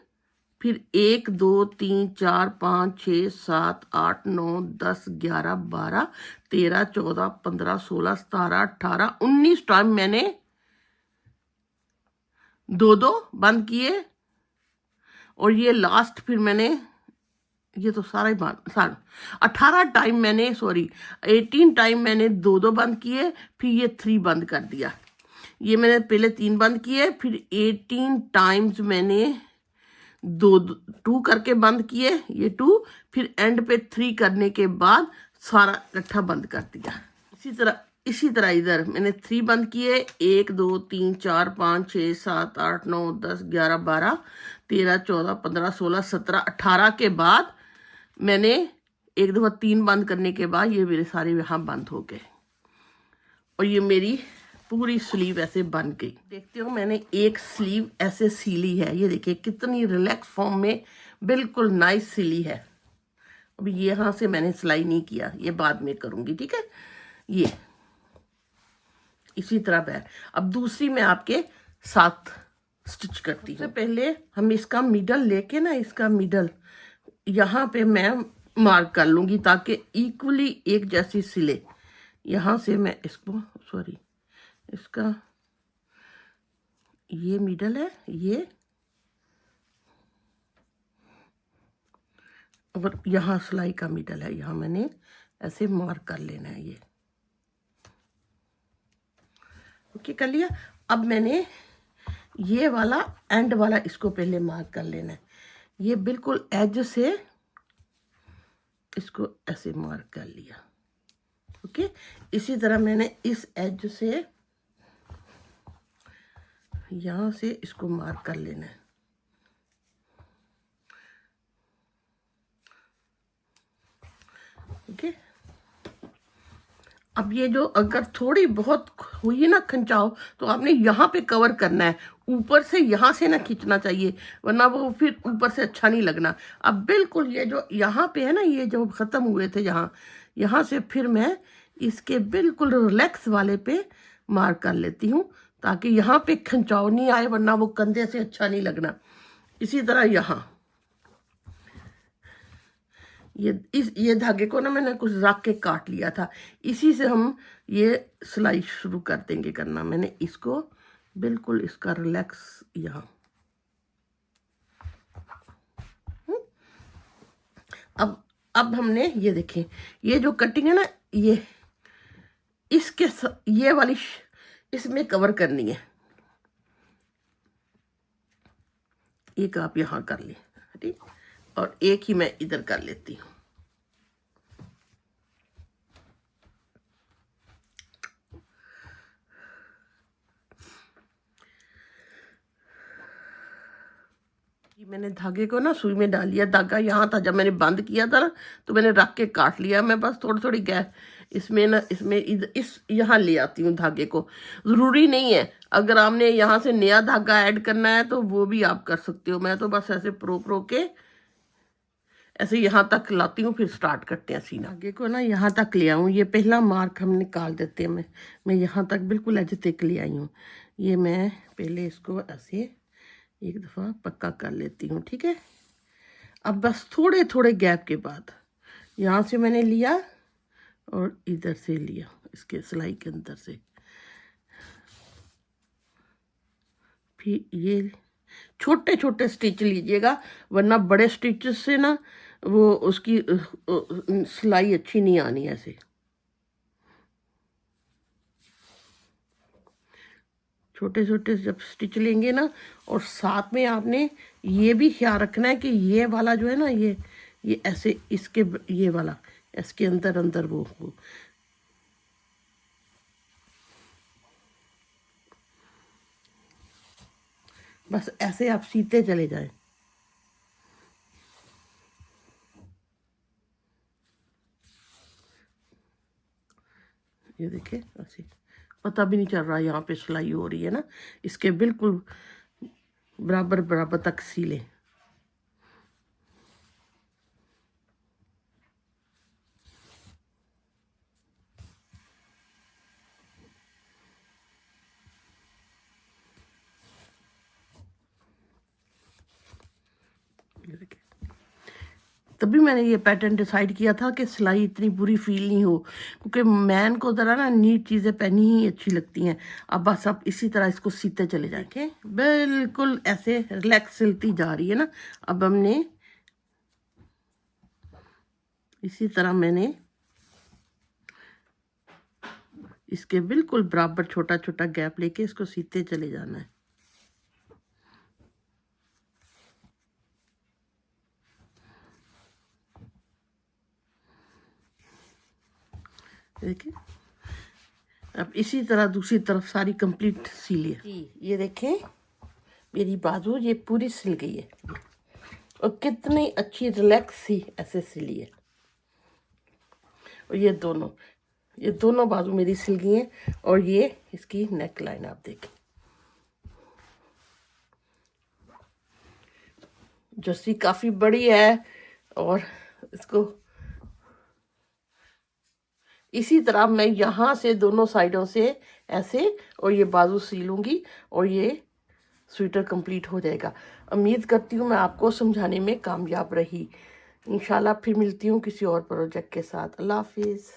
फिर 1 2 3 4 5 6 7 8 9 10 11 12 13 14 15 16 17 18 19 टाइम मैंने 2 बंद किए। और ये लास्ट फिर मैंने ये तो सारा ही बंद, 18 टाइम मैंने 18 टाइम मैंने 2 बंद किए, फिर ये 3 बंद कर दिया। ये मैंने पहले 3 बंद किए, फिर 18 टाइम्स मैंने 2 करके बंद किए, ये 2, फिर एंड पे 3 करने के बाद सारा इकट्ठा बंद कर दिया। इसी तरह इधर मैंने 3 बंद किए, 1 2 3 4 5 6 7 8 9 10 11 12 13 14 15 16 17 18 के बाद मैंने 1 दफ़ा 3 बंद करने के बाद ये मेरे सारे यहाँ बंद हो गए और ये मेरी पूरी स्लीव ऐसे बन गई। देखते हो मैंने एक स्लीव ऐसे सीली है, ये देखिए कितनी रिलैक्स फॉर्म में बिल्कुल नाइस सिली है। अभी ये यहाँ से मैंने सिलाई नहीं किया, ये बाद में करूँगी, ठीक है। ये इसी तरह बैक। अब दूसरी मैं आपके साथ स्टिच करती हूँ। सबसे पहले हम इसका मिडल लेके ना, इसका मिडल यहाँ पे मैं मार्क कर लूँगी ताकि इक्वली एक जैसी सिले। यहाँ से मैं इसको इसका ये मिडल है ये, और यहाँ सिलाई का मिडल है, यहाँ मैंने ऐसे मार्क कर लेना है। ये ओके कर लिया। अब मैंने ये वाला एंड वाला इसको पहले मार्क कर लेना है। ये बिल्कुल एज से इसको ऐसे मार्क कर लिया, ओके। इसी तरह मैंने इस एज से यहाँ से इसको मार्क कर लेना है, ओके। अब ये जो अगर थोड़ी बहुत हुई ना खिंचाव, तो आपने यहाँ पे कवर करना है, ऊपर से यहाँ से ना खींचना चाहिए, वरना वो फिर ऊपर से अच्छा नहीं लगना। अब बिल्कुल ये जो यहाँ पे है ना, ये जो ख़त्म हुए थे यहाँ से फिर मैं इसके बिल्कुल रिलैक्स वाले पे मार्क कर लेती हूँ ताकि यहाँ पे खिंचाव नहीं आए, वरना वो कंधे से अच्छा नहीं लगना। इसी तरह यहाँ ये धागे को ना मैंने कुछ रख के काट लिया था, इसी से हम ये सिलाई शुरू कर देंगे करना। मैंने इसको बिल्कुल इसका रिलैक्स यहाँ, अब हमने ये देखें, ये जो कटिंग है ना, ये ये वाली इसमें कवर करनी है। एक आप यहाँ कर लें, ठीक, और एक ही मैं इधर कर लेती हूँ। मैंने धागे को ना सुई में डाल लिया, धागा यहाँ था जब मैंने बंद किया था ना, तो मैंने रख के काट लिया। मैं बस थोड़ी थोड़ी गैप इसमें ना, इसमें इस यहाँ ले आती हूँ धागे को। ज़रूरी नहीं है, अगर आपने यहाँ से नया धागा ऐड करना है तो वो भी आप कर सकते हो। मैं तो बस ऐसे प्रो के ऐसे यहाँ तक लाती हूँ, फिर स्टार्ट करते हैं सीना। धागे को ना यहाँ तक ले आऊँ, ये पहला मार्क हम निकाल देते हैं। मैं यहाँ तक बिल्कुल एज तक ले आई हूँ। ये मैं पहले इसको ऐसे एक दफ़ा पक्का कर लेती हूँ, ठीक है। अब बस थोड़े थोड़े गैप के बाद यहाँ से मैंने लिया और इधर से लिया, इसके सिलाई के अंदर से, फिर ये छोटे छोटे स्टिच लीजिएगा, वरना बड़े स्टिचेस से ना वो उसकी सिलाई अच्छी नहीं आनी। ऐसे छोटे छोटे जब स्टिच लेंगे ना, और साथ में आपने ये भी ख्याल रखना है कि ये वाला जो है ना, ये ऐसे इसके ये वाला इसके अंदर अंदर वो बस ऐसे आप सीते चले जाएं। ये देखिए, ऐसे पता भी नहीं चल रहा यहाँ पे सिलाई हो रही है ना। इसके बिल्कुल बराबर बराबर तक सीले। तभी मैंने ये पैटर्न डिसाइड किया था कि सिलाई इतनी बुरी फील नहीं हो, क्योंकि मैन को ज़रा ना नीट चीज़ें पहनी ही अच्छी लगती हैं। अब बस आप इसी तरह इसको सीते चले जाएंगे, बिल्कुल ऐसे रिलैक्स सिलती जा रही है ना। अब हमने इसी तरह मैंने इसके बिल्कुल बराबर छोटा छोटा गैप लेके इसको सीते चले जाना है। देखिए, अब इसी तरह दूसरी तरफ सारी कंप्लीट सिली है। ये देखें, मेरी बाजू ये पूरी सिल गई है, और कितनी अच्छी रिलैक्स सी ऐसे सिली है। और ये दोनों बाजू मेरी सिल गई हैं। और ये इसकी नेक लाइन आप देखें, जस्सी काफ़ी बड़ी है। और इसको इसी तरह मैं यहाँ से दोनों साइडों से ऐसे, और ये बाजू सीलूंगी, और ये स्वेटर कंप्लीट हो जाएगा। उम्मीद करती हूँ मैं आपको समझाने में कामयाब रही। इंशाल्लाह फिर मिलती हूँ किसी और प्रोजेक्ट के साथ। अल्लाह हाफिज़।